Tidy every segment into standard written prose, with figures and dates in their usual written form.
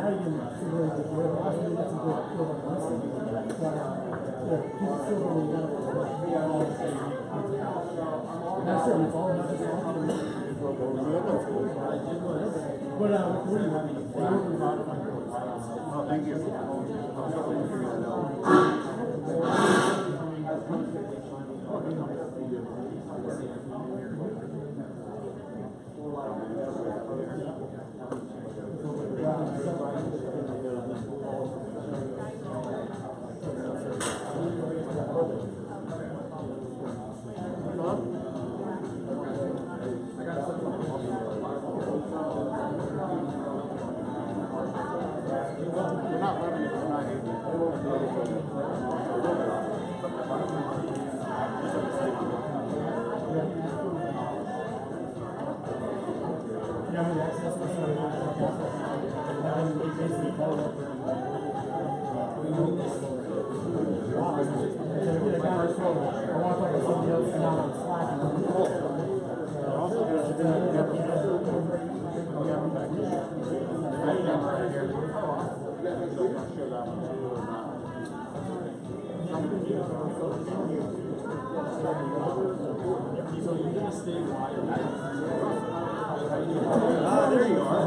now you can see where the good. I think that's a good field of listening. But yeah, keep it still when you got it. That's it. It's all about the song. But what do you want? Oh, thank you. There you are.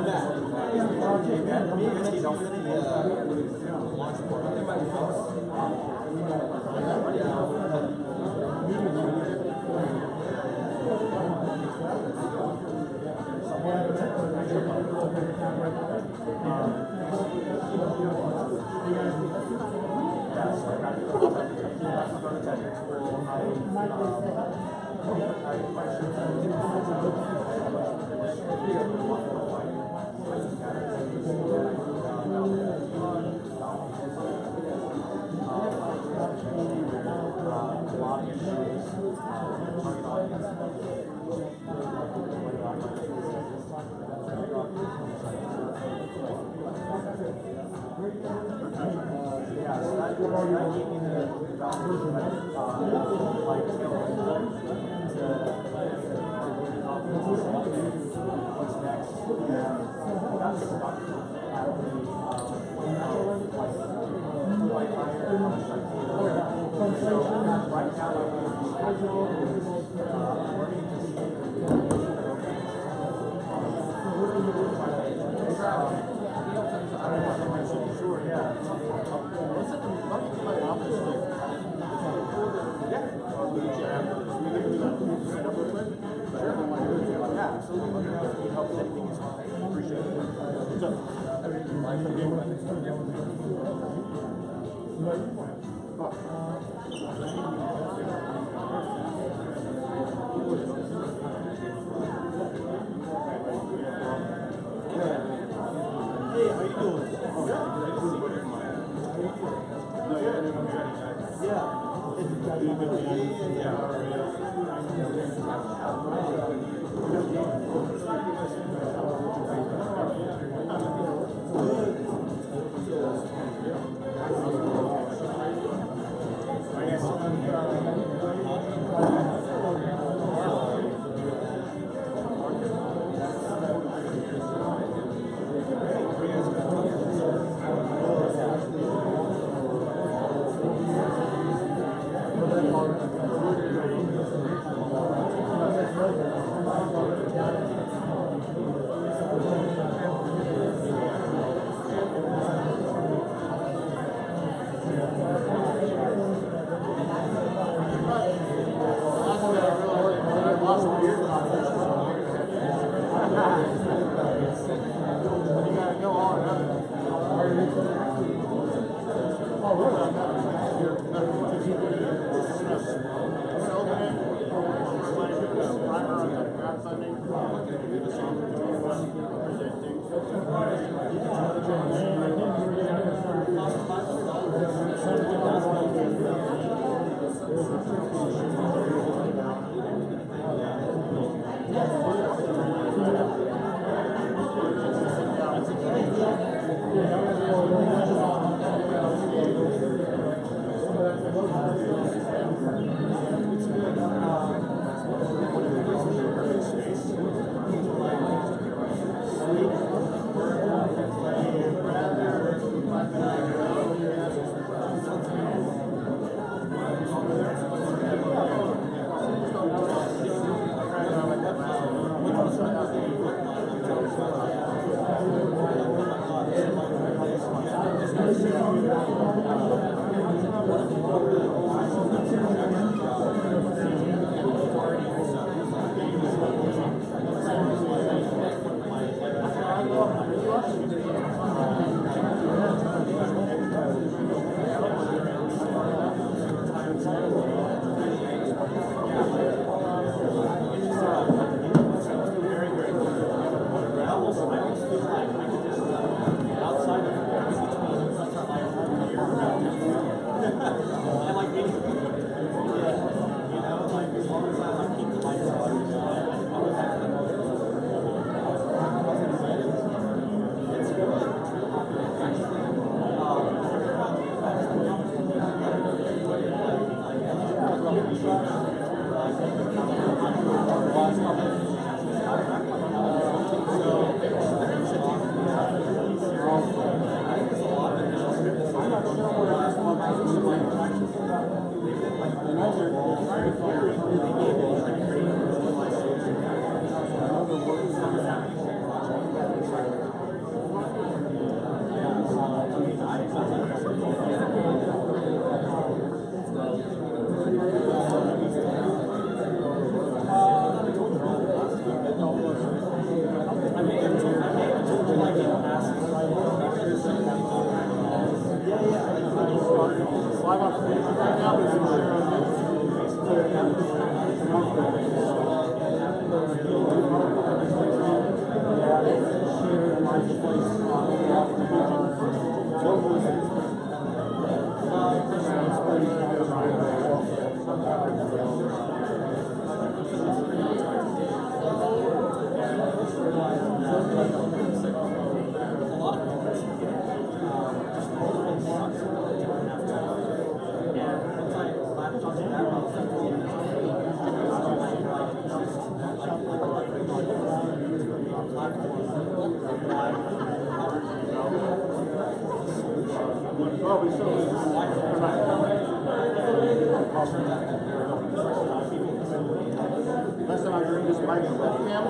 Last time I drink this bike in webcam,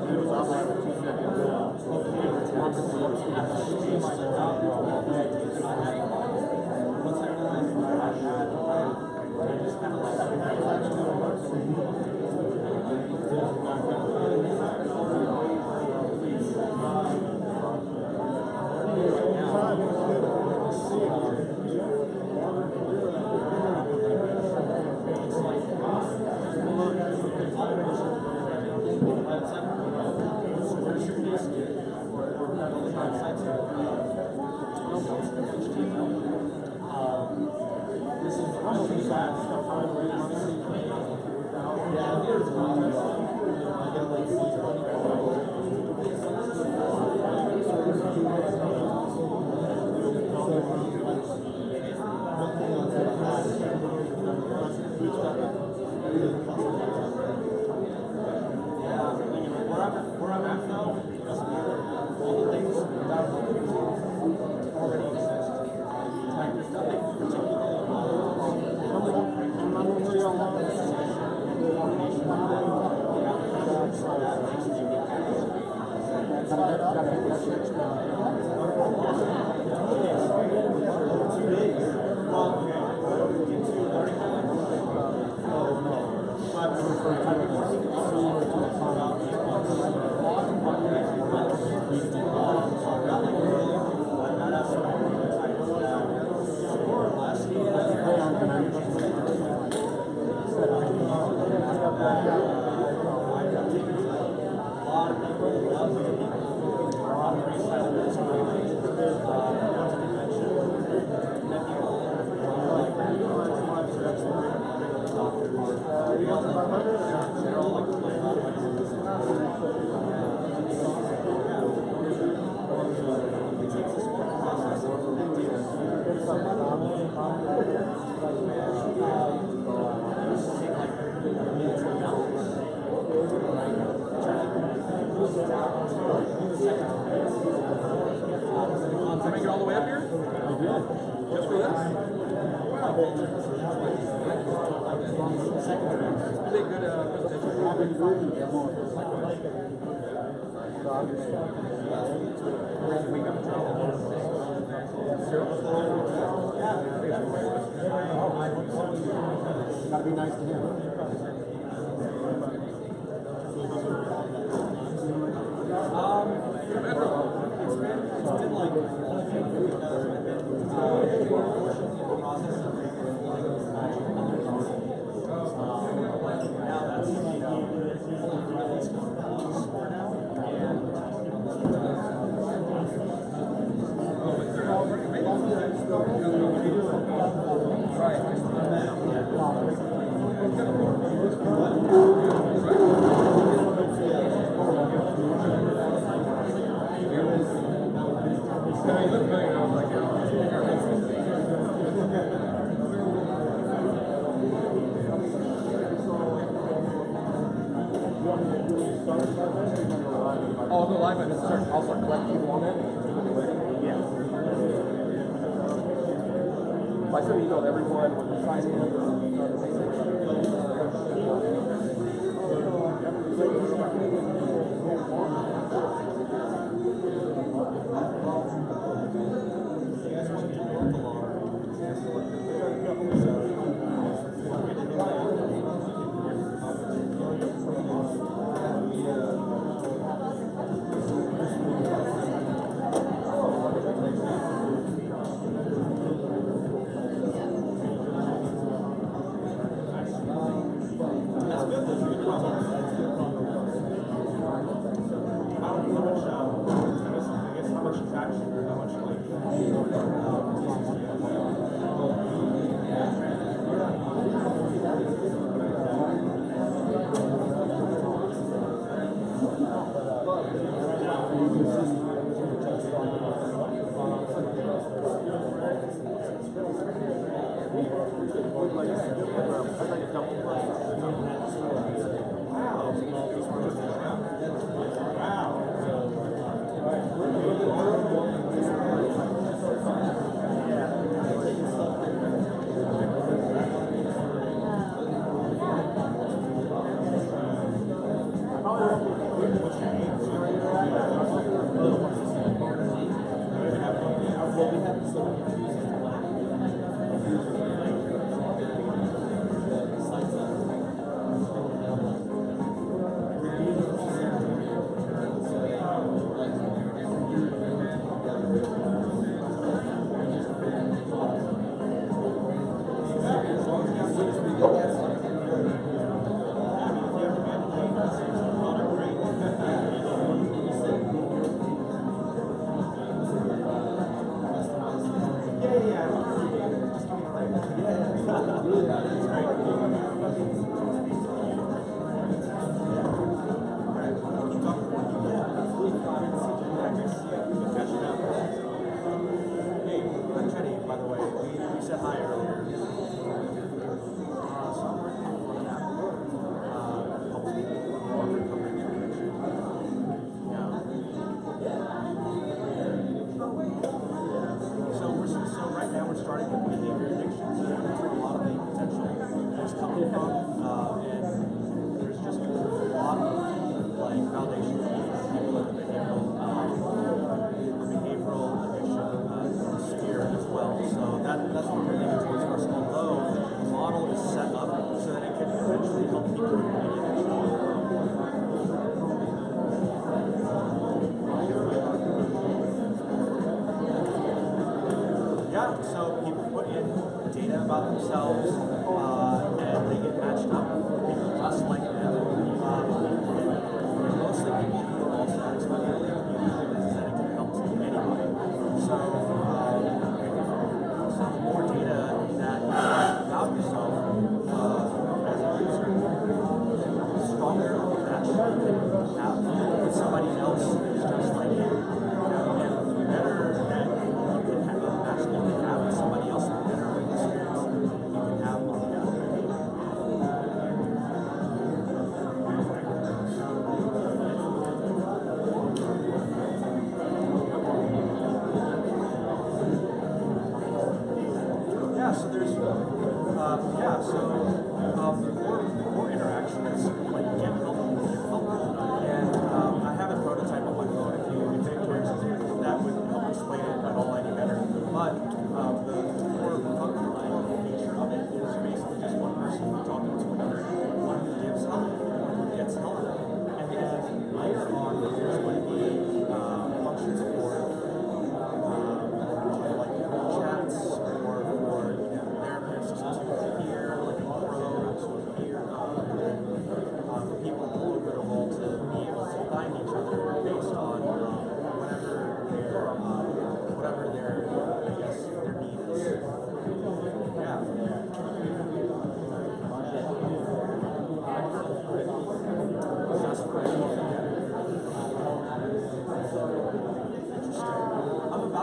and it was off like 2 Make it all the way up here? Just for this? Really good presentation. to be nice to him. I'll go live and I'll start collecting people on there. Yeah. I sent an email to everyone with the sign in.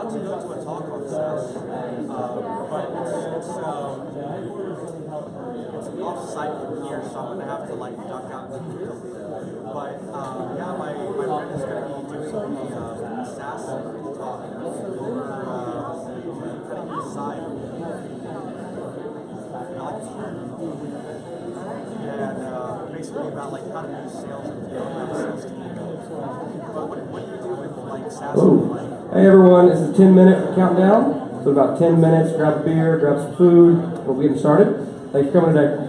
not to go to a talk on SaaS, but it's off-site from here, so I'm gonna have to like duck out to the field. But yeah, my friend is gonna be doing a SaaS talk over kind of east side. And basically about like how to do sales and field and sales team. But what do you do with like SaaS? Hey everyone, this is a 10-minute countdown. So about 10 minutes, grab a beer, grab some food. We'll be getting started. Thanks for coming today.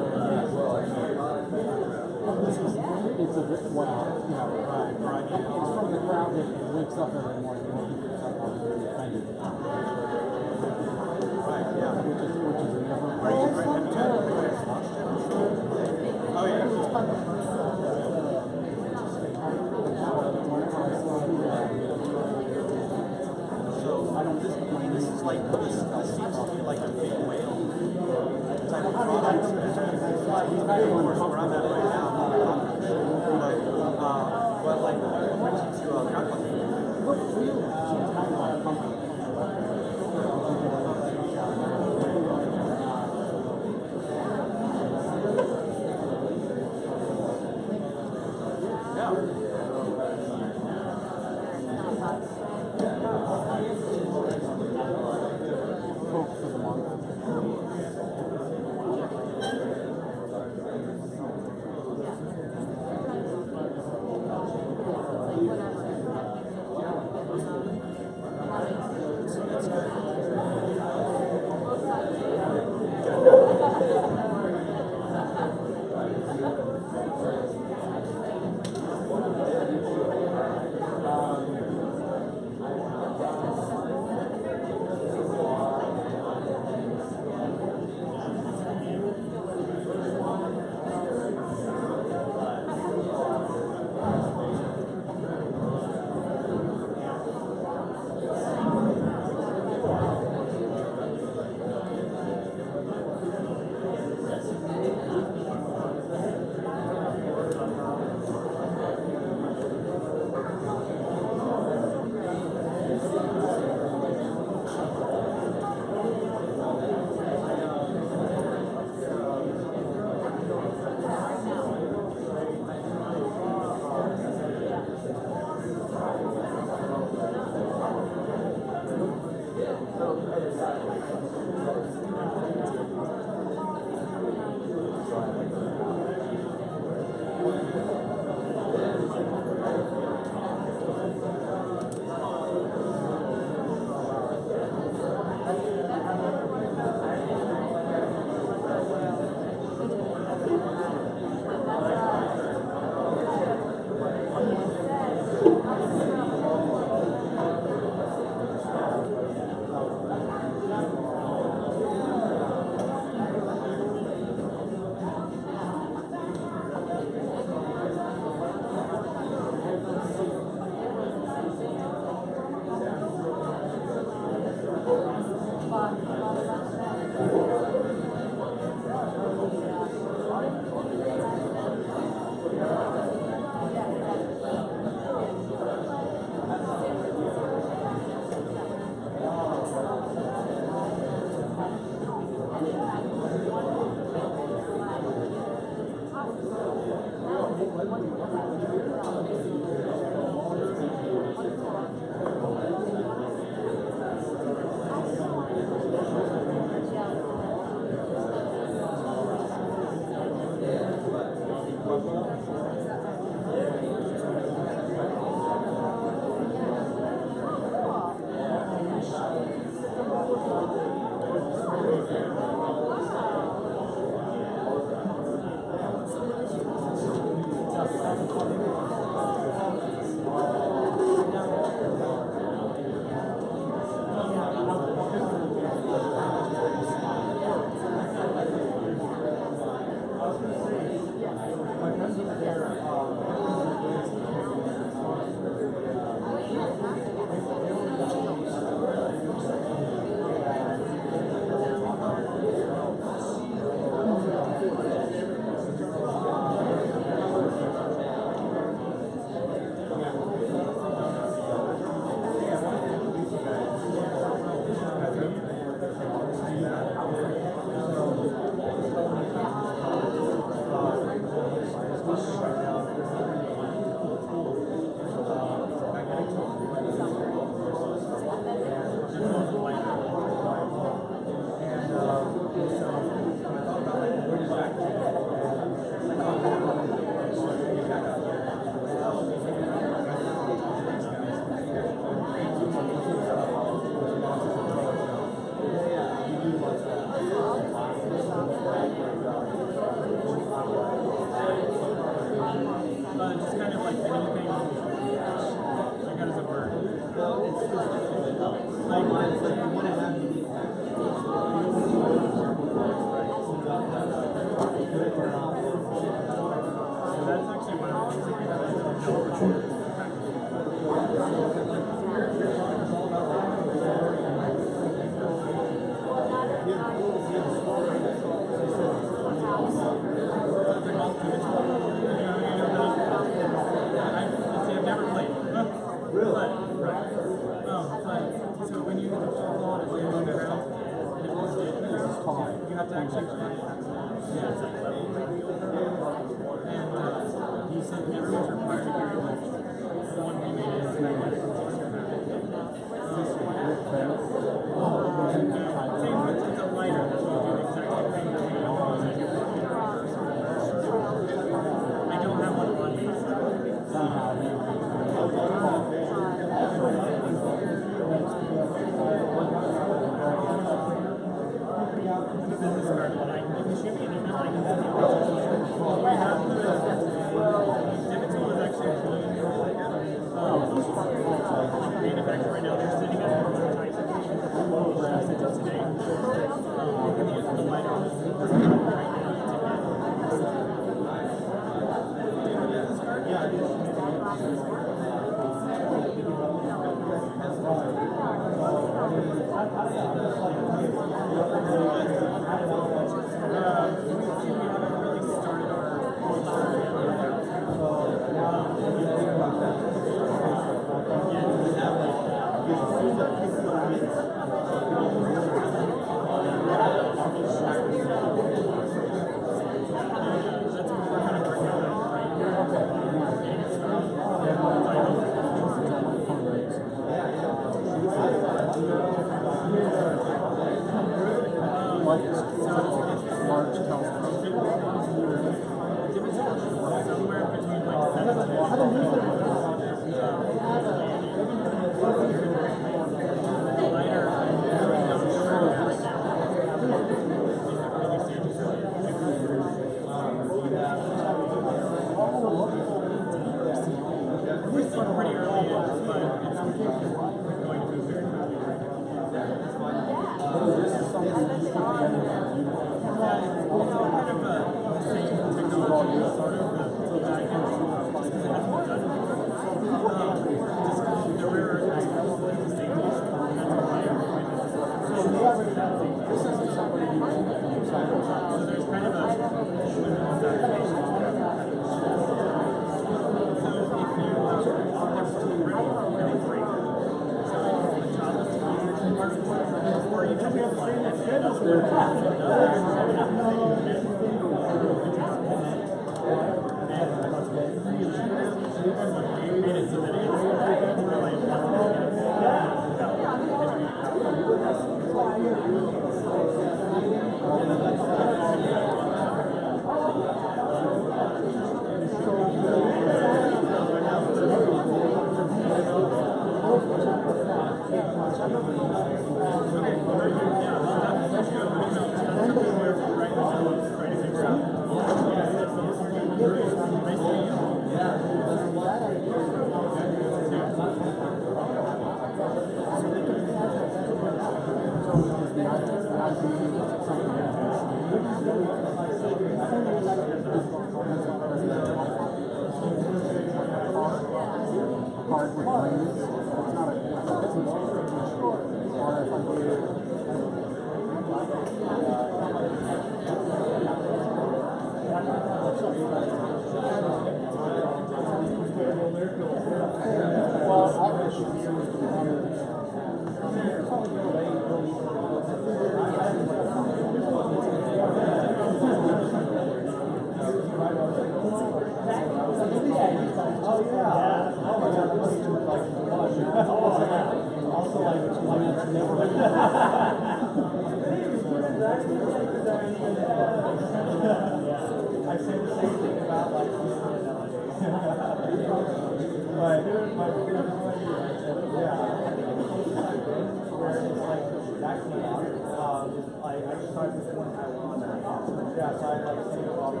Yeah, so I like think about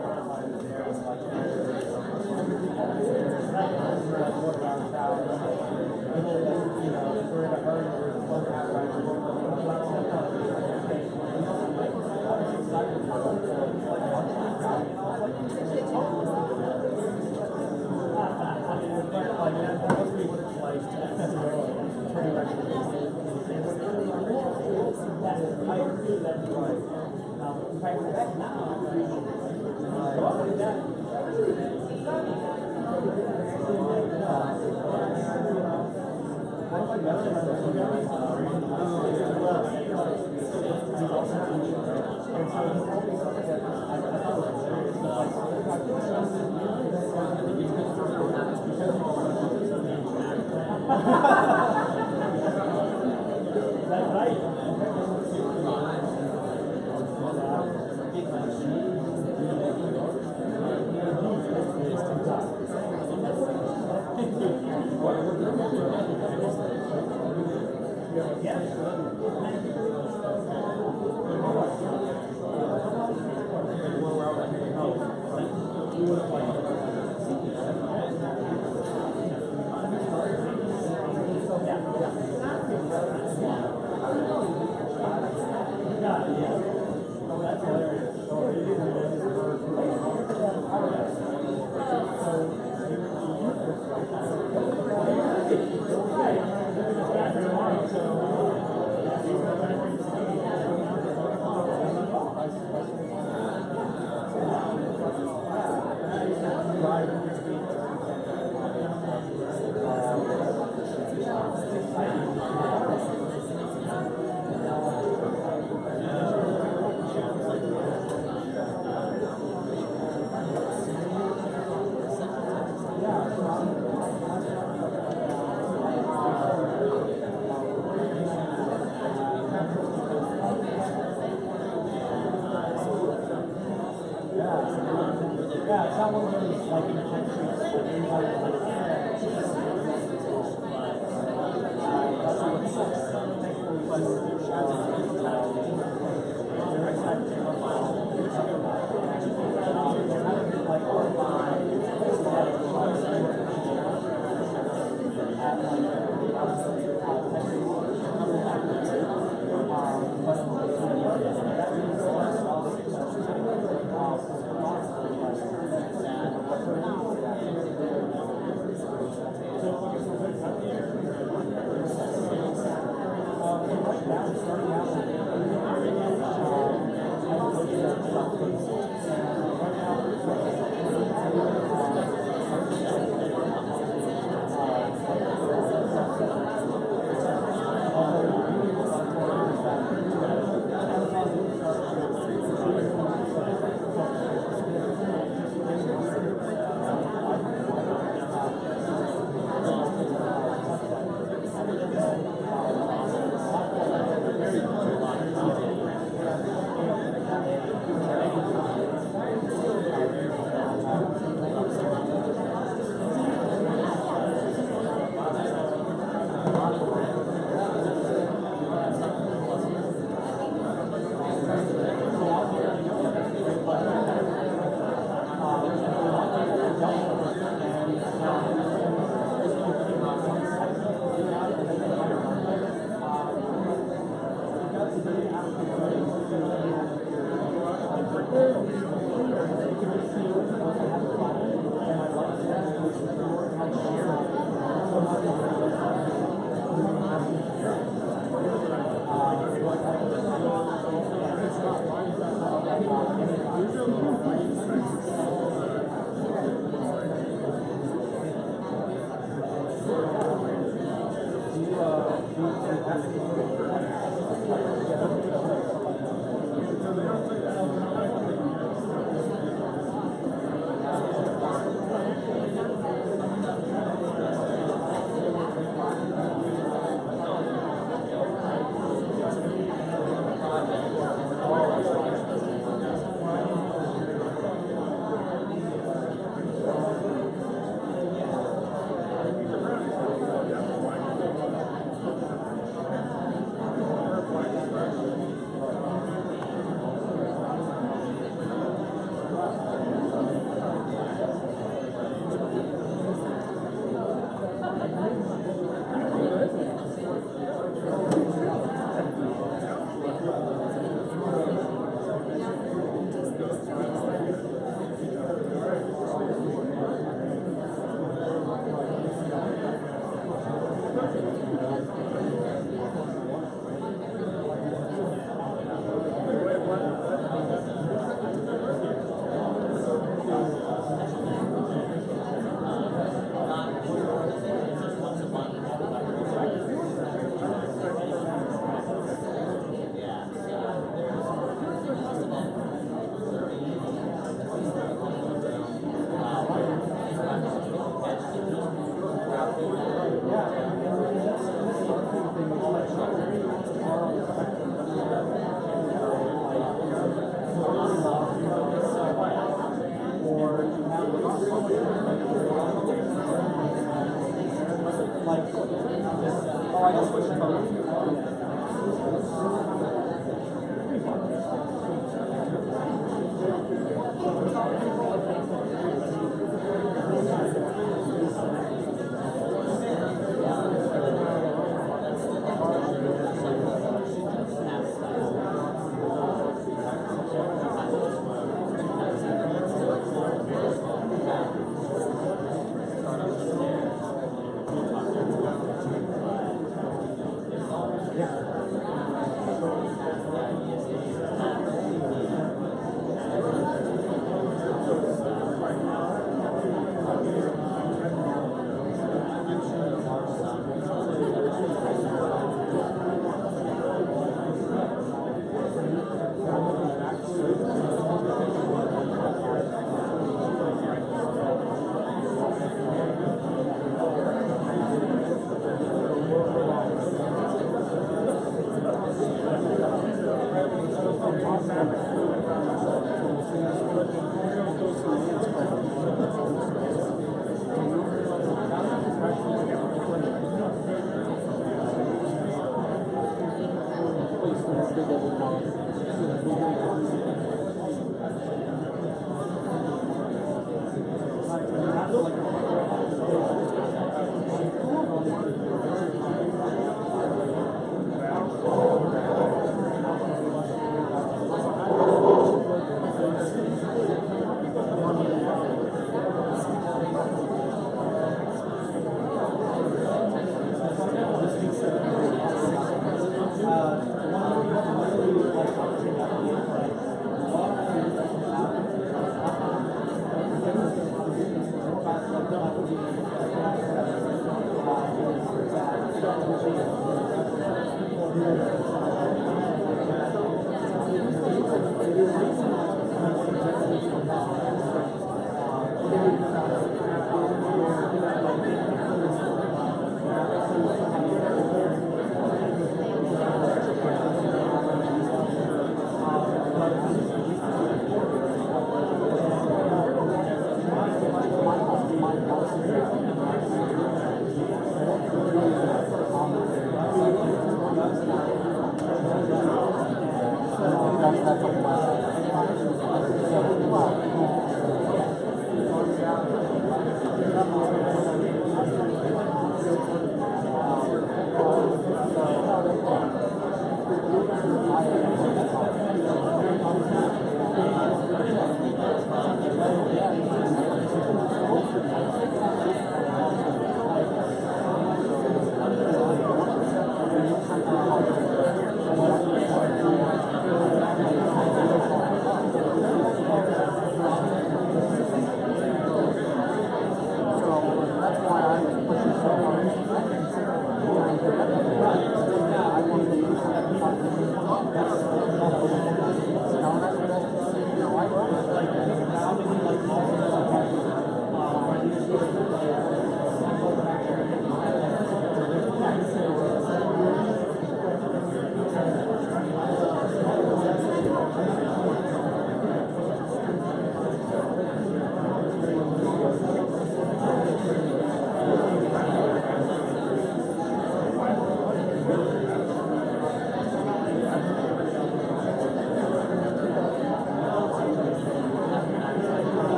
Oh, I just switched phones.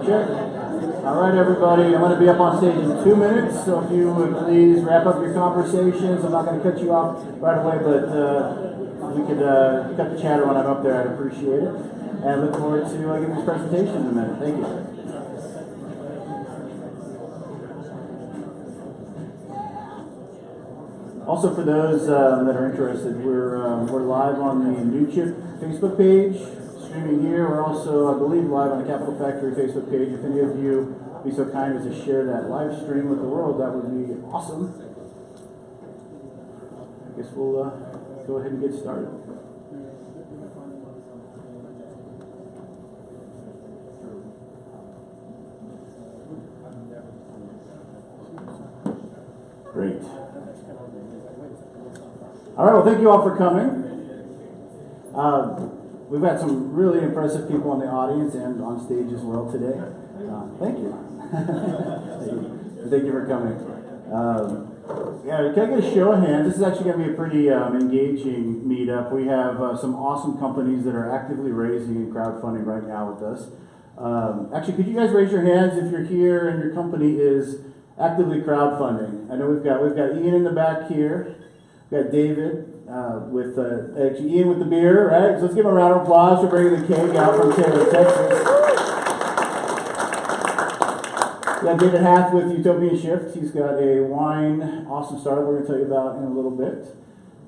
Check. All right, everybody. I'm going to be up on stage in 2 minutes, so if you would please wrap up your conversations. I'm not going to cut you off right away, but we could cut the chatter when I'm up there. I'd appreciate it. And look forward to giving this presentation in a minute. Thank you. Also, for those that are interested, we're live on the New Chip Facebook page, streaming here. We're also, I believe, live on the Capital Factory Facebook page. If any of you would be so kind as to share that live stream with the world, that would be awesome. I guess we'll go ahead and get started. All right, well, thank you all for coming. We've got some really impressive people in the audience and on stage as well today. Thank you. Thank you for coming. Yeah, can I get a show of hands? This is actually going to be a pretty engaging meetup. We have some awesome companies that are actively raising and crowdfunding right now with us. Actually, could you guys raise your hands if you're here and your company is actively crowdfunding? I know we've got Ian in the back here. We've got David with actually Ian with the beer, right? So let's give him a round of applause for bringing the keg out from Taylor, Texas. We got David Hath with Utopian Shift. He's got a wine awesome startup we're going to tell you about in a little bit.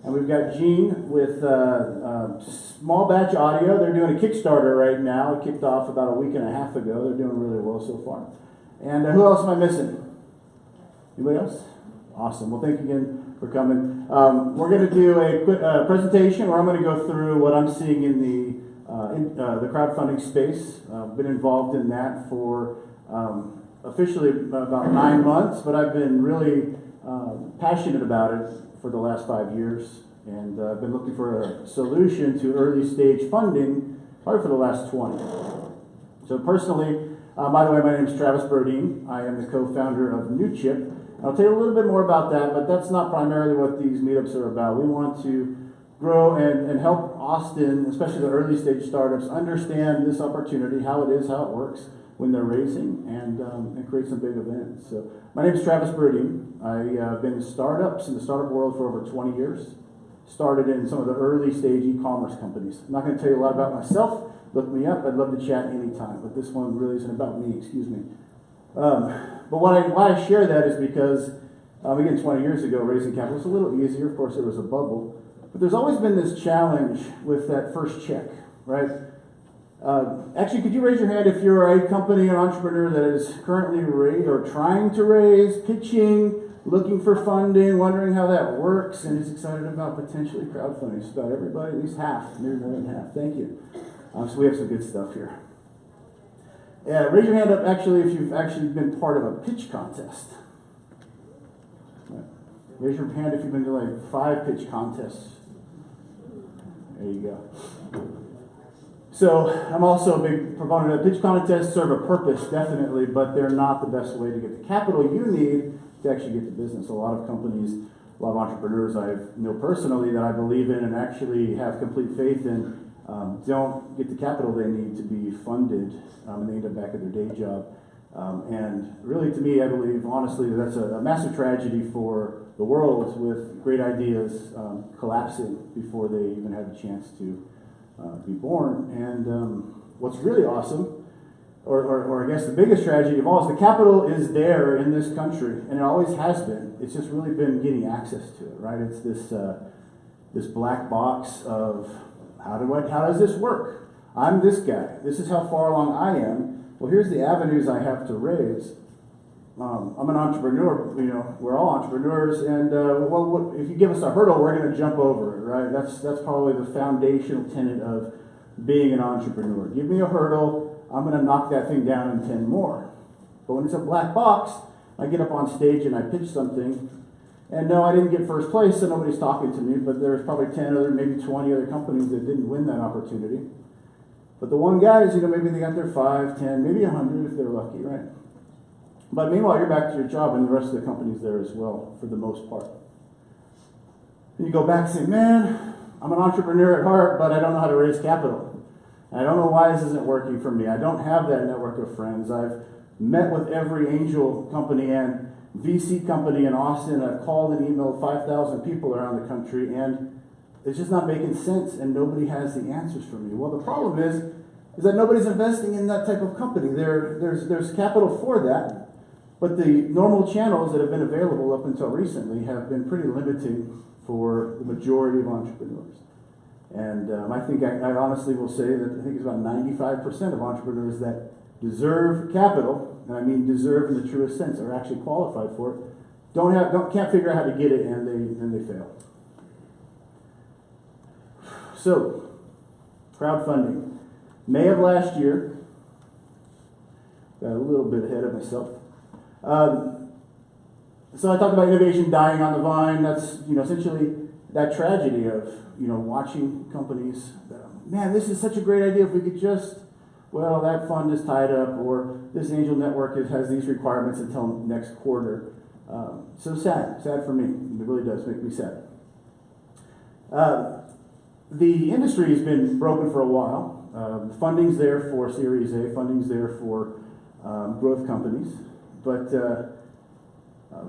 And we've got Gene with Small Batch Audio. They're doing a Kickstarter right now. It kicked off about a week and a half ago. They're doing really well so far. And who else am I missing? Anybody else? Awesome. Well, thank you again for coming. We're going to do a quick presentation where I'm going to go through what I'm seeing in the crowdfunding space. I've been involved in that for officially about 9 months, but I've been really passionate about it for the last 5 years, and I've been looking for a solution to early stage funding probably for the last 20. So personally, by the way, my name is Travis Brodeen. I am the co-founder of NewChip. I'll tell you a little bit more about that, but that's not primarily what these meetups are about. We want to grow and help Austin, especially the early stage startups, understand this opportunity, how it is, how it works when they're raising, and create some big events. So my name is Travis Brodeen. I've been in startups in the startup world for over 20 years. Started in some of the early stage e-commerce companies. I'm not going to tell you a lot about myself. Look me up. I'd love to chat anytime, but this one really isn't about me, excuse me. But why I share that is because, again, 20 years ago, raising capital was a little easier. Of course, there was a bubble. But there's always been this challenge with that first check, right? Actually, could you raise your hand if you're a company, an entrepreneur that is currently raising or trying to raise, pitching, looking for funding, wondering how that works, and is excited about potentially crowdfunding? Just about everybody, at least half, maybe more than half. Thank you. So we have some good stuff here. Yeah, raise your hand up actually if you've actually been part of a pitch contest. Right. Raise your hand if you've been to like 5 pitch contests. There you go. So I'm also a big proponent of pitch contests. Serve a purpose, definitely, but they're not the best way to get the capital you need to actually get the business. A lot of companies, a lot of entrepreneurs I know personally that I believe in and actually have complete faith in don't get the capital they need to be funded, and they end up back at their day job. And really, to me, I believe, honestly, that's a massive tragedy for the world with great ideas collapsing before they even have a chance to be born. And what's really awesome, or I guess the biggest tragedy of all, is the capital is there in this country, and it always has been. It's just really been getting access to it, right? It's this black box of how does this work? I'm this guy. This is how far along I am. Well, here's the avenues I have to raise. I'm an entrepreneur. You know, we're all entrepreneurs, and if you give us a hurdle, we're going to jump over it, right? That's probably the foundational tenet of being an entrepreneur. Give me a hurdle, I'm going to knock that thing down in 10 more. But when it's a black box, I get up on stage and I pitch something, and no, I didn't get first place, so nobody's talking to me. But there's probably 10 other, maybe 20 other companies that didn't win that opportunity. But the one guys, maybe they got their 5, 10, maybe 100 if they're lucky, right? But meanwhile, you're back to your job, and the rest of the company's there as well, for the most part. And you go back and say, man, I'm an entrepreneur at heart, but I don't know how to raise capital. And I don't know why this isn't working for me. I don't have that network of friends. I've met with every angel company and VC company in Austin. I've called and emailed 5,000 people around the country, and it's just not making sense, and nobody has the answers for me. Well, the problem is that nobody's investing in that type of company. There's capital for that. But the normal channels that have been available up until recently have been pretty limiting for the majority of entrepreneurs. And I think I honestly will say that I think it's about 95% of entrepreneurs that deserve capital, and I mean deserve in the truest sense, are actually qualified for it, can't figure out how to get it, and they fail. So, crowdfunding. May of last year, got a little bit ahead of myself. So I talked about innovation dying on the vine. That's essentially that tragedy of, watching companies, man, this is such a great idea if we could just, well, that fund is tied up, or this angel network has these requirements until next quarter. So sad for me. It really does make me sad. The industry has been broken for a while. Funding's there for Series A, funding's there for growth companies, but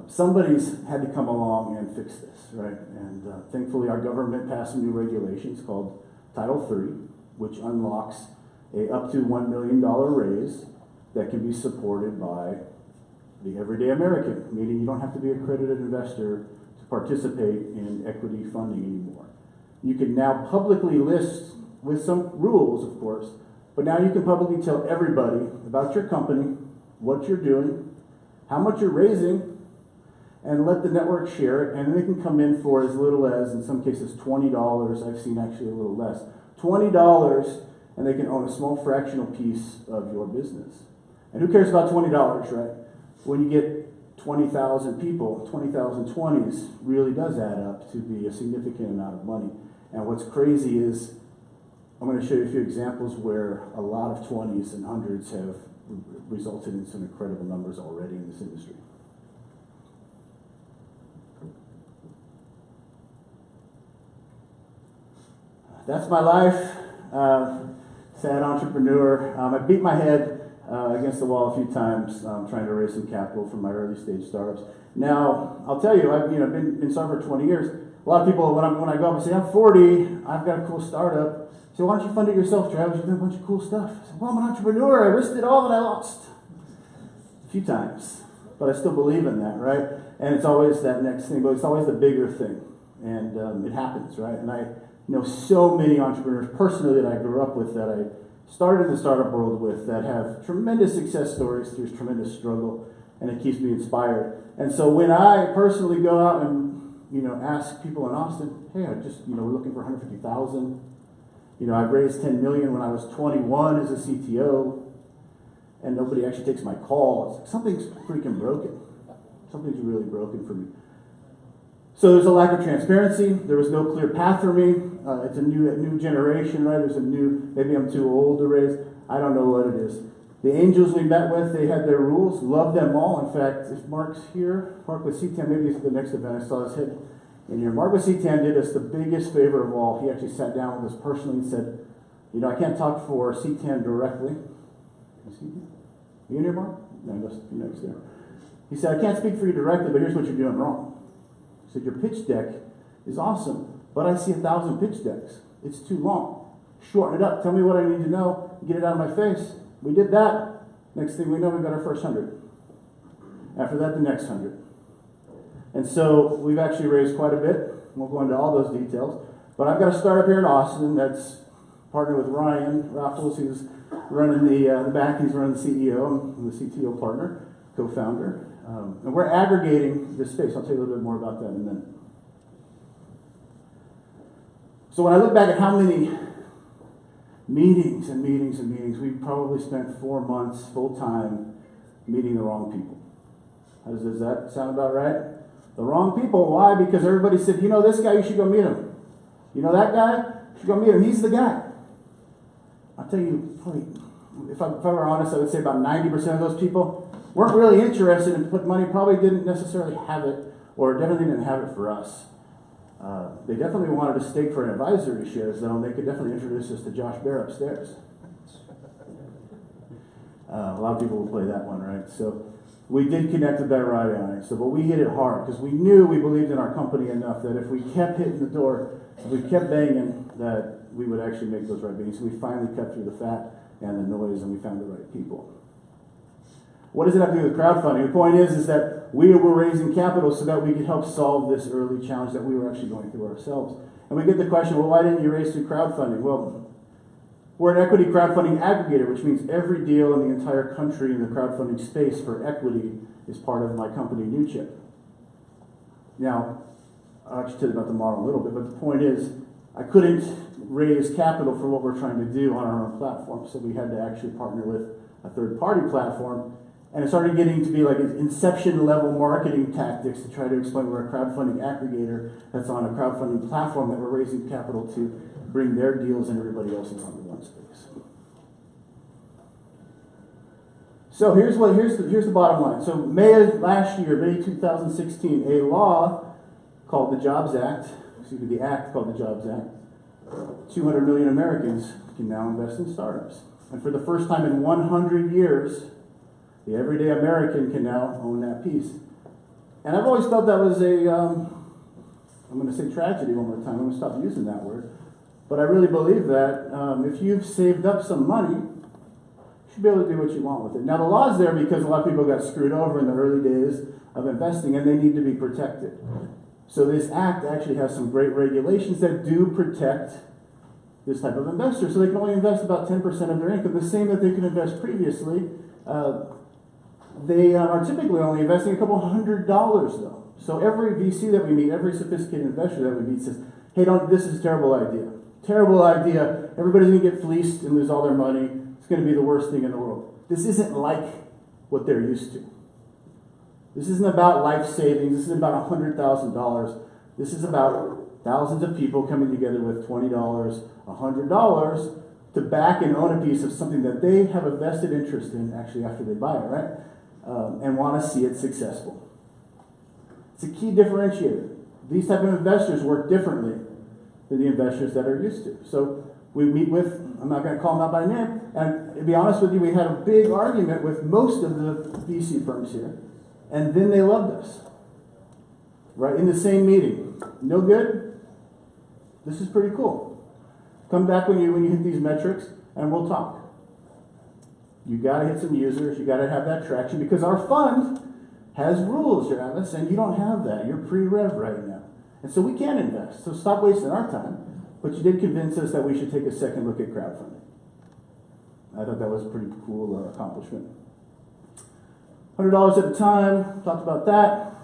somebody's had to come along and fix this, right? And thankfully our government passed some new regulations called Title III, which unlocks a up to $1 million raise that can be supported by the everyday American, meaning you don't have to be an accredited investor to participate in equity funding anymore. You can now publicly list, with some rules of course, but now you can publicly tell everybody about your company, what you're doing, how much you're raising, and let the network share it, and they can come in for as little as, in some cases, $20. I've seen actually a little less. $20, and they can own a small fractional piece of your business. And who cares about $20, right? When you get 20,000 people, 20,000 20s really does add up to be a significant amount of money. And what's crazy is, I'm going to show you a few examples where a lot of 20s and hundreds have resulted in some incredible numbers already in this industry. That's my life. Sad entrepreneur. I beat my head against the wall a few times trying to raise some capital for my early stage startups. Now, I'll tell you, I've been startup for 20 years. A lot of people, when I go up and say, I'm 40, I've got a cool startup, say, why don't you fund it yourself, Travis? You've done a bunch of cool stuff. I said, well, I'm an entrepreneur. I risked it all and I lost. A few times. But I still believe in that, right? And it's always that next thing, but it's always the bigger thing. And it happens, right? And I know so many entrepreneurs personally that I grew up with, that I started in the startup world with, that have tremendous success stories through tremendous struggle, and it keeps me inspired. And so when I personally go out and ask people in Austin, hey, I just we're looking for 150,000. I've raised 10 million when I was 21 as a CTO, and nobody actually takes my call. It's like, something's freaking broken. Something's really broken for me. So there's a lack of transparency. There was no clear path for me. It's a new generation, right? There's a new, maybe I'm too old to raise. I don't know what it is. The angels we met with, they had their rules, loved them all. In fact, if Mark's here, Mark with C10, maybe it's the next event, I saw his head in here. Mark with C10 did us the biggest favor of all. He actually sat down with us personally and said, I can't talk for C10 directly. Is he here? You in here, Mark? No, he next there. He said, I can't speak for you directly, but here's what you're doing wrong. He said, your pitch deck is awesome, but I see 1,000 pitch decks. It's too long. Shorten it up. Tell me what I need to know. Get it out of my face. We did that. Next thing we know, we got our first 100. After that, the next 100. And so we've actually raised quite a bit. Won't go into all those details. But I've got a startup here in Austin that's partnered with Ryan Raffles, who's running the back. He's running the CEO. I'm the CTO partner, co-founder. And we're aggregating this space. I'll tell you a little bit more about that in a minute. So when I look back at how many meetings and meetings and meetings, we probably spent 4 months full-time meeting the wrong people. Does that sound about right? The wrong people. Why? Because everybody said, this guy, you should go meet him. That guy, you should go meet him. He's the guy. I'll tell you, probably, if I were honest, I would say about 90% of those people weren't really interested in putting money, probably didn't necessarily have it, or definitely didn't have it for us. They definitely wanted to stake for an advisory shares, though, and they could definitely introduce us to Josh Bear upstairs. A lot of people will play that one, right? So we did connect with that right on it. But we hit it hard because we knew we believed in our company enough that if we kept hitting the door, if we kept banging, that we would actually make those right meetings. So we finally cut through the fat and the noise, and we found the right people. What does it have to do with crowdfunding? The point is that we were raising capital so that we could help solve this early challenge that we were actually going through ourselves. And we get the question, well, why didn't you raise through crowdfunding? Well, we're an equity crowdfunding aggregator, which means every deal in the entire country in the crowdfunding space for equity is part of my company, NewChip. Now, I'll actually tell you about the model a little bit, but the point is, I couldn't raise capital for what we're trying to do on our own platform, so we had to actually partner with a third-party platform. And it started getting to be like inception level marketing tactics to try to explain we're a crowdfunding aggregator that's on a crowdfunding platform that we're raising capital to bring their deals and everybody else's onto one space. So here's the bottom line. So May of last year, May 2016, a law called the Jobs Act, the act called the Jobs Act, 200 million Americans can now invest in startups. And for the first time in 100 years, the everyday American can now own that piece. And I've always felt that was I'm going to say tragedy one more time. I'm going to stop using that word. But I really believe that if you've saved up some money, you should be able to do what you want with it. Now, the law's there because a lot of people got screwed over in the early days of investing, and they need to be protected. So this act actually has some great regulations that do protect this type of investor. So they can only invest about 10% of their income, the same that they could invest previously. They are typically only investing a couple $100 though. So every VC that we meet, every sophisticated investor that we meet says, hey, this is a terrible idea. Terrible idea. Everybody's going to get fleeced and lose all their money. It's going to be the worst thing in the world. This isn't like what they're used to. This isn't about life savings. This isn't about $100,000. This is about thousands of people coming together with $20, $100 to back and own a piece of something that they have a vested interest in actually after they buy it, right? And want to see it successful. It's a key differentiator. These type of investors work differently than the investors that are used to. So we meet with, I'm not going to call them out by name, and to be honest with you, we had a big argument with most of the VC firms here, and then they loved us. Right, in the same meeting. No good? This is pretty cool. Come back when you hit these metrics, and we'll talk. You got to hit some users. You got to have that traction because our fund has rules, Travis, and you don't have that. You're pre-rev right now. And so we can't invest. So stop wasting our time. But you did convince us that we should take a second look at crowdfunding. I thought that was a pretty cool accomplishment. $100 at a time. Talked about that.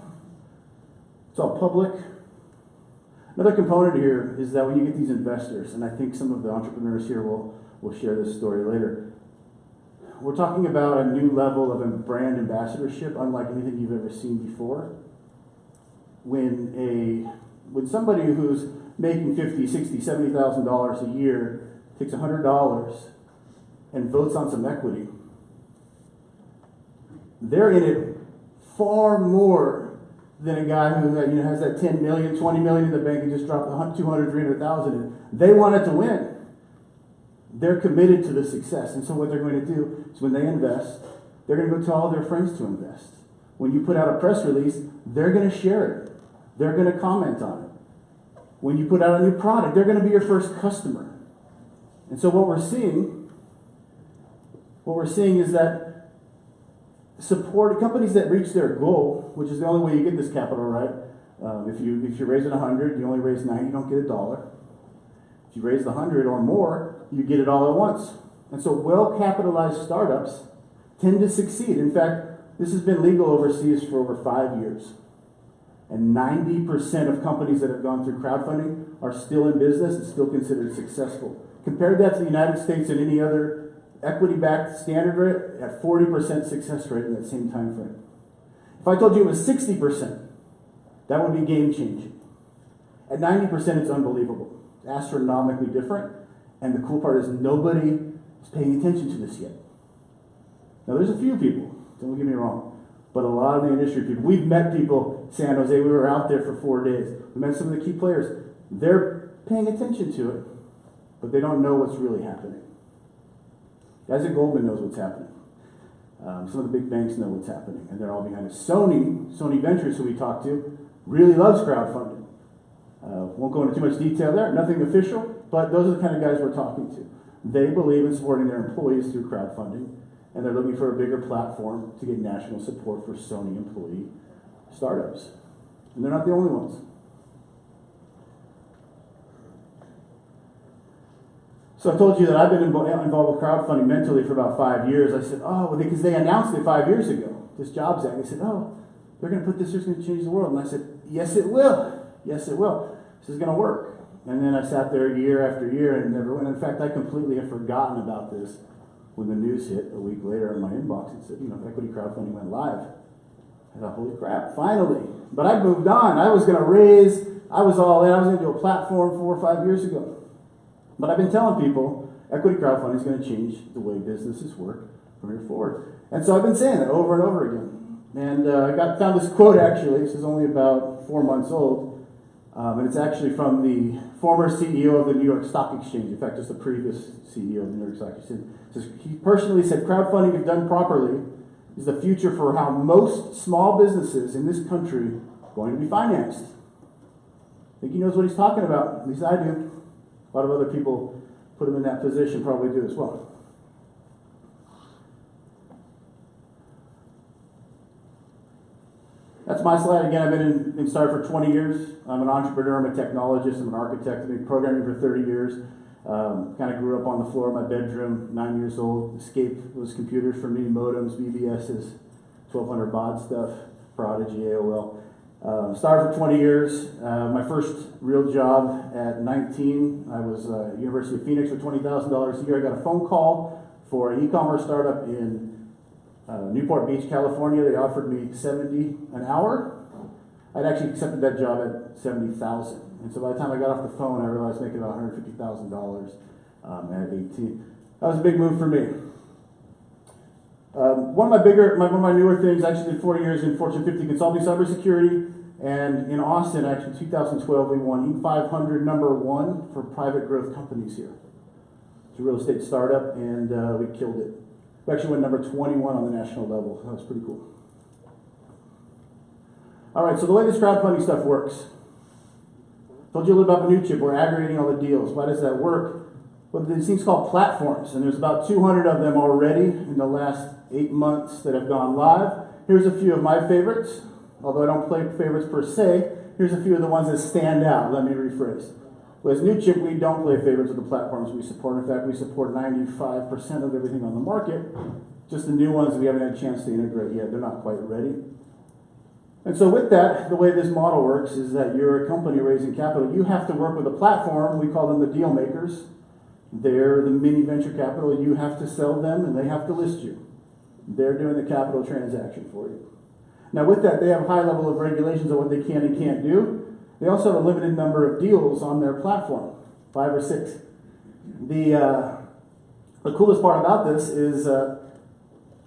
It's all public. Another component here is that when you get these investors, and I think some of the entrepreneurs here will share this story later, we're talking about a new level of brand ambassadorship, unlike anything you've ever seen before. When somebody who's making $50,000, $60,000, $70,000 a year takes $100 and votes on some equity, they're in it far more than a guy who has that 10 million, 20 million in the bank and just dropped 200, 300,000 in. They want it to win. They're committed to the success. And so what they're going to do is when they invest, they're going to go tell all their friends to invest. When you put out a press release, they're going to share it. They're going to comment on it. When you put out a new product, they're going to be your first customer. And so what we're seeing is that support companies that reach their goal, which is the only way you get this capital, right? If you're raising 100, you only raise 90, you don't get $1. If you raise the 100 or more, you get it all at once. And so well-capitalized startups tend to succeed. In fact, this has been legal overseas for over 5 years. And 90% of companies that have gone through crowdfunding are still in business and still considered successful. Compare that to the United States and any other equity-backed standard rate at 40% success rate in that same time frame. If I told you it was 60%, that would be game-changing. At 90%, it's unbelievable. It's astronomically different. And the cool part is nobody is paying attention to this yet. Now, there's a few people, don't get me wrong, but a lot of the industry people. We've met people, San Jose, we were out there for 4 days. We met some of the key players. They're paying attention to it, but they don't know what's really happening. Guys at Goldman knows what's happening. Some of the big banks know what's happening, and they're all behind it. Sony Ventures, who we talked to, really loves crowdfunding. Won't go into too much detail there, nothing official, but those are the kind of guys we're talking to. They believe in supporting their employees through crowdfunding, and they're looking for a bigger platform to get national support for Sony employee startups. And they're not the only ones. So I told you that I've been involved with crowdfunding mentally for about 5 years. I said, because they announced it 5 years ago, this Jobs Act. They said, they're going to put this, it's going to change the world. And I said, yes, it will. Yes, it will. This is going to work. And then I sat there year after year and never went. In fact, I completely have forgotten about this when the news hit a week later in my inbox, it said, equity crowdfunding went live. I thought, holy crap, finally. But I'd moved on. I was all in. I was going to do a platform 4 or 5 years ago. But I've been telling people, equity crowdfunding is going to change the way businesses work from here forward. And so I've been saying that over and over again. And I found this quote, actually. This is only about 4 months old. And it's actually from the former CEO of the New York Stock Exchange. In fact, just the previous CEO of the New York Stock Exchange. He personally said, crowdfunding, if done properly, is the future for how most small businesses in this country are going to be financed. I think he knows what he's talking about. At least I do. A lot of other people put him in that position probably do as well. That's my slide. Again, I've been in Star for 20 years. I'm an entrepreneur, I'm a technologist, I'm an architect. I've been programming for 30 years. Kind of grew up on the floor of my bedroom, 9 years old. Escape was computers for me, modems, BBSs, 1200 baud stuff, Prodigy, AOL. Started for 20 years. My first real job at 19, I was at University of Phoenix for $20,000 a year. I got a phone call for an e-commerce startup in Newport Beach, California. They offered me $70 an hour. I'd actually accepted that job at $70,000. And so by the time I got off the phone, I realized making about $150,000 at 18. That was a big move for me. One of my newer things, actually did 4 years in Fortune 50 consulting cybersecurity. And in Austin, actually 2012, we won Inc. 500 #1 for private growth companies here. It's a real estate startup, and we killed it. We actually went number 21 on the national level. That was pretty cool. All right, so the way this crowdfunding stuff works. Told you a little about mentorship. We're aggregating all the deals. Why does that work? Well, these things called platforms, and there's about 200 of them already in the last 8 months that have gone live. Here's a few of my favorites. Although I don't play favorites per se, here's a few of the ones that stand out. Let me rephrase. With NewChip, we don't play favorites of the platforms we support. In fact, we support 95% of everything on the market. Just the new ones we haven't had a chance to integrate yet. They're not quite ready. And so with that, the way this model works is that you're a company raising capital. You have to work with a platform. We call them the deal makers. They're the mini venture capital. You have to sell them, and they have to list you. They're doing the capital transaction for you. Now with that, they have a high level of regulations on what they can and can't do. They also have a limited number of deals on their platform, 5 or 6. The coolest part about this is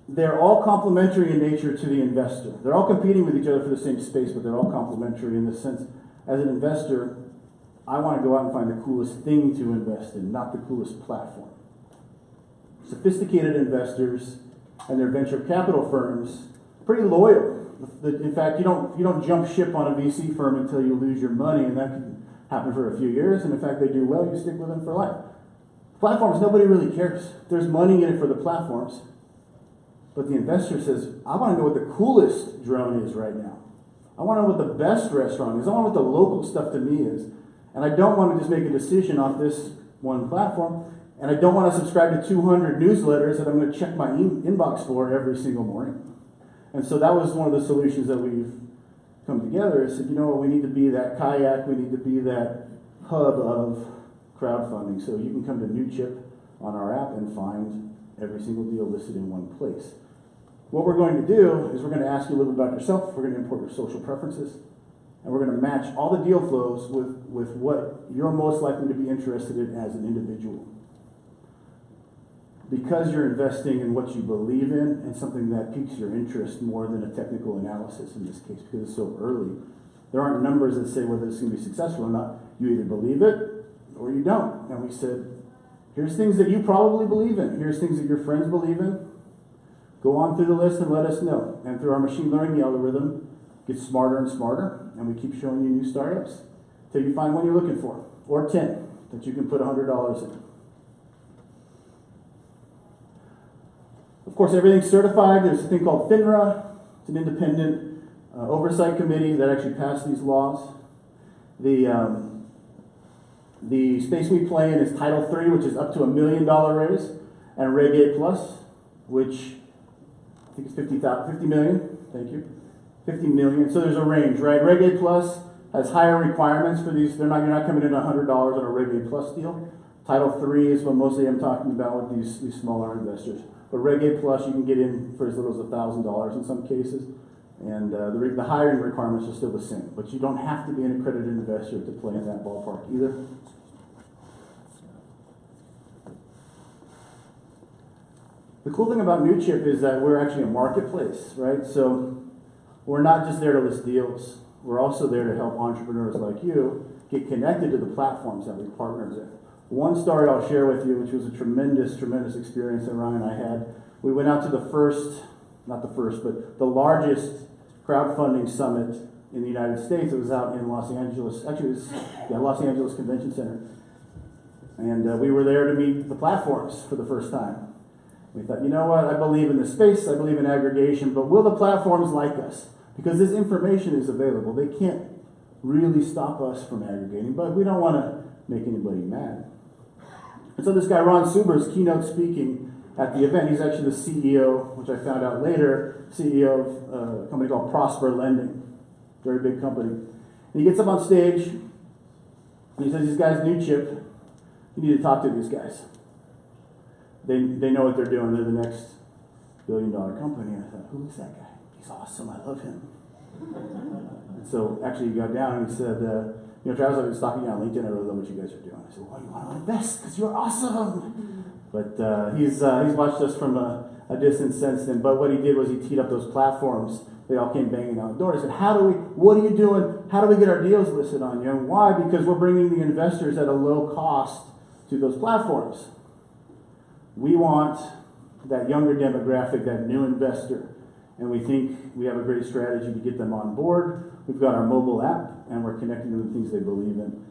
they're all complementary in nature to the investor. They're all competing with each other for the same space, but they're all complementary in the sense, as an investor, I want to go out and find the coolest thing to invest in, not the coolest platform. Sophisticated investors and their venture capital firms, pretty loyal. In fact, you don't jump ship on a VC firm until you lose your money, and that can happen for a few years. And in fact, they do well, you stick with them for life. Platforms, nobody really cares. There's money in it for the platforms. But the investor says, I want to know what the coolest drone is right now. I want to know what the best restaurant is. I want to know what the local stuff to me is. And I don't want to just make a decision off this one platform. And I don't want to subscribe to 200 newsletters that I'm going to check my inbox for every single morning. And so that was one of the solutions that we've come together. I said, you know what, we need to be that kayak, we need to be that hub of crowdfunding. So you can come to NewChip on our app and find every single deal listed in one place. What we're going to do is we're going to ask you a little bit about yourself. We're going to import your social preferences. And we're going to match all the deal flows with what you're most likely to be interested in as an individual. Because you're investing in what you believe in and something that piques your interest more than a technical analysis in this case, because it's so early. There aren't numbers that say whether it's going to be successful or not. You either believe it or you don't. And we said, here's things that you probably believe in. Here's things that your friends believe in. Go on through the list and let us know. And through our machine learning algorithm, get smarter and smarter, and we keep showing you new startups till you find one you're looking for, or 10 that you can put $100 in. Of course, everything's certified. There's a thing called FINRA. It's an independent oversight committee that actually passed these laws. The space we play in is Title III, which is up to $1 million raise, and Reg A+, which I think is 50 million. Thank you. 50 million. So there's a range, right? Reg A+ has higher requirements for these. You're not coming in $100 on a Reg A+ deal. Title III is what mostly I'm talking about with these smaller investors. But Reg A Plus, you can get in for as little as $1,000 in some cases. And the hiring requirements are still the same. But you don't have to be an accredited investor to play in that ballpark either. The cool thing about NewChip is that we're actually a marketplace, right? So we're not just there to list deals. We're also there to help entrepreneurs like you get connected to the platforms that we partnered with. One story I'll share with you, which was a tremendous, tremendous experience that Ryan and I had. We went out to the largest crowdfunding summit in the United States. It was out in Los Angeles. Actually, it was Los Angeles Convention Center. And we were there to meet the platforms for the first time. We thought, you know what, I believe in this space, I believe in aggregation, but will the platforms like us? Because this information is available. They can't really stop us from aggregating, but we don't want to make anybody mad. And so this guy, Ron Suber, is keynote speaking at the event. He's actually the CEO, which I found out later, CEO of a company called Prosper Lending, very big company. And he gets up on stage, and he says, these guys, NewChip, you need to talk to these guys. They know what they're doing. They're the next billion-dollar company. And I thought, who is that guy? He's awesome. I love him. And so actually he got down and he said, Travis, I've been stalking you on LinkedIn. I really love what you guys are doing. I said, well, you want to invest because you're awesome. But he's watched us from a distance since then. But what he did was he teed up those platforms. They all came banging on the door. He said, what are you doing? How do we get our deals listed on you? And why? Because we're bringing the investors at a low cost to those platforms. We want that younger demographic, that new investor, and we think we have a great strategy to get them on board. We've got our mobile app, and we're connecting them to the things they believe in.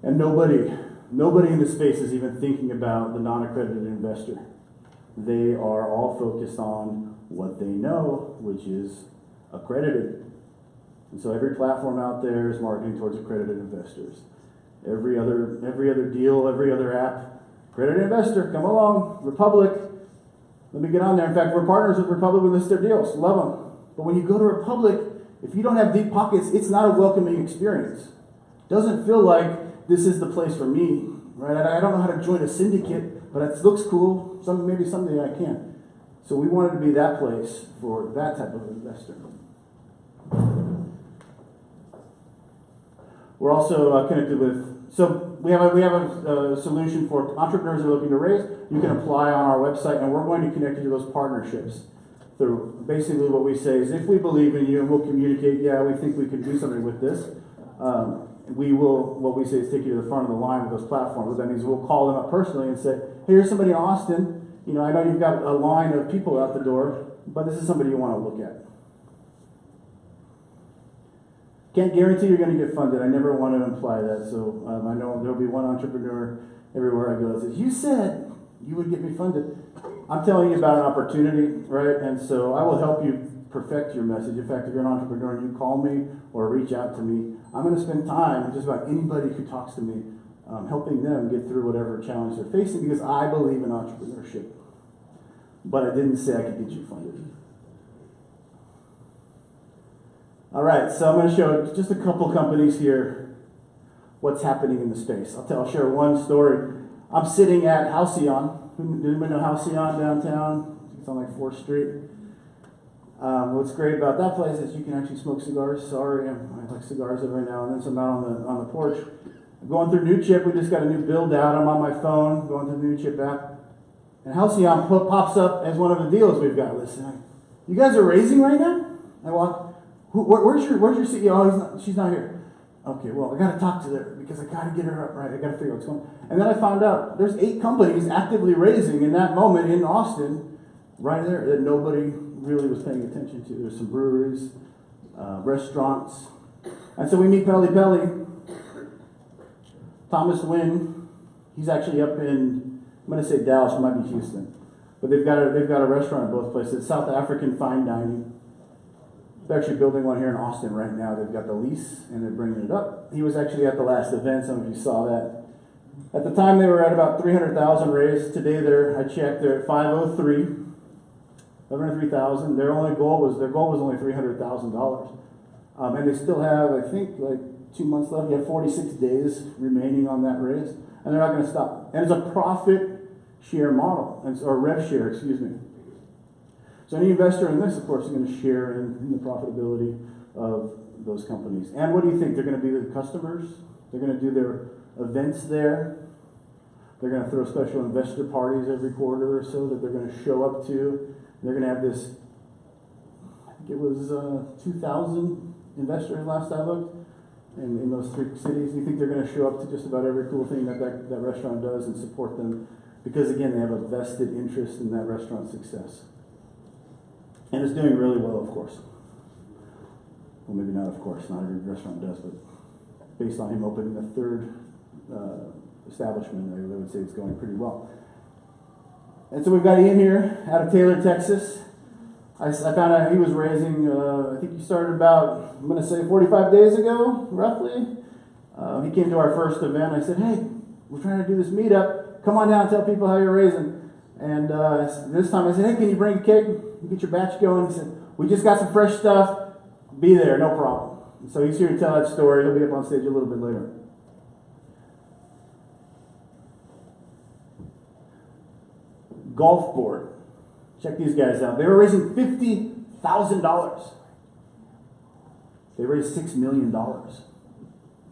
And nobody in the space is even thinking about the non-accredited investor. They are all focused on what they know, which is accredited. And so every platform out there is marketing towards accredited investors. Every other deal, every other app, accredited investor, come along. Republic, let me get on there. In fact, we're partners with Republic. We list their deals. Love them. But when you go to Republic, if you don't have deep pockets, it's not a welcoming experience. It doesn't feel like this is the place for me, right? I don't know how to join a syndicate, but it looks cool. Maybe someday I can. So we wanted to be that place for that type of investor. We're also connected with, so we have a solution for entrepreneurs who are looking to raise. You can apply on our website, and we're going to connect you to those partnerships. Through basically what we say is, if we believe in you and we'll communicate, yeah, we think we can do something with this, we will, what we say is take you to the front of the line with those platforms. That means we'll call them up personally and say, hey, here's somebody in Austin. I know you've got a line of people out the door, but this is somebody you want to look at. Can't guarantee you're going to get funded. I never want to imply that. So I know there'll be one entrepreneur everywhere I go that says, you said you would get me funded. I'm telling you about an opportunity, right? And so I will help you perfect your message. In fact, if you're an entrepreneur and you call me or reach out to me, I'm going to spend time with just about anybody who talks to me, helping them get through whatever challenge they're facing, because I believe in entrepreneurship. But I didn't say I could get you funded. All right, so I'm going to show just a couple companies here what's happening in the space. I'll share one story. I'm sitting at Halcyon. Does anybody know Halcyon downtown? It's on like 4th Street. What's great about that place is you can actually smoke cigars. Sorry, I like cigars every now and then, so I'm out on the porch. I'm going through NewChip. We just got a new build out. I'm on my phone going through the NewChip app. And Halcyon pops up as one of the deals we've got listed. You guys are raising right now? I walk. Where's your CEO? She's not here. Okay, well, I got to talk to her because I got to get her up right. I got to figure out what's going on. And then I found out there's 8 companies actively raising in that moment in Austin, right there, that nobody really was paying attention to. There's some breweries, restaurants. And so we meet Pelly Pelly. Thomas Wynn, he's actually up in, I'm going to say Dallas, it might be Houston. But they've got a restaurant in both places. It's South African fine dining. They're actually building one here in Austin right now. They've got the lease, and they're bringing it up. He was actually at the last event. Some of you saw that. At the time, they were at about 300,000 raised. Today, I checked, they're at 503,000. Their goal was only $300,000. And they still have, I think, like 2 months left. They have 46 days remaining on that raise, and they're not going to stop. And it's a profit share model, or rev share, excuse me. So any investor in this, of course, is going to share in the profitability of those companies. And what do you think? They're going to be the customers. They're going to do their events there. They're going to throw special investor parties every quarter or so that they're going to show up to. They're going to have this, I think it was 2,000 investors last I looked in those 3 cities. You think they're going to show up to just about every cool thing that restaurant does and support them? Because again, they have a vested interest in that restaurant's success. And it's doing really well, of course. Well, maybe not, of course. Not every restaurant does, but based on him opening the 3rd establishment, I would say it's going pretty well. And so we've got Ian here out of Taylor, Texas. I found out he was raising, I think he started about, I'm going to say 45 days ago, roughly. He came to our first event. I said, hey, we're trying to do this meetup. Come on down and tell people how you're raising. And this time I said, hey, can you bring a cake? Get your batch going. He said, we just got some fresh stuff. Be there, no problem. And so he's here to tell that story. He'll be up on stage a little bit later. Golf board. Check these guys out. They were raising $50,000. They raised $6 million.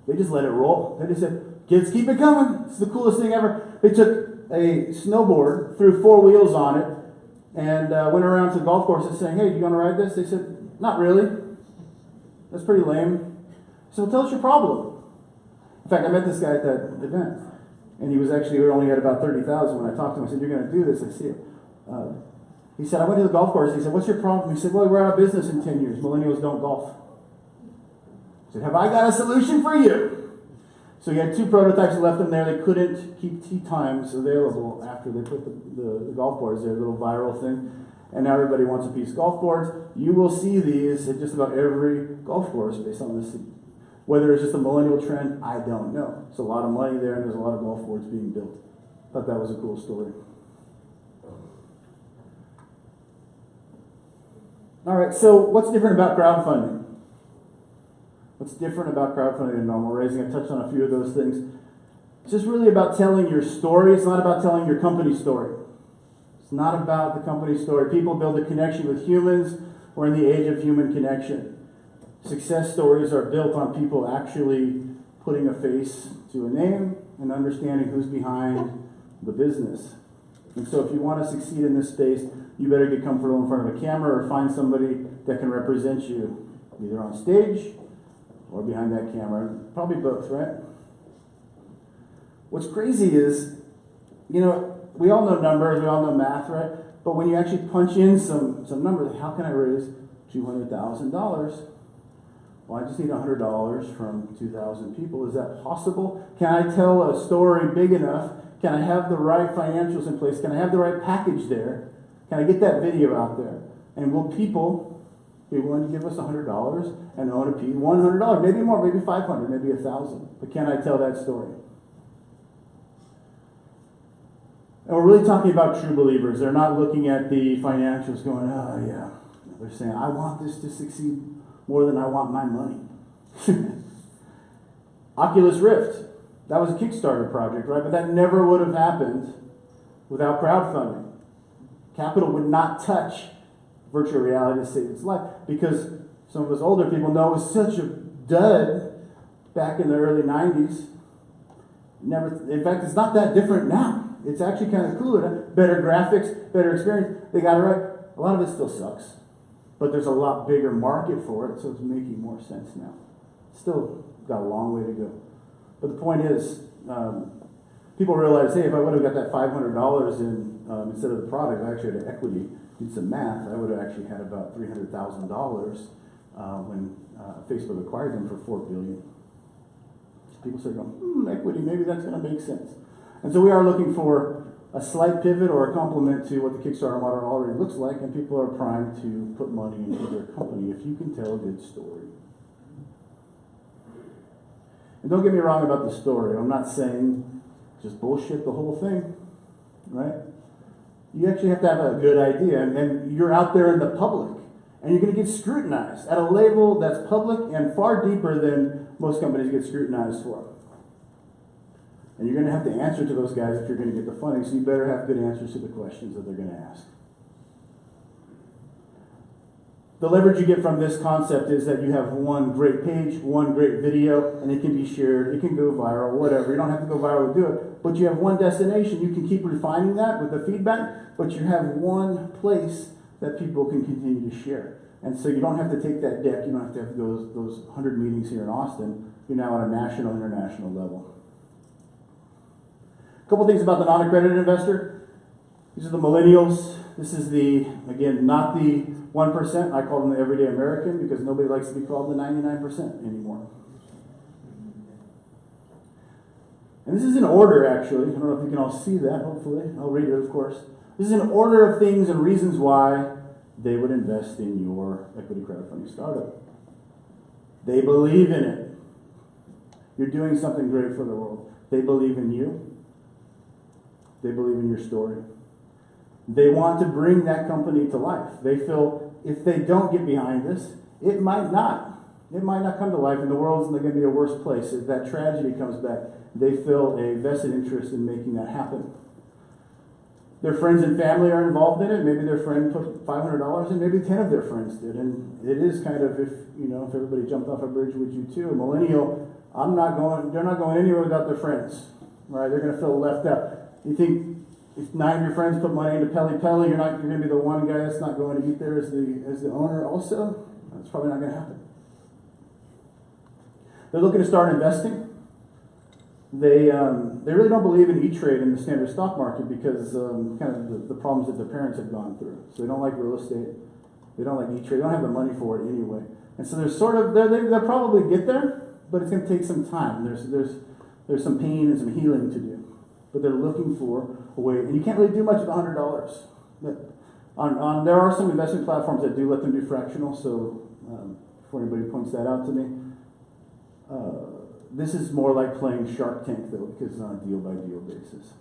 They just let it roll. They just said, kids, keep it coming. It's the coolest thing ever. They took a snowboard, threw 4 wheels on it, and went around to golf courses saying, hey, do you want to ride this? They said, not really. That's pretty lame. So tell us your problem. In fact, I met this guy at that event, and he was actually, we only had about 30,000 when I talked to him. I said, you're going to do this? I see it. He said, I went to the golf course. He said, what's your problem? He said, well, we're out of business in 10 years. Millennials don't golf. I said, have I got a solution for you? So he had 2 prototypes and left them there. They couldn't keep tee times available after they put the golf boards there, a little viral thing. And now everybody wants a piece. Golf boards, you will see these at just about every golf course based on this. Whether it's just a millennial trend, I don't know. It's a lot of money there, and there's a lot of golf boards being built. Thought that was a cool story. All right, so what's different about crowdfunding? What's different about crowdfunding than normal raising? I touched on a few of those things. It's just really about telling your story. It's not about telling your company story. It's not about the company story. People build a connection with humans. We're in the age of human connection. Success stories are built on people actually putting a face to a name and understanding who's behind the business. And so if you want to succeed in this space, you better get comfortable in front of a camera or find somebody that can represent you, either on stage or behind that camera. Probably both, right? What's crazy is, we all know numbers, we all know math, right? But when you actually punch in some numbers, how can I raise $200,000? Well, I just need $100 from 2,000 people. Is that possible? Can I tell a story big enough? Can I have the right financials in place? Can I have the right package there? Can I get that video out there? And will people be willing to give us $100 and own a piece? $100, maybe more, maybe 500, maybe 1,000. But can I tell that story? And we're really talking about true believers. They're not looking at the financials going, oh yeah. They're saying, I want this to succeed more than I want my money. Oculus Rift, that was a Kickstarter project, right? But that never would have happened without crowdfunding. Capital would not touch virtual reality to save its life because some of us older people know it was such a dud back in the early 90s. In fact, it's not that different now. It's actually kind of cooler. Better graphics, better experience. They got it right. A lot of it still sucks. But there's a lot bigger market for it, so it's making more sense now. Still got a long way to go. But the point is, people realize, hey, if I would have got that $500 in instead of the product, I actually had equity, did some math, I would have actually had about $300,000 when Facebook acquired them for $4 billion. So people start going, equity, maybe that's going to make sense. And so we are looking for a slight pivot or a complement to what the Kickstarter model already looks like, and people are primed to put money into their company if you can tell a good story. And don't get me wrong about the story. I'm not saying just bullshit the whole thing, right? You actually have to have a good idea, and you're out there in the public, and you're going to get scrutinized at a level that's public and far deeper than most companies get scrutinized for. And you're going to have to answer to those guys if you're going to get the funding, so you better have good answers to the questions that they're going to ask. The leverage you get from this concept is that you have one great page, one great video, and it can be shared, it can go viral, whatever. You don't have to go viral to do it, but you have one destination. You can keep refining that with the feedback, but you have one place that people can continue to share. And so you don't have to take that deck, you don't have to have those 100 meetings here in Austin. You're now on a national, international level. A couple things about the non-accredited investor. These are the millennials. This is the, again, not the 1%. I call them the everyday American because nobody likes to be called the 99% anymore. And this is in order, actually. I don't know if you can all see that, hopefully. I'll read it, of course. This is an order of things and reasons why they would invest in your equity crowdfunding startup. They believe in it. You're doing something great for the world. They believe in you. They believe in your story. They want to bring that company to life. They feel if they don't get behind this, it might not. It might not come to life, and the world's going to be a worse place. If that tragedy comes back, they feel a vested interest in making that happen. Their friends and family are involved in it. Maybe their friend put $500 in, maybe 10 of their friends did. And it is kind of, if everybody jumped off a bridge, would you too? A millennial, they're not going anywhere without their friends, right? They're going to feel left out. You think if 9 of your friends put money into Peli, you're going to be the one guy that's not going to eat there as the owner also? That's probably not going to happen. They're looking to start investing. They really don't believe in E-Trade in the standard stock market because kind of the problems that their parents have gone through. So they don't like real estate. They don't like E-Trade. They don't have the money for it anyway. And so there's they'll probably get there, but it's going to take some time. There's some pain and some healing to do. But they're looking for a way, and you can't really do much with $100. There are some investment platforms that do let them do fractional, so before anybody points that out to me, this is more like playing Shark Tank, though, because it's on a deal-by-deal basis.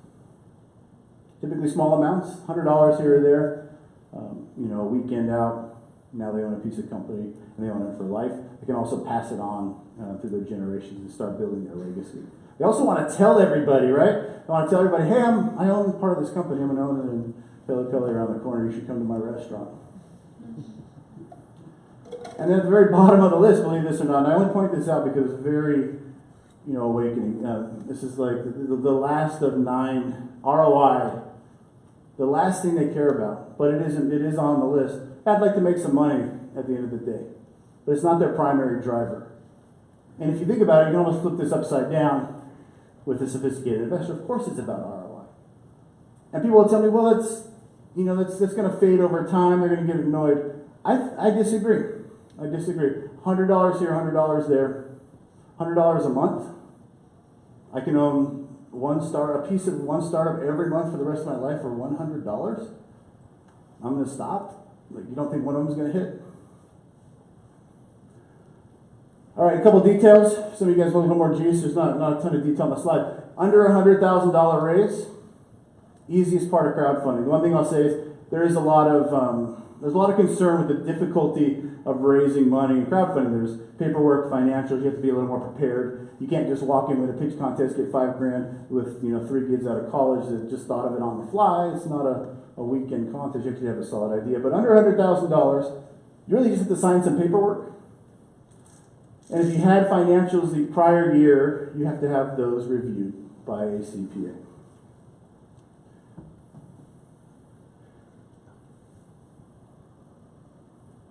Typically small amounts, $100 here or there, a weekend out. Now they own a piece of company, and they own it for life. They can also pass it on through their generations and start building their legacy. They also want to tell everybody, right? They want to tell everybody, hey, I own part of this company. I'm an owner in Peli around the corner. You should come to my restaurant. And then at the very bottom of the list, believe this or not, and I only point this out because it's very, awakening. This is like the last of 9 ROI. The last thing they care about, but it is on the list. I'd like to make some money at the end of the day, but it's not their primary driver. And if you think about it, you can almost flip this upside down with a sophisticated investor. Of course it's about ROI. And people will tell me, well, that's going to fade over time. They're going to get annoyed. I disagree. $100 here, $100 there, $100 a month. I can own a piece of one startup every month for the rest of my life for $100. I'm going to stop. You don't think one of them is going to hit? All right, a couple details. Some of you guys want a little more juice. There's not a ton of detail on the slide. Under $100,000 raise, easiest part of crowdfunding. The one thing I'll say is there's a lot of concern with the difficulty of raising money in crowdfunding. There's paperwork, financials. You have to be a little more prepared. You can't just walk in with a pitch contest, get $5,000 with 3 kids out of college that just thought of it on the fly. It's not a weekend contest. You actually have a solid idea. But under $100,000, you really just have to sign some paperwork. And if you had financials the prior year, you have to have those reviewed by a CPA.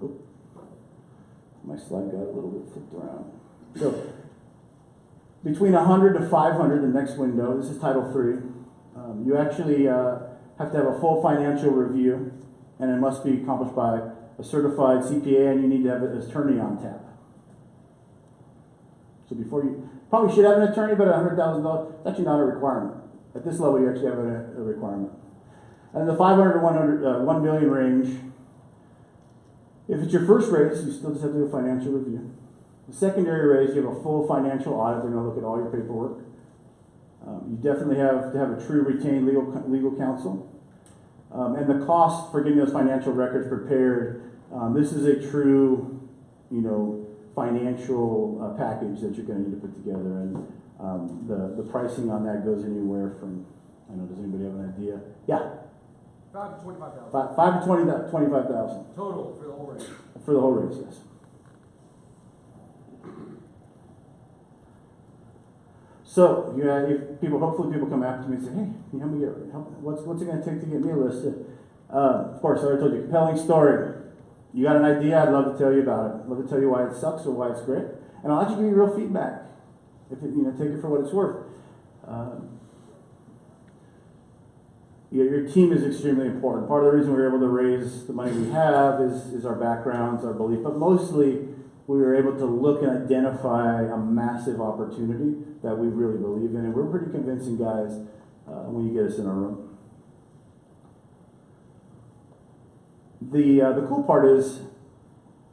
Oh, my slide got a little bit flipped around. So, between 100 to 500, the next window, this is Title III, you actually have to have a full financial review, and it must be accomplished by a certified CPA, and you need to have an attorney on tap. So before you probably should have an attorney, but $100,000, it's actually not a requirement. At this level, you actually have a requirement. And the 500 to 1 million range, if it's your first raise, you still just have to do a financial review. The secondary raise, you have a full financial audit. They're going to look at all your paperwork. You definitely have to have a true retained legal counsel. And the cost for getting those financial records prepared, this is a true, financial package that you're going to need to put together. And The pricing on that goes anywhere from, I don't know, does anybody have an idea? Yeah, 5 to 25,000 5 to 25,000 total for the whole race. for the whole race, yes. So, if people, hopefully people come after me and say, hey, can you help me what's it going to take to get me listed? Of course, I already told you, compelling story. You got an idea, I'd love to tell you about it. I'd love to tell you why it sucks or why it's great. And I'll actually give you real feedback. If it, take it for what it's worth. Your team is extremely important. Part of the reason we were able to raise the money we have is our backgrounds, our belief, but mostly we were able to look and identify a massive opportunity that we really believe in, and we're pretty convincing guys when you get us in our room. The cool part is,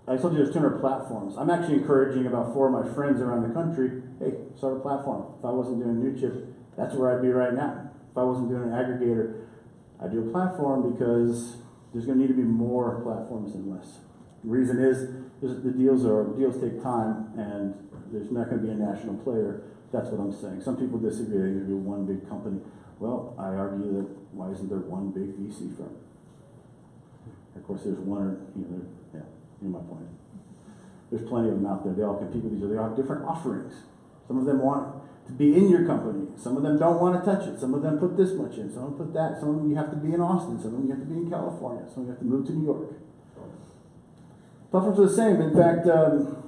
I told you there's 200 platforms. I'm actually encouraging about 4 of my friends around the country, hey, start a platform. If I wasn't doing New Chip, that's where I'd be right now. If I wasn't doing an aggregator, I'd do a platform because there's going to need to be more platforms than less. The reason is the deals take time, and there's not going to be a national player. That's what I'm saying. Some people disagree. They need to be one big company. Well, I argue that why isn't there one big VC firm? Of course, there's one, you know my point. There's plenty of them out there. They all compete with each other. They all have different offerings. Some of them want to be in your company. Some of them don't want to touch it. Some of them put this much in. Some of them put that. Some of them you have to be in Austin. Some of them you have to be in California. Some of them you have to move to New York. Platforms are the same. In fact, well,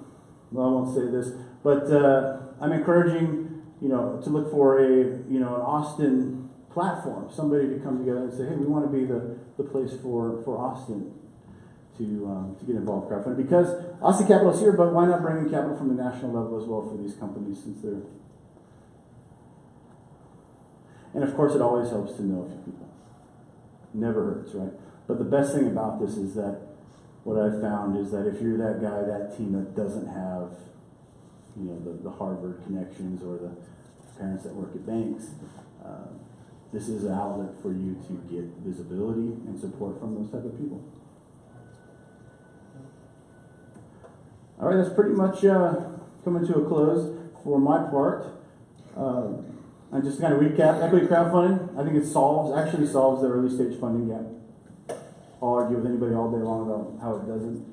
I won't say this, but I'm encouraging, to look for an Austin platform, somebody to come together and say, hey, we want to be the place for Austin to get involved in crowdfunding. Because Austin Capital is here, but why not bring in capital from the national level as well for these companies, since they're... And of course, it always helps to know a few people. Never hurts, right? But the best thing about this is that what I've found is that if you're that guy, that team that doesn't have, the Harvard connections or the parents that work at banks, this is an outlet for you to get visibility and support from those type of people. All right, that's pretty much coming to a close for my part. And just to kind of recap, equity crowdfunding, I think it actually solves the early stage funding gap. I'll argue with anybody all day long about how it doesn't.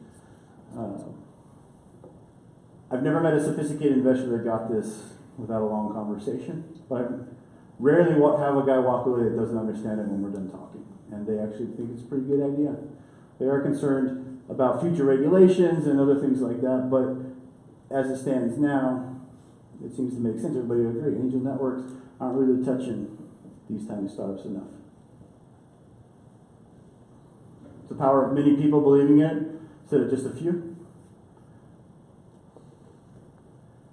I've never met a sophisticated investor that got this without a long conversation, but I rarely have a guy walk away that doesn't understand it when we're done talking, and they actually think it's a pretty good idea. They are concerned about future regulations and other things like that, but as it stands now, it seems to make sense. Everybody would agree. Angel networks aren't really touching these tiny startups enough. It's the power of many people believing in it instead of just a few.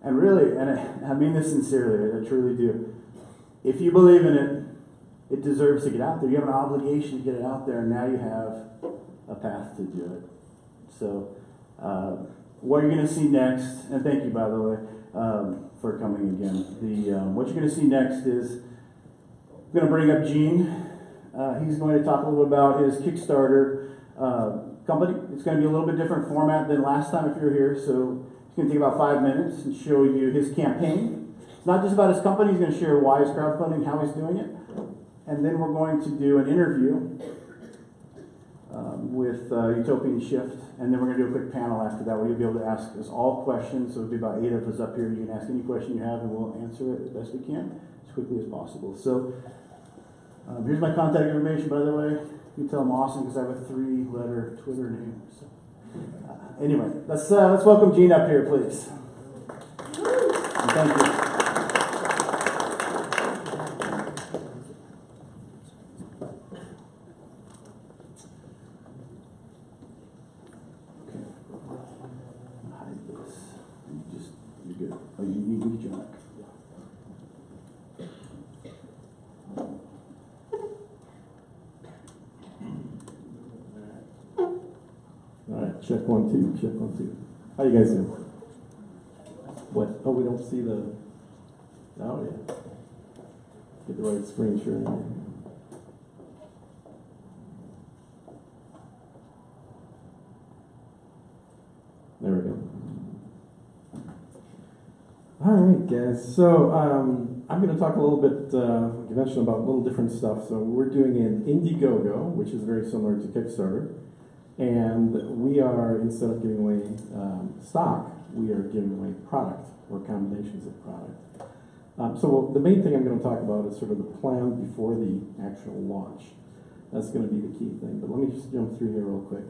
And really, and I mean this sincerely, I truly do. If you believe in it, it deserves to get out there. You have an obligation to get it out there, and now you have a path to do it. So, what you're going to see next, and thank you, by the way, for coming again. What you're going to see next is I'm going to bring up Gene. He's going to talk a little bit about his Kickstarter company. It's going to be a little bit different format than last time if you're here. So he's going to take about 5 minutes and show you his campaign. It's not just about his company. He's going to share why he's crowdfunding, how he's doing it. And then we're going to do an interview with Utopian Shift. And then we're going to do a quick panel after that where you'll be able to ask us all questions. So it'll be about 8 of us up here. You can ask any question you have and we'll answer it as best we can, as quickly as possible. So here's my contact information, by the way. You can tell I'm awesome because I have a 3-letter Twitter name. So, anyway, let's welcome Gene up here, please. And thank you. You're good. Oh, you get your mic. Alright, check 1 2, check 1 2. How you guys doing? What? Oh, we don't see the... Oh, yeah. Get the right screen share in here. There we go. All right, guys. So I'm going to talk a little bit, like you mentioned, about a little different stuff. So we're doing an Indiegogo, which is very similar to Kickstarter. And we are, instead of giving away stock, we are giving away product or combinations of product. So the main thing I'm going to talk about is sort of the plan before the actual launch. That's going to be the key thing. But let me just jump through here real quick.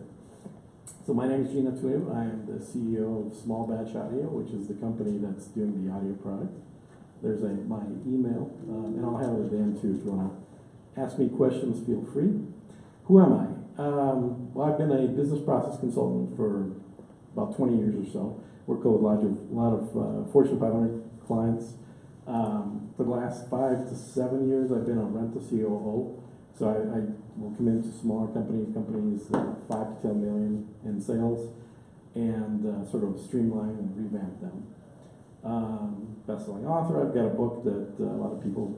So my name is Gina Twim. I am the CEO of Small Batch Audio, which is the company that's doing the audio product. There's my email, and I'll have it at the end too if you want to ask me questions, feel free. Who am I? Well, I've been a business process consultant for about 20 years or so. Worked with a lot of Fortune 500 clients. For the last 5 to 7 years, I've been a rental COO. So I will come into smaller companies 5 to 10 million in sales, and sort of streamline and revamp them. Best-selling author. I've got a book that a lot of people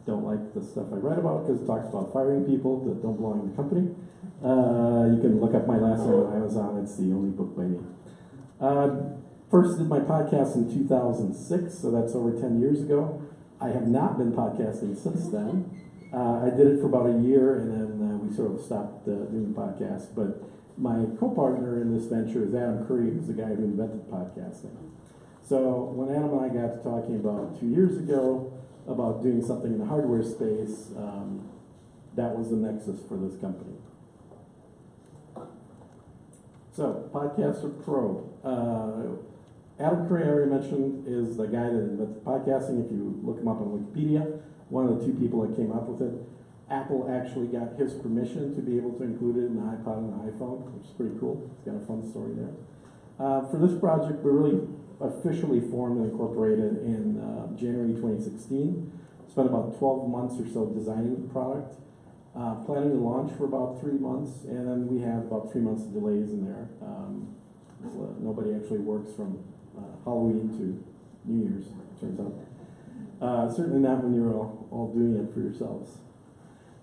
don't like the stuff I write about because it talks about firing people that don't belong in the company. You can look up my last name on Amazon. It's the only book by me. First did my podcast in 2006, so that's over 10 years ago. I have not been podcasting since then. I did it for about a year, and then we sort of stopped doing the podcast. But my co-partner in this venture is Adam Curry, who's the guy who invented podcasting. So when Adam and I got to talking about 2 years ago about doing something in the hardware space, that was the nexus for this company. So, Podcaster Pro. Adam Curry, I already mentioned, is the guy that invented podcasting. If you look him up on Wikipedia, one of the 2 people that came up with it. Apple actually got his permission to be able to include it in the iPod and the iPhone, which is pretty cool. It's got a fun story there. For this project, we're really officially formed and incorporated in January 2016. Spent about 12 months or so designing the product, planning to launch for about 3 months, and then we had about 3 months of delays in there. So nobody actually works from Halloween to New Year's, it turns out. Certainly not when you're all doing it for yourselves.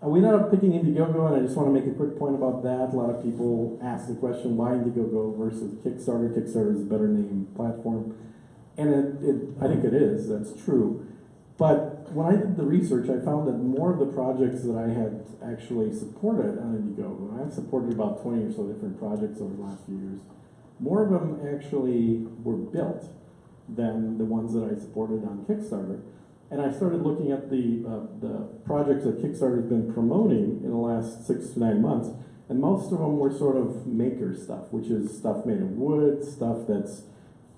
We ended up picking Indiegogo, and I just want to make a quick point about that. A lot of people ask the question, why Indiegogo versus Kickstarter? Kickstarter is a better named platform. And I think it is, that's true. But when I did the research, I found that more of the projects that I had actually supported on Indiegogo, and I've supported about 20 or so different projects over the last few years, more of them actually were built than the ones that I supported on Kickstarter. And I started looking at the projects that Kickstarter has been promoting in the last 6 to 9 months, and most of them were sort of maker stuff, which is stuff made of wood, stuff that's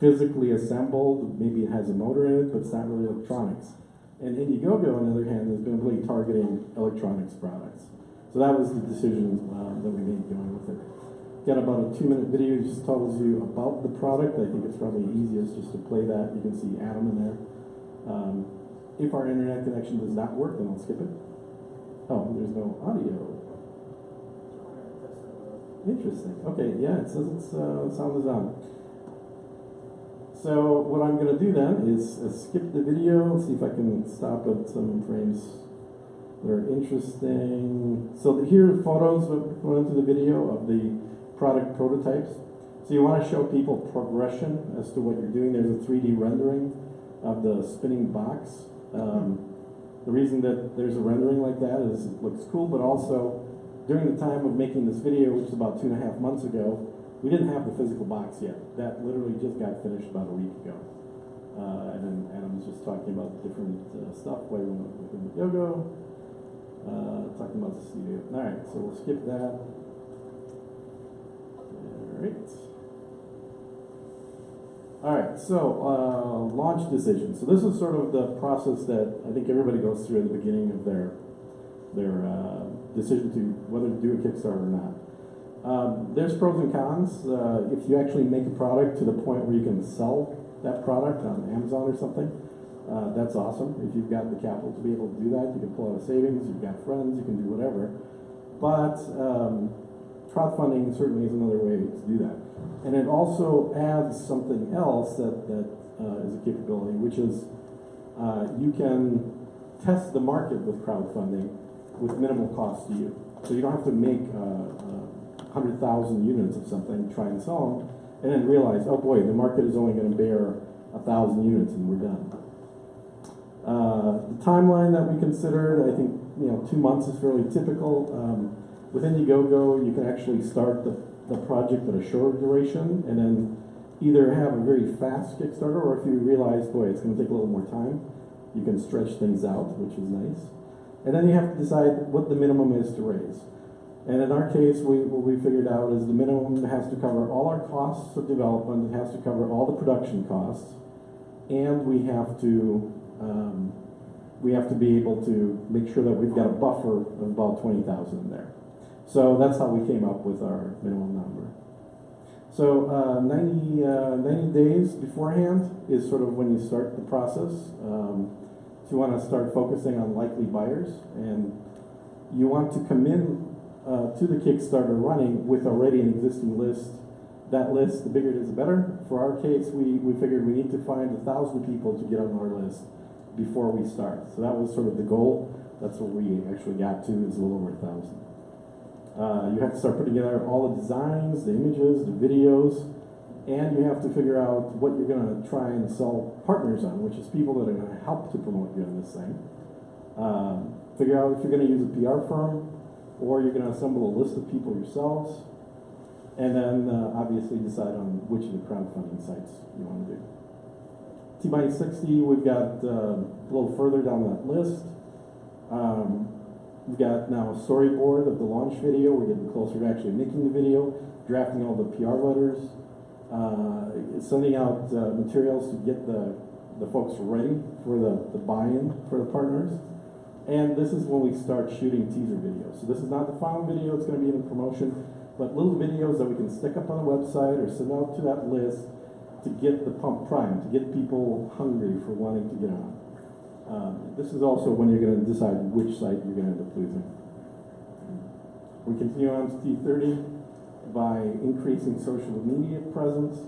physically assembled. Maybe it has a motor in it, but it's not really electronics. And Indiegogo, on the other hand, has been really targeting electronics products. So that was the decision that we made going with it. Got about a 2-minute video, just tells you about the product. I think it's probably easiest just to play that. You can see Adam in there. If our internet connection does not work, then I'll skip it. Oh, there's no audio. Interesting. Okay, yeah, it says it's sound is on. So what I'm going to do then is skip the video, see if I can stop at some frames that are interesting. So here are photos that went into the video of the product prototypes. So you want to show people progression as to what you're doing. There's a 3D rendering of the spinning box. The reason that there's a rendering like that is it looks cool, but also during the time of making this video, which is about 2.5 months ago, we didn't have the physical box yet. That literally just got finished about a week ago. And then Adam's just talking about different stuff, why we went with Indiegogo, talking about the studio. All right, so we'll skip that. All right, so launch decision. So this is sort of the process that I think everybody goes through at the beginning of their decision to whether to do a Kickstarter or not. There's pros and cons. If you actually make a product to the point where you can sell that product on Amazon or something, that's awesome. If you've got the capital to be able to do that, you can pull out a savings, you've got friends, you can do whatever. But crowdfunding certainly is another way to do that. And it also adds something else that is a capability, which is you can test the market with crowdfunding with minimal cost to you. So you don't have to make 100,000 units of something, try and sell them. and then realize, oh boy, the market is only going to bear 1,000 units and we're done. The timeline that we considered, I think 2 months is fairly typical. With Indiegogo, you can actually start the project at a shorter duration and then either have a very fast Kickstarter, or if you realize, boy, it's going to take a little more time, you can stretch things out, which is nice. And then you have to decide what the minimum is to raise. And in our case, what we figured out is the minimum has to cover all our costs of development, it has to cover all the production costs, and we have to be able to make sure that we've got a buffer of about 20,000 in there. So that's how we came up with our minimum number. So 90 days beforehand is sort of when you start the process. So you want to start focusing on likely buyers, and you want to come in to the Kickstarter running with already an existing list. That list, the bigger it is, the better. For our case, we figured we need to find 1,000 people to get on our list before we start. So that was sort of the goal. That's what we actually got to, is a little over 1,000. You have to start putting together all the designs, the images, the videos, and you have to figure out what you're going to try and sell partners on, which is people that are going to help to promote you on this thing. Figure out if you're going to use a PR firm, or you're going to assemble a list of people yourselves, and then obviously decide on which of the crowdfunding sites you want to do. T-60, we've got a little further down that list. We've got now a storyboard of the launch video. We're getting closer to actually making the video, drafting all the PR letters, sending out materials to get the folks ready for the buy-in for the partners. And this is when we start shooting teaser videos. So this is not the final video, it's going to be in the promotion, but little videos that we can stick up on the website or send out to that list to get the pump primed, to get people hungry for wanting to get on. This is also when you're going to decide which site you're going to end up using. We continue on to T30 by increasing social media presence.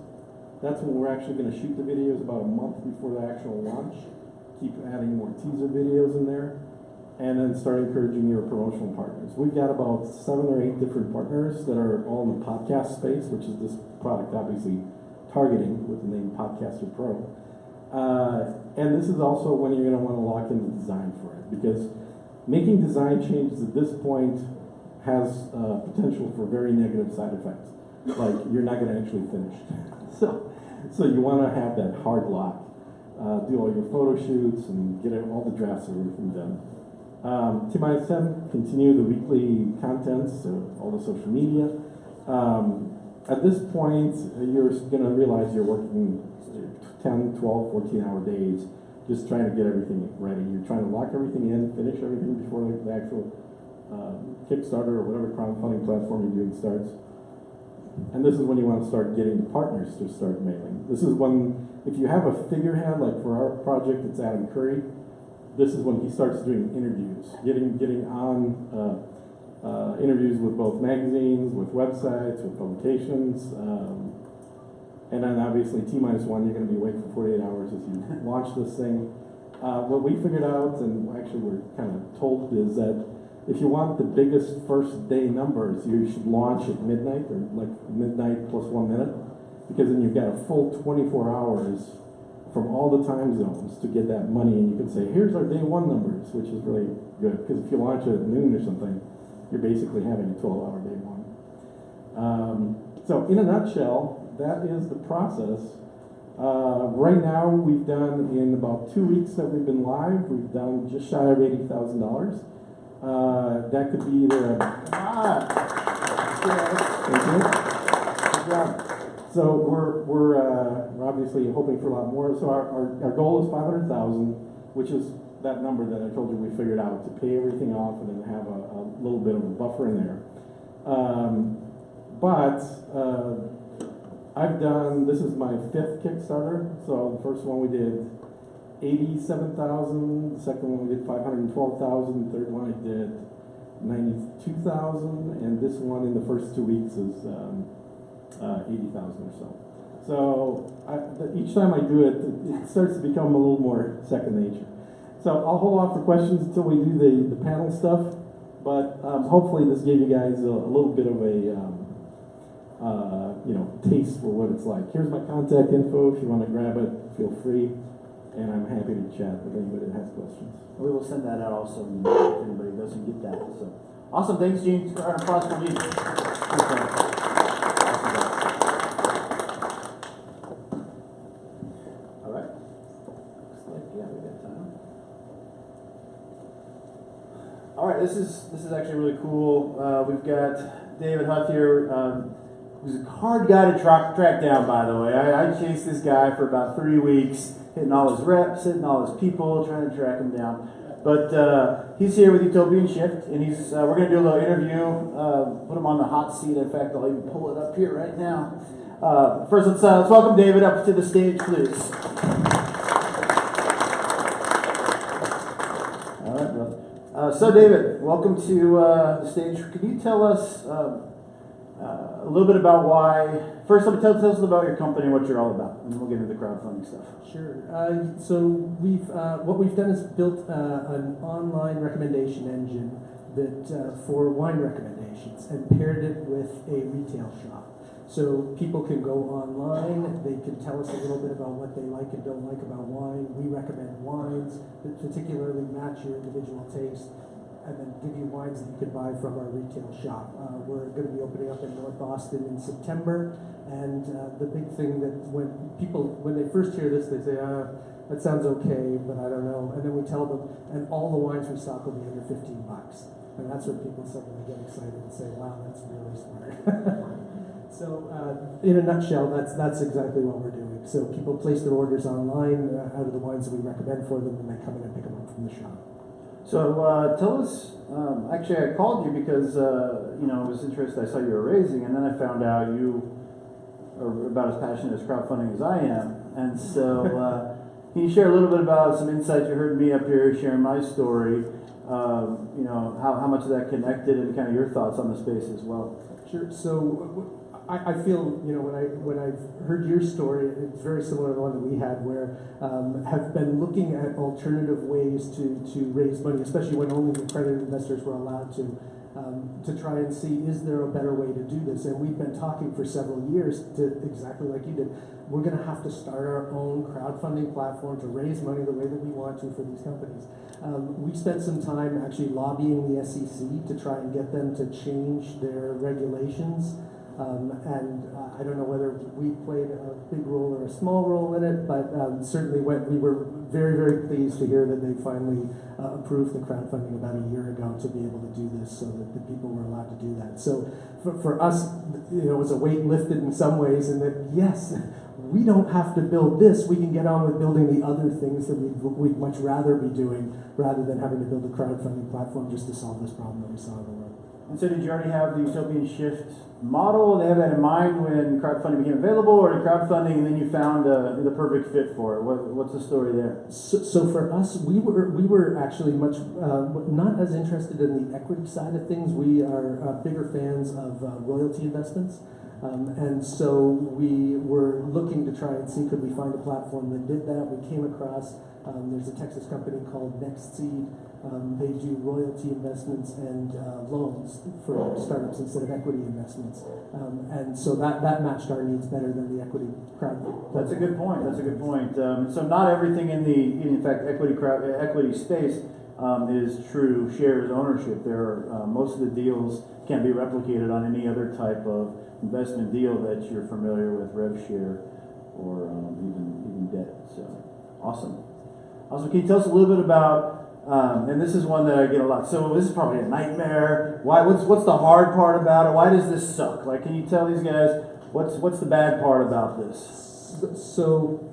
That's when we're actually going to shoot the videos about a month before the actual launch. Keep adding more teaser videos in there, and then start encouraging your promotional partners. We've got about 7 or 8 different partners that are all in the podcast space, which is this product obviously targeting with the name Podcaster Pro. And this is also when you're going to want to lock in the design for it, because making design changes at this point has potential for very negative side effects. Like, you're not going to actually finish. So you want to have that hard lock. Do all your photo shoots and get all the drafts of everything done. T-10, continue the weekly contents, all the social media. At this point, you're going to realize you're working 10, 12, 14-hour days just trying to get everything ready. You're trying to lock everything in, finish everything before the actual Kickstarter or whatever crowdfunding platform you're doing starts. And this is when you want to start getting the partners to start mailing. This is when, if you have a figurehead, like for our project, it's Adam Curry, this is when he starts doing interviews, getting on interviews with both magazines, with websites, with publications, and then obviously T-1, you're going to be awake for 48 hours as you launch this thing. What we figured out, and actually we're kind of told, is that if you want the biggest first day numbers, you should launch at midnight, or like midnight plus 1 minute, because then you've got a full 24 hours from all the time zones to get that money, and you can say, here's our day 1 numbers, which is really good, because if you launch it at noon or something, you're basically having a 12-hour day 1. So in a nutshell, that is the process. Right now, we've done, in about 2 weeks that we've been live, we've done just shy of $80,000. That could be either thank you. Good job. So we're obviously hoping for a lot more. So our goal is 500,000, which is that number that I told you we figured out to pay everything off and then have a little bit of a buffer in there. I've done, this is my 5th Kickstarter. So the first one we did 87,000, the second one we did 512,000, the third one I did 92,000, and this one in the first 2 weeks is 80,000 or so. So each time I do it, it starts to become a little more second nature. So I'll hold off for questions until we do the panel stuff, but hopefully this gave you guys a little bit of a taste for what it's like. Here's my contact info. If you want to grab it, feel free. And I'm happy to chat with anybody that has questions. We will send that out also if anybody doesn't get that. So awesome. Thanks, Gene. Round of applause for Gene. All right. Looks like, yeah, we got time. All right, this is actually really cool. We've got David Huth here, who's a hard guy to track down, by the way. I chased this guy for about 3 weeks, hitting all his reps, hitting all his people, trying to track him down. But he's here with Utopian Shift, and we're going to do a little interview, put him on the hot seat. In fact, I'll even pull it up here right now. First, let's welcome David up to the stage, please. All right, brother. So, David, welcome to the stage. Can you tell us a little bit about why? First, tell us about your company and what you're all about, and then we'll get into the crowdfunding stuff. Sure. So what we've done is built an online recommendation engine that for wine recommendations, and paired it with a retail shop. So people can go online, they can tell us a little bit about what they like and don't like about wine. We recommend wines that particularly match your individual taste, and then give you wines that you can buy from our retail shop. We're going to be opening up in North Austin in September, and the big thing that when they first hear this, they say, that sounds okay, but I don't know. And then we tell them, and all the wines we stock will be under $15. And that's when people suddenly get excited and say, wow, that's really smart. So in a nutshell, that's exactly what we're doing. So people place their orders online out of the wines that we recommend for them, and they come in and pick them up from the shop. So tell us, actually I called you because, I was interested, I saw you were raising, and then I found out you are about as passionate as crowdfunding as I am. And so can you share a little bit about some insights? You heard me up here sharing my story, how much of that connected, and kind of your thoughts on the space as well. Sure. So I feel, when I've heard your story, it's very similar to the one that we had, where have been looking at alternative ways to raise money, especially when only the accredited investors were allowed to try and see, is there a better way to do this? And we've been talking for several years to exactly like you did. We're going to have to start our own crowdfunding platform to raise money the way that we want to for these companies. We spent some time actually lobbying the SEC to try and get them to change their regulations. I don't know whether we played a big role or a small role in it, but certainly we were very, very pleased to hear that they finally approved the crowdfunding about a year ago to be able to do this, so that the people were allowed to do that. So for us, it was a weight lifted in some ways, in that, yes, we don't have to build this. We can get on with building the other things that we'd much rather be doing, rather than having to build a crowdfunding platform just to solve this problem that we saw in the world. And so did you already have the Utopian Shift model? Did they have that in mind when crowdfunding became available, or did crowdfunding and then you found the perfect fit for it? What's the story there? So for us, we were actually much not as interested in the equity side of things. We are bigger fans of royalty investments. And so we were looking to try and see, could we find a platform that did that. We came across, there's a Texas company called NextSeed. They do royalty investments and loans for startups instead of equity investments. And so that matched our needs better than the equity crowd. That's a good point. So not everything in fact, equity space is true shares ownership. Most of the deals can't be replicated on any other type of investment deal that you're familiar with, rev share or even debt. So awesome. Can you tell us a little bit about? And this is one that I get a lot. So this is probably a nightmare. What's the hard part about it? Why does this suck? Like, can you tell these guys what's the bad part about this? So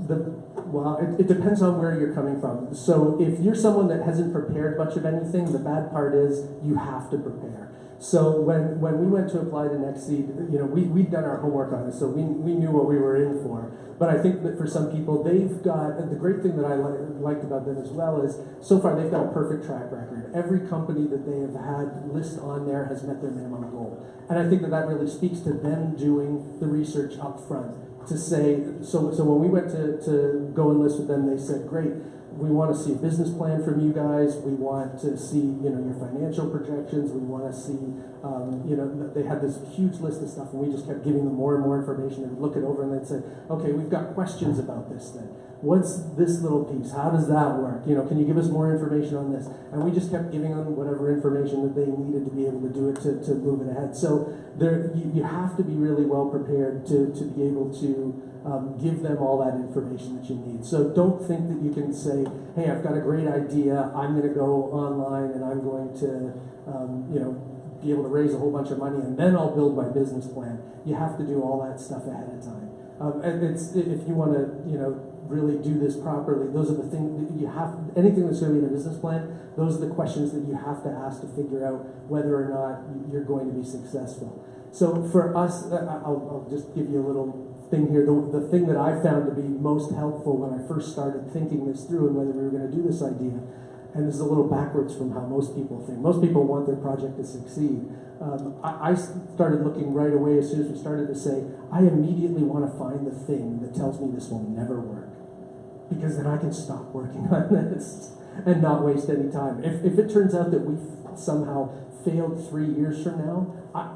it depends on where you're coming from. So if you're someone that hasn't prepared much of anything, the bad part is you have to prepare. So when we went to apply to NextSeed, we'd done our homework on it, so we knew what we were in for. But I think that for some people, they've got, and the great thing that I liked about them as well is, so far they've got a perfect track record. Every company that they have had list on there has met their minimum goal. And I think that really speaks to them doing the research up front to say, so when we went to go enlist with them, they said, great, we want to see a business plan from you guys. We want to see, you know, your financial projections. We want to see, you know, they had this huge list of stuff, and we just kept giving them more and more information. They would look it over, and they'd say, okay, we've got questions about this then. What's this little piece? How does that work? You know, can you give us more information on this? And we just kept giving them whatever information that they needed to be able to do it to move it ahead. So there, you have to be really well prepared to be able to give them all that information that you need. So don't think that you can say, hey, I've got a great idea. I'm going to go online and I'm going to, you know, be able to raise a whole bunch of money and then I'll build my business plan. You have to do all that stuff ahead of time. And it's, if you want to, you know, really do this properly, those are the things that you have, anything that's going to be in a business plan, those are the questions that you have to ask to figure out whether or not you're going to be successful. So for us, I'll just give you a little thing here. The thing that I found to be most helpful when I first started thinking this through and whether we were going to do this idea, and this is a little backwards from how most people think. Most people want their project to succeed. I started looking right away as soon as we started to say, I immediately want to find the thing that tells me this will never work, because then I can stop working on this and not waste any time. If it turns out that we somehow failed 3 years from now,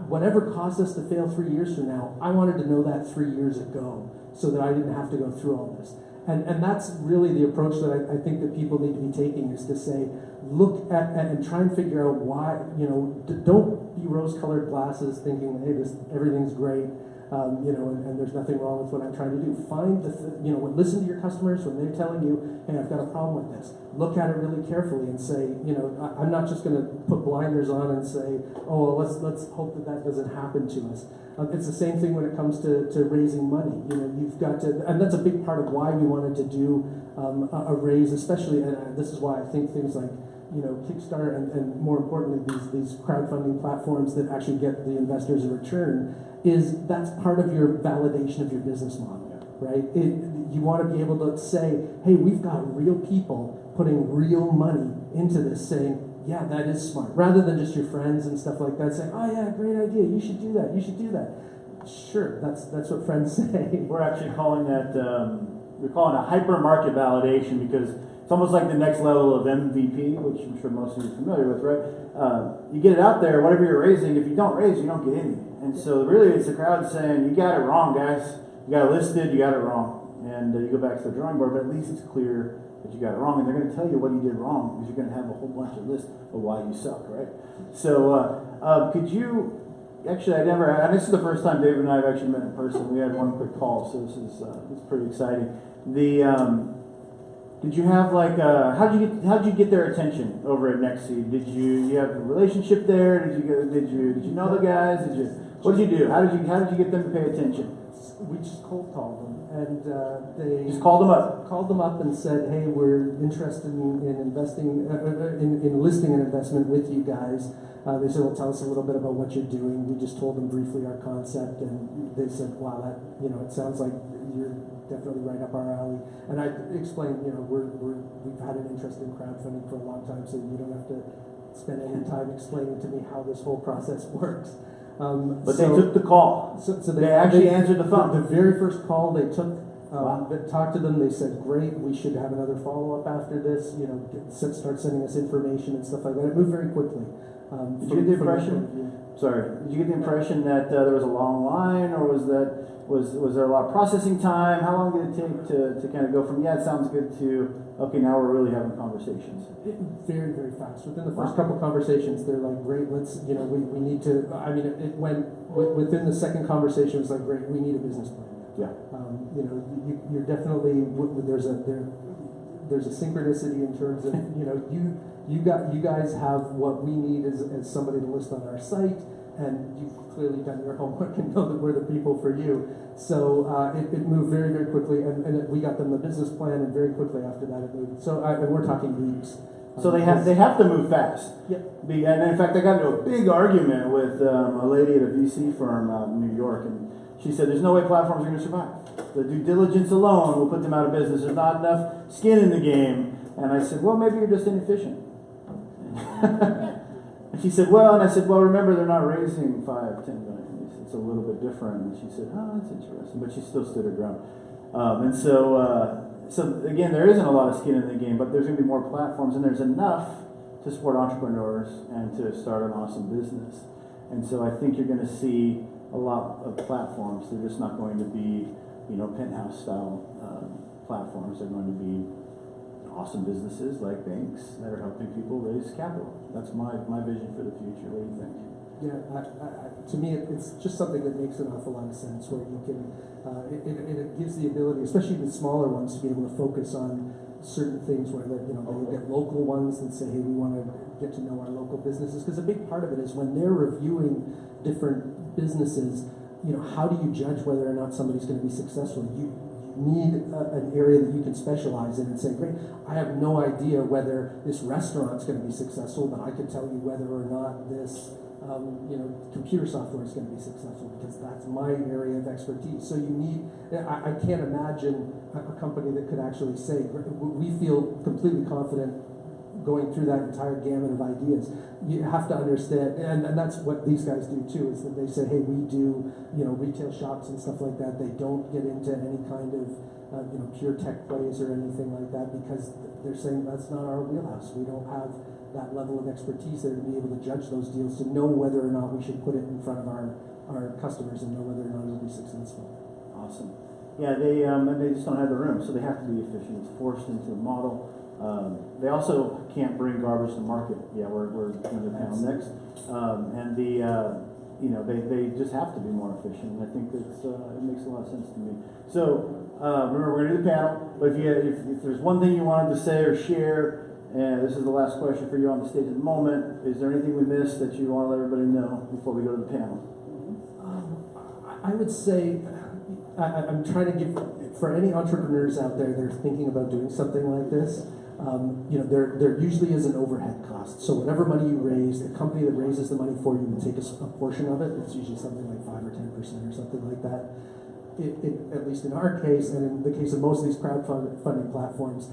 whatever caused us to fail 3 years from now, I wanted to know that 3 years ago so that I didn't have to go through all this. And that's really the approach that I think that people need to be taking, is to say, look at and try and figure out why, you know, don't be rose-colored glasses thinking, hey, everything's great, you know, and there's nothing wrong with what I'm trying to do. Find you know, listen to your customers when they're telling you, hey, I've got a problem with this. Look at it really carefully and say, you know, I'm not just going to put blinders on and say, oh, well, let's hope that doesn't happen to us. It's the same thing when it comes to raising money. You know, you've got to, and that's a big part of why we wanted to do a raise, especially, and this is why I think things like, you know, Kickstarter and more importantly, these crowdfunding platforms that actually get the investors a return, that's part of your validation of your business model, right? You want to be able to say, hey, we've got real people putting real money into this, saying, yeah, that is smart, rather than just your friends and stuff like that saying, oh yeah, great idea, you should do that, you should do that. Sure, that's what friends say. We're actually calling that, we're calling it hyper market validation, because it's almost like the next level of MVP, which I'm sure most of you are familiar with, right? You get it out there, whatever you're raising, if you don't raise, you don't get any. And so really it's the crowd saying, you got it wrong, guys. You got it listed, you got it wrong. And you go back to the drawing board, but at least it's clear that you got it wrong, and they're going to tell you what you did wrong, because you're going to have a whole bunch of lists of why you suck, right? So could you, actually and this is the first time David and I have actually met in person. We had one quick call, so this is pretty exciting. Did you have like, how'd you get their attention over at NextSeed? Did you have a relationship there? Did you know the guys? What did you do? How did you get them to pay attention? We just cold called them, and they just called them up. Called them up and said, "Hey, we're interested in investing, in listing an investment with you guys." They said, "Well, tell us a little bit about what you're doing." We just told them briefly our concept, and they said, "Wow, that, you know, it sounds like you're definitely right up our alley." And I explained, you know, we've had an interest in crowdfunding for a long time, so you don't have to spend any time explaining to me how this whole process works. But they took the call. So they actually answered the phone. The very first call they took, wow. Talked to them. They said, "Great, we should have another follow up after this. You know, start sending us information and stuff like that." It moved very quickly. Did you get the impression? Sorry, did you get the impression that there was a long line, or was there a lot of processing time? How long did it take to kind of go from it sounds good to okay, now we're really having conversations? Very, very fast. Within the first couple conversations, they're like, "Great, let's, you know, we need to." I mean, it went within the second conversation. It was like, "Great, we need a business plan." Yeah. You know, you're definitely there's a synchronicity in terms of, you know, you guys have what we need as somebody to list on our site, and you've clearly done your homework and know that we're the people for you. So it moved very, very quickly, and we got them the business plan, and very quickly after that it moved. So and we're talking weeks. So they have to move fast. Yep. And in fact, I got into a big argument with a lady at a VC firm out in New York, and she said, "There's no way platforms are going to survive. The due diligence alone will put them out of business. There's not enough skin in the game." And I said, "Well, maybe you're just inefficient." And she said, "Well," and I said, "Well, remember, they're not raising 5-10 million. It's a little bit different." And she said, "Oh, that's interesting," but she still stood her ground. And so so again, there isn't a lot of skin in the game, but there's going to be more platforms, and there's enough to support entrepreneurs and to start an awesome business. And so I think you're going to see a lot of platforms. They're just not going to be, penthouse style platforms. They're going to be awesome businesses like banks that are helping people raise capital. That's my vision for the future. What do you think? Yeah, to me, it's just something that makes an awful lot of sense. Where you can, it gives the ability, especially the smaller ones, to be able to focus on certain things. Where they get local ones that say, hey, we want to get to know our local businesses. Because a big part of it is when they're reviewing different businesses. How do you judge whether or not somebody's going to be successful? You need an area that you can specialize in and say, great, I have no idea whether this restaurant's going to be successful, but I can tell you whether or not this computer software is going to be successful, because that's my area of expertise. So you need, I can't imagine a company that could actually say, we feel completely confident going through that entire gamut of ideas. You have to understand, and that's what these guys do too, is that they say, hey, we do, retail shops and stuff like that. They don't get into any kind of, pure tech plays or anything like that, because they're saying that's not our wheelhouse. We don't have that level of expertise there to be able to judge those deals, to know whether or not we should put it in front of our customers and know whether or not it'll be successful. Awesome. Yeah, they just don't have the room, so they have to be efficient. It's forced into the model. They also can't bring garbage to market. Yeah, we're doing the panel next, and they just have to be more efficient. And I think it makes a lot of sense to me. So remember, we're going to do the panel. But if there's one thing you wanted to say or share, and this is the last question for you on the stage at the moment, is there anything we missed that you want to let everybody know before we go to the panel? I would say I'm trying to give, for any entrepreneurs out there that are thinking about doing something like this. There usually is an overhead cost. So whatever money you raise, the company that raises the money for you will take a portion of it. It's usually something like 5 or 10% or something like that. At least in our case, and in the case of most of these crowdfunding platforms,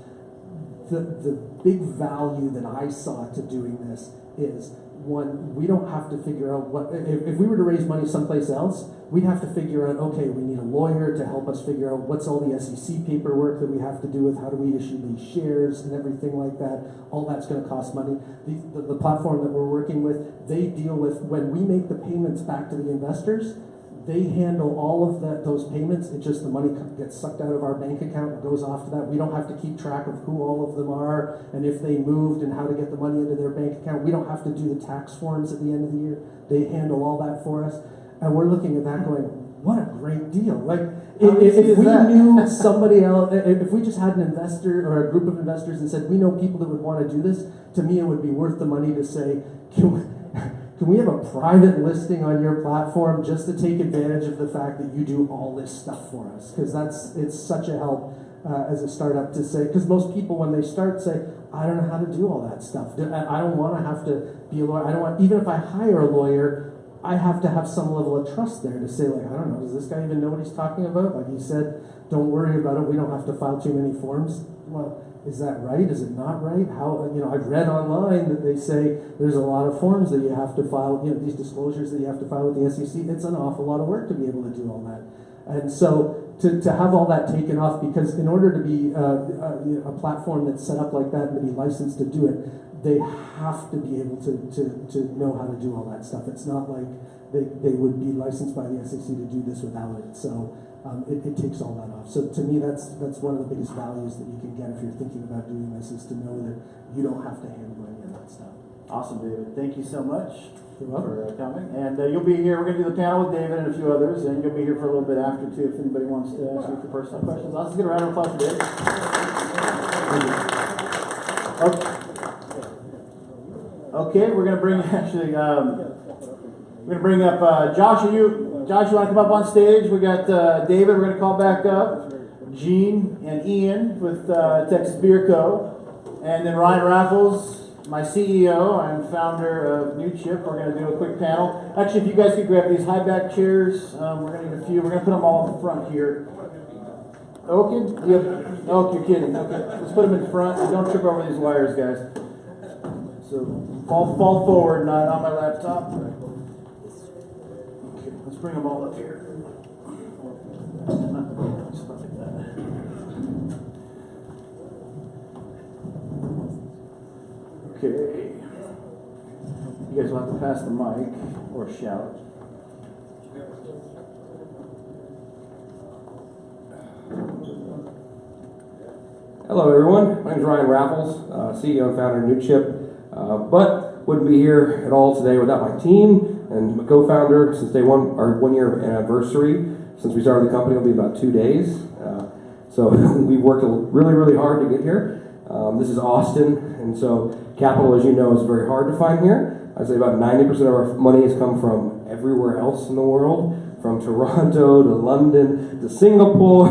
the big value that I saw to doing this is, one, we don't have to figure out what, if we were to raise money someplace else, we'd have to figure out, okay, we need a lawyer to help us figure out what's all the SEC paperwork that we have to do with how do we issue these shares and everything like that. All that's going to cost money. The platform that we're working with, they deal with, when we make the payments back to the investors, they handle all of those payments. It's just the money gets sucked out of our bank account and goes off to that. We don't have to keep track of who all of them are and if they moved and how to get the money into their bank account. We don't have to do the tax forms at the end of the year. They handle all that for us. And we're looking at that going, what a great deal. Like, if we knew somebody else, if we just had an investor or a group of investors and said, we know people that would want to do this, to me it would be worth the money to say, can we have a private listing on your platform just to take advantage of the fact that you do all this stuff for us? Because it's such a help as a startup to say, because most people when they start say, I don't know how to do all that stuff. I don't want to have to be a lawyer. Even if I hire a lawyer, I have to have some level of trust there to say, like, I don't know, does this guy even know what he's talking about? Like he said, don't worry about it. We don't have to file too many forms. Well, is that right? Is it not right? How, I've read online that they say there's a lot of forms that you have to file, these disclosures that you have to file with the SEC. It's an awful lot of work to be able to do all that. And so to have all that taken off, because in order to be a platform that's set up like that and to be licensed to do it, they have to be able to know how to do all that stuff. It's not like they would be licensed by the SEC to do this without it. So it takes all that off. So to me, that's one of the biggest values that you can get if you're thinking about doing this, is to know that you don't have to handle any of that stuff. Awesome, David. Thank you so much for coming. And you'll be here. We're going to do the panel with David and a few others, and you'll be here for a little bit after too if anybody wants to ask you for personal questions. Let's get a round of applause for David. Okay, we're going to bring bring up Josh. Josh, you want to come up on stage? We got David. We're going to call back up Gene and Ian with Texas Beer Co. And then Ryan Raffles, my CEO and founder of New Chip. We're going to do a quick panel. Actually, if you guys could grab these high back chairs, we're going to need a few. We're going to put them all in front here. Okay? Yep. Oh, you're kidding. Okay. Let's put them in front. And don't trip over these wires, guys. So fall forward, not on my laptop. Okay, let's bring them all up here. Okay. You guys will have to pass the mic or shout. Hello, everyone. My name is Ryan Raffles, CEO and founder of NewChip, but wouldn't be here at all today without my team and my co-founder since day one. Our 1 year anniversary since we started the company will be about 2 days. So we've worked really, really hard to get here. This is Austin, and so capital, as you know, is very hard to find here. I'd say about 90% of our money has come from everywhere else in the world, from Toronto to London to Singapore.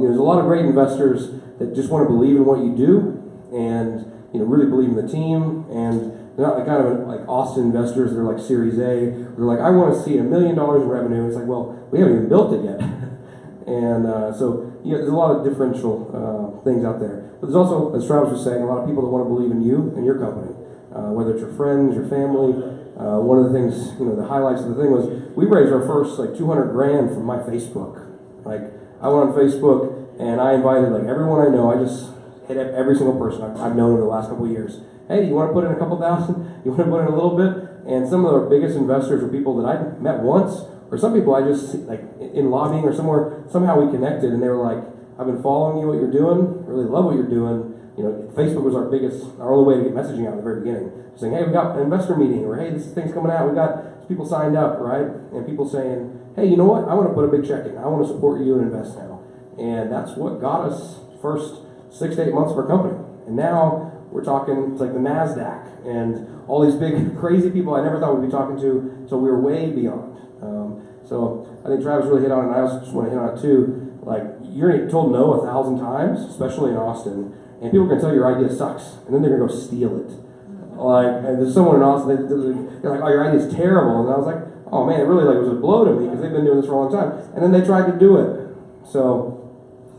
There's a lot of great investors that just want to believe in what you do, and really believe in the team. And they're not kind of like Austin investors that are like Series A. They're like, I want to see $1 million in revenue. It's like, well, we haven't even built it yet. And so there's a lot of differential things out there. But there's also, as Travis was saying, a lot of people that want to believe in you and your company, whether it's your friends, your family. One of the things, the highlights of the thing was we raised our first like 200 grand from my Facebook. Like I went on Facebook and I invited like everyone I know. I just hit up every single person I've known over the last couple of years. Hey, you want to put in a couple thousand? You want to put in a little bit? And some of the biggest investors were people that I met once, or some people I just like in lobbying or somewhere. Somehow we connected, and they were like, "I've been following you, what you're doing. Really love what you're doing." Facebook was our only way to get messaging out at the very beginning, saying, "Hey, we got an investor meeting," or "Hey, this thing's coming out. We got people signed up, right?" And people saying, "Hey, you know what? I want to put a big check in. I want to support you and invest now." And that's what got us first 6 to 8 months of our company. And now we're talking, it's like the NASDAQ and all these big, crazy people I never thought we'd be talking to, so we were way beyond. So I think Travis really hit on it, and I also just want to hit on it too. Like, you're told no 1,000 times, especially in Austin, and people are going to tell you your idea sucks, and then they're going to go steal it. And there's someone in Austin, they're like, "Oh, your idea is terrible." And I was like, "Oh man, it really was a blow to me because they've been doing this for a long time." And then they tried to do it. So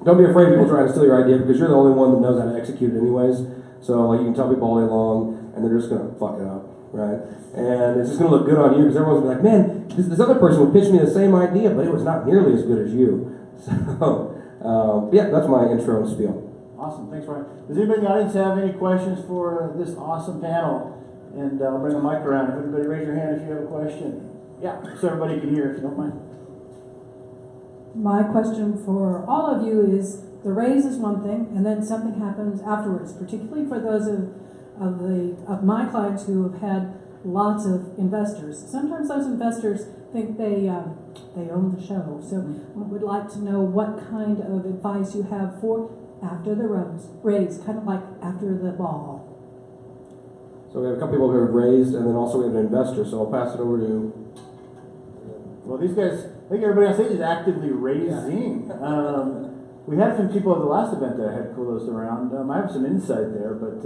don't be afraid of people trying to steal your idea, because you're the only one that knows how to execute it anyways. So you can tell people all day long, and they're just going to fuck it up, right? And it's just going to look good on you, because everyone's going to be like, "Man, this other person would pitch me the same idea, but it was not nearly as good as you." So yeah, that's my intro and spiel. Awesome, thanks, Ryan. Does anybody in the audience have any questions for this awesome panel? And I'll bring the mic around. If everybody raise your hand if you have a question. Yeah, so everybody can hear if you don't mind. My question for all of you is, the raise is one thing, and then something happens afterwards, particularly for those of my clients who have had lots of investors. Sometimes those investors think they own the show. So I would like to know what kind of advice you have for after the raise, kind of like after the ball. So we have a couple people who have raised, and then also we have an investor, so I'll pass it over to... Well, these guys, I think everybody on stage is actively raising. We had some people at the last event that I had closed around. I have some insight there, but...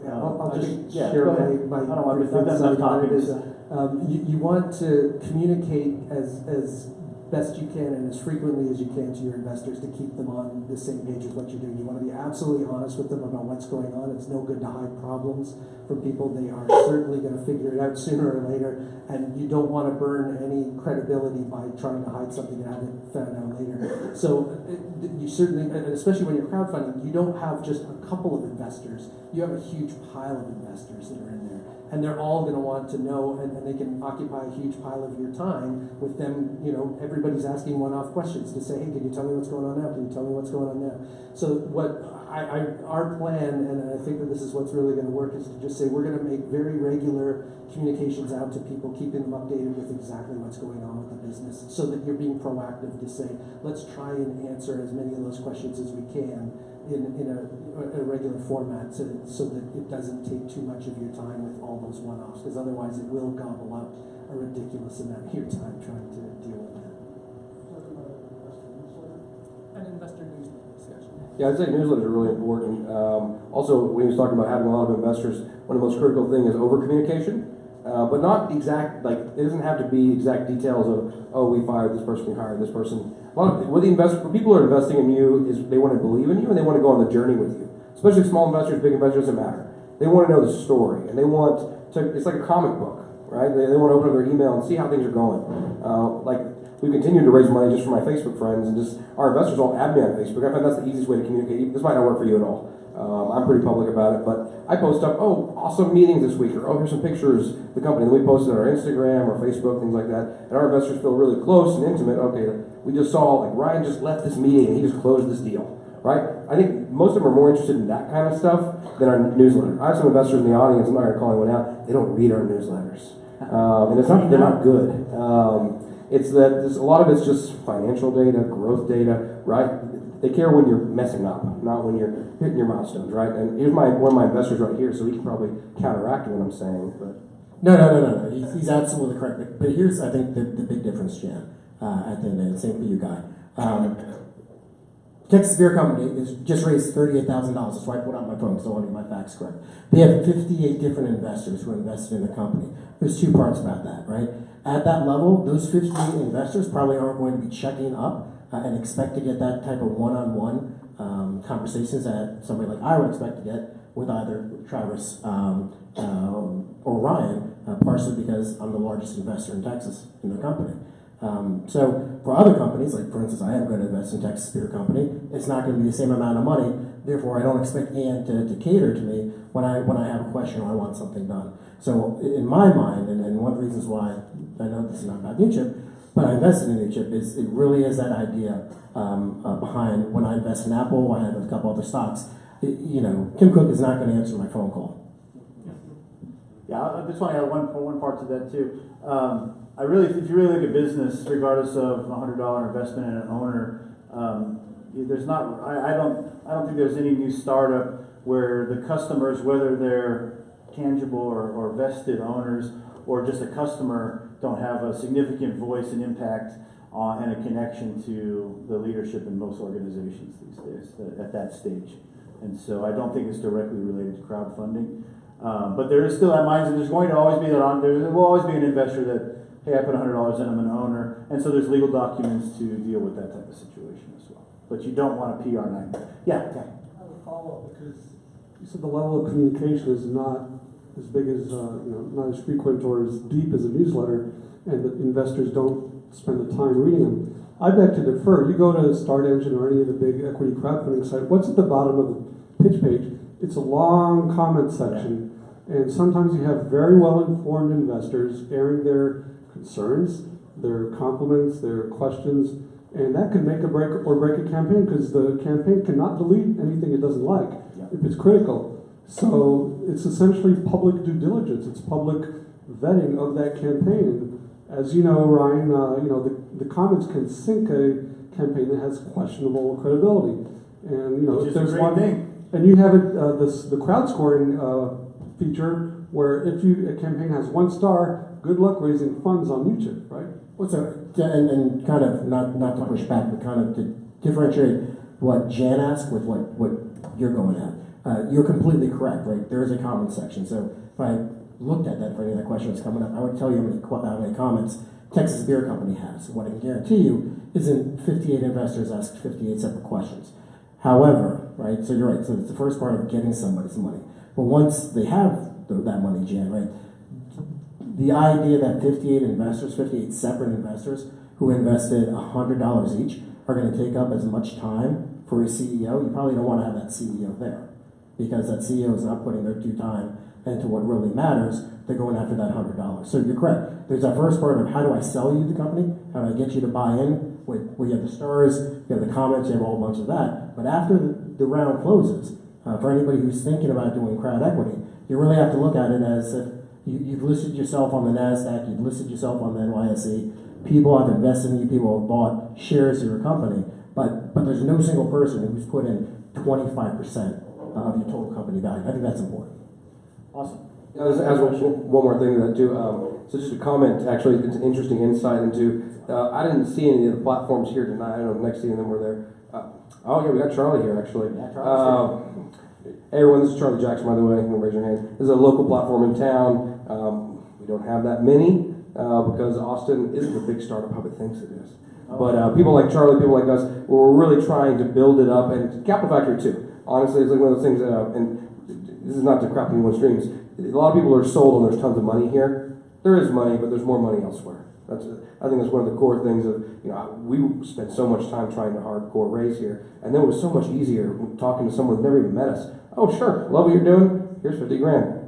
I'll just yeah, share go ahead. my I don't want to brief insight on it. Is, talking. you want to communicate as best you can and as frequently as you can to your investors to keep them on the same page with what you're doing. You want to be absolutely honest with them about what's going on. It's no good to hide problems from people. They are certainly going to figure it out sooner or later, and you don't want to burn any credibility by trying to hide something and have it found out later. So you certainly, and especially when you're crowdfunding, you don't have just a couple of investors. You have a huge pile of investors that are in there. And they're all going to want to know, and they can occupy a huge pile of your time with them. Everybody's asking one-off questions to say, "Hey, can you tell me what's going on now? Can you tell me what's going on now?" So what our plan, and I think that this is what's really going to work, is to just say we're going to make very regular communications out to people, keeping them updated with exactly what's going on with the business, so that you're being proactive to say, let's try and answer as many of those questions as we can in a regular format, so that it doesn't take too much of your time with all those one-offs, because otherwise it will gobble up a ridiculous amount of your time trying to deal with that. An investor newsletter discussion. Yeah, I'd say newsletters are really important. Also, when he was talking about having a lot of investors, one of the most critical things is over-communication, but not exact, like, it doesn't have to be exact details of, "Oh, we fired this person, we hired this person." When people are investing in you, is they want to believe in you, and they want to go on the journey with you. Especially small investors, big investors, doesn't matter. They want to know the story, and they want to, it's like a comic book, right? They want to open up their email and see how things are going. We continue to raise money just for my Facebook friends, and just our investors all add me on Facebook. I find that's the easiest way to communicate. This might not work for you at all. I'm pretty public about it, but I post up, oh, awesome meetings this week, or oh, here's some pictures of the company. And we post it on our Instagram or Facebook, things like that. And our investors feel really close and intimate. Okay, we just saw, like, Ryan just left this meeting and he just closed this deal, right? I think most of them are more interested in that kind of stuff than our newsletter. I have some investors in the audience, I'm not going to call anyone out, they don't read our newsletters. And it's not that they're not good. It's that a lot of it's just financial data, growth data, right? They care when you're messing up, not when you're hitting your milestones, right? And here's one of my investors right here, so he can probably counteract what I'm saying. But No. He's absolutely correct. But here's, I think, the big difference, Jan, at the end of the day. Same for you, Guy. Texas Beer Company has just raised $38,000. That's why I put out my phone, because I want to get my facts correct. They have 58 different investors who invested in the company. There's two parts about that, right? At that level, those 58 investors probably aren't going to be checking up and expect to get that type of one-on-one conversations that somebody like I would expect to get with either Travis or Ryan, partially because I'm the largest investor in Texas in their company. So for other companies, like for instance, I am going to invest in Texas Beer Company, it's not going to be the same amount of money. Therefore, I don't expect Ian to cater to me when I have a question or I want something done. So in my mind, and one of the reasons why I know this is not about NewChip, but I invested in NewChip is it really is that idea behind when I invest in Apple, when I have a couple other stocks. Tim Cook is not going to answer my phone call. Yeah, I just want to add one part to that too. If you really look at business, regardless of $100 investment in an owner, I don't think there's any new startup where the customers, whether they're tangible or vested owners or just a customer, don't have a significant voice and impact on and a connection to the leadership in most organizations these days at that stage. And so I don't think it's directly related to crowdfunding. But there is still that mindset. There's going to always be there will always be an investor that, hey, I put $100 in, I'm an owner, and so there's legal documents to deal with that type of situation as well. But you don't want a PR nightmare. Yeah. I have a follow-up because you said the level of communication is not as big as, not as frequent or as deep as a newsletter, and that investors don't spend the time reading them. I beg to differ. You go to Start Engine or any of the big equity crowdfunding sites, what's at the bottom of the pitch page? It's a long comment section, and sometimes you have very well-informed investors airing their concerns, their compliments, their questions, and that can make or break a campaign because the campaign cannot delete anything it doesn't like if it's critical. So it's essentially public due diligence. It's public vetting of that campaign. As you know, Ryan, the comments can sink a campaign that has questionable credibility. And if there's one thing, and you have it, the crowd scoring feature where if a campaign has 1 star, good luck raising funds on YouTube, right? Well, so, and kind of not to push back, but kind of to differentiate what Jan asked with what you're going at. You're completely correct, right? There is a comment section. So if I looked at that for any of the questions coming up, I would tell you how many comments Texas Beer Company has. What I can guarantee you isn't 58 investors ask 58 separate questions. However, right, so you're right, so it's the first part of getting somebody some money. But once they have that money, Jan, right, the idea that 58 separate investors who invested $100 each are going to take up as much time for a CEO, you probably don't want to have that CEO there because that CEO is not putting their due time into what really matters. They're going after that $100. So you're correct. There's that first part of how do I sell you the company? How do I get you to buy in? Where you have the stars, you have the comments, you have a whole bunch of that. But after the round closes, for anybody who's thinking about doing crowd equity, you really have to look at it as if you've listed yourself on the NASDAQ, you've listed yourself on the NYSE, people have invested in you, people have bought shares of your company, but there's no single person who's put in 25% of your total company value. I think that's important. Awesome. As one more thing to that too. So just a comment, actually, it's an interesting insight into, I didn't see any of the platforms here tonight. I don't know if next seeing them were there. We got Charlie here, actually. Yeah, Charlie's here. Hey everyone, this is Charlie Jackson, by the way. You can raise your hand. This is a local platform in town. We don't have that many because Austin isn't the big startup hub it thinks it is. But people like Charlie, people like us, we're really trying to build it up, and Capital Factory too. Honestly, it's like one of those things, and this is not to crap anyone's dreams. A lot of people are sold and there's tons of money here. There is money, but there's more money elsewhere. I think that's one of the core things of, we spent so much time trying to hardcore raise here, and then it was so much easier talking to someone who's never even met us. oh sure, love what you're doing, here's 50 grand.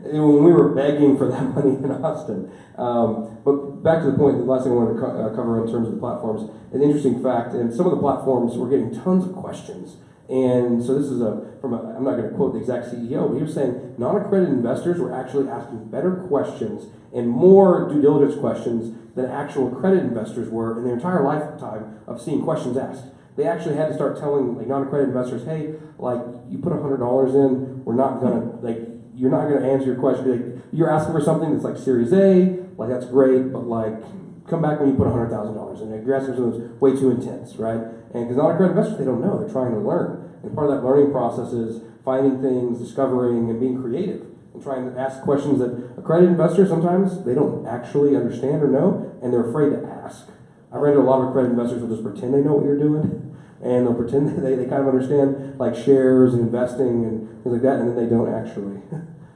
When we were begging for that money in Austin. But back to the point, the last thing I wanted to cover in terms of the platforms, an interesting fact, and some of the platforms were getting tons of questions. And so this is I'm not going to quote the exact CEO, but he was saying non-accredited investors were actually asking better questions and more due diligence questions than actual accredited investors were in their entire lifetime of seeing questions asked. They actually had to start telling like non-accredited investors, hey, like you put $100 in, we're not going to you're not going to answer your question. Like, you're asking for something that's like Series A, like that's great, but like come back when you put $100,000 in. Like, you're asking for something that's way too intense, right? And because non-accredited investors, they don't know. They're trying to learn. And part of that learning process is finding things, discovering, and being creative. And trying to ask questions that accredited investors, sometimes they don't actually understand or know, and they're afraid to ask. I ran into a lot of accredited investors who just pretend they know what you're doing. And they'll pretend that they kind of understand like shares and investing and things like that, and then they don't actually.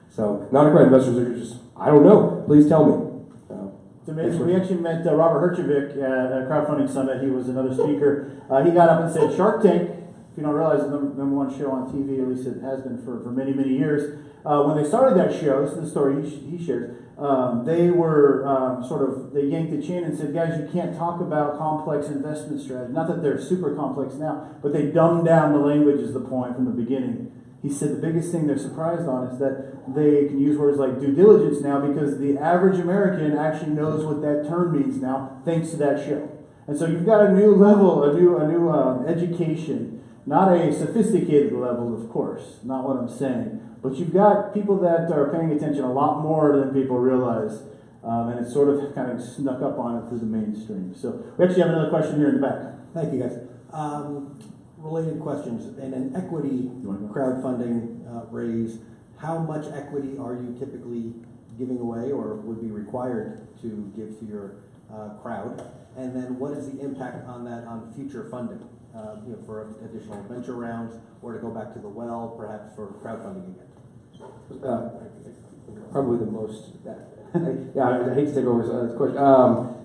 So non-accredited investors are just, I don't know, please tell me. It's amazing. We actually met Robert Herjavec at a crowdfunding summit. He was another speaker. He got up and said, Shark Tank, if you don't realize, it's the number one show on TV, at least it has been for many, many years. When they started that show, this is the story he shared, they were they yanked the chain and said, guys, you can't talk about complex investment strategy. Not that they're super complex now, but they dumbed down the language is the point from the beginning. He said the biggest thing they're surprised on is that they can use words like due diligence now because the average American actually knows what that term means now, thanks to that show. And so you've got a new level, a new education, not a sophisticated level, of course, not what I'm saying. But you've got people that are paying attention a lot more than people realize, and it's sort of kind of snuck up on it through the mainstream. So we actually have another question here in the back. Thank you, guys. Related questions. In an equity crowdfunding raise, how much equity are you typically giving away or would be required to give to your crowd? And then what is the impact on that on future funding? For additional venture rounds or to go back to the well, perhaps for crowdfunding again? Probably the most. I hate to take over this question.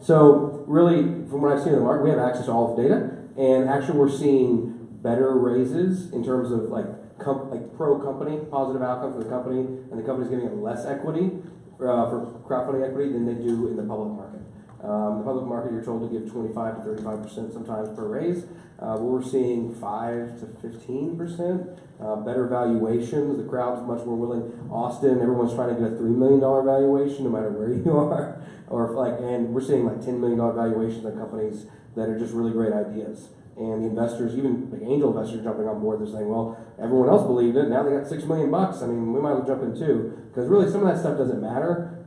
So really, from what I've seen in the market, we have access to all of the data, and actually we're seeing better raises in terms of like pro-company, positive outcome for the company, and the company's getting less equity for crowdfunding equity than they do in the public market. The public market, you're told to give 25 to 35% sometimes per raise. We're seeing 5 to 15%, better valuations. The crowd's much more willing. Austin, everyone's trying to get a $3 million valuation, no matter where you are, and we're seeing like $10 million valuations on companies that are just really great ideas. And the investors, even like angel investors, jumping on board. They're saying, "Well, everyone else believed it. Now they got $6 million. I mean, we might as well jump in too." Because really, some of that stuff doesn't matter.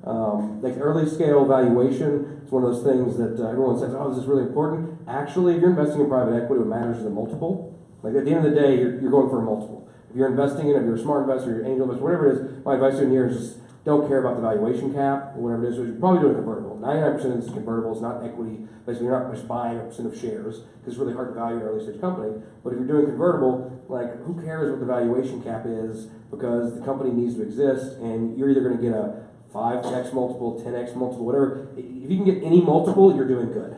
Like early scale valuation, it's one of those things that everyone says, "Oh, this is really important." Actually, if you're investing in private equity, what matters is the multiple. Like at the end of the day, you're going for a multiple. If you're investing in it, if you're a smart investor, you're an angel investor, whatever it is, my advice to you here is just don't care about the valuation cap or whatever it is. So you're probably doing a convertible. 99% of this is convertible. It's not equity. Basically, you're not just buying a percent of shares because it's really hard to value an early stage company. But if you're doing convertible, like who cares what the valuation cap is because the company needs to exist and you're either going to get a 5x multiple, 10x multiple, whatever. If you can get any multiple, you're doing good.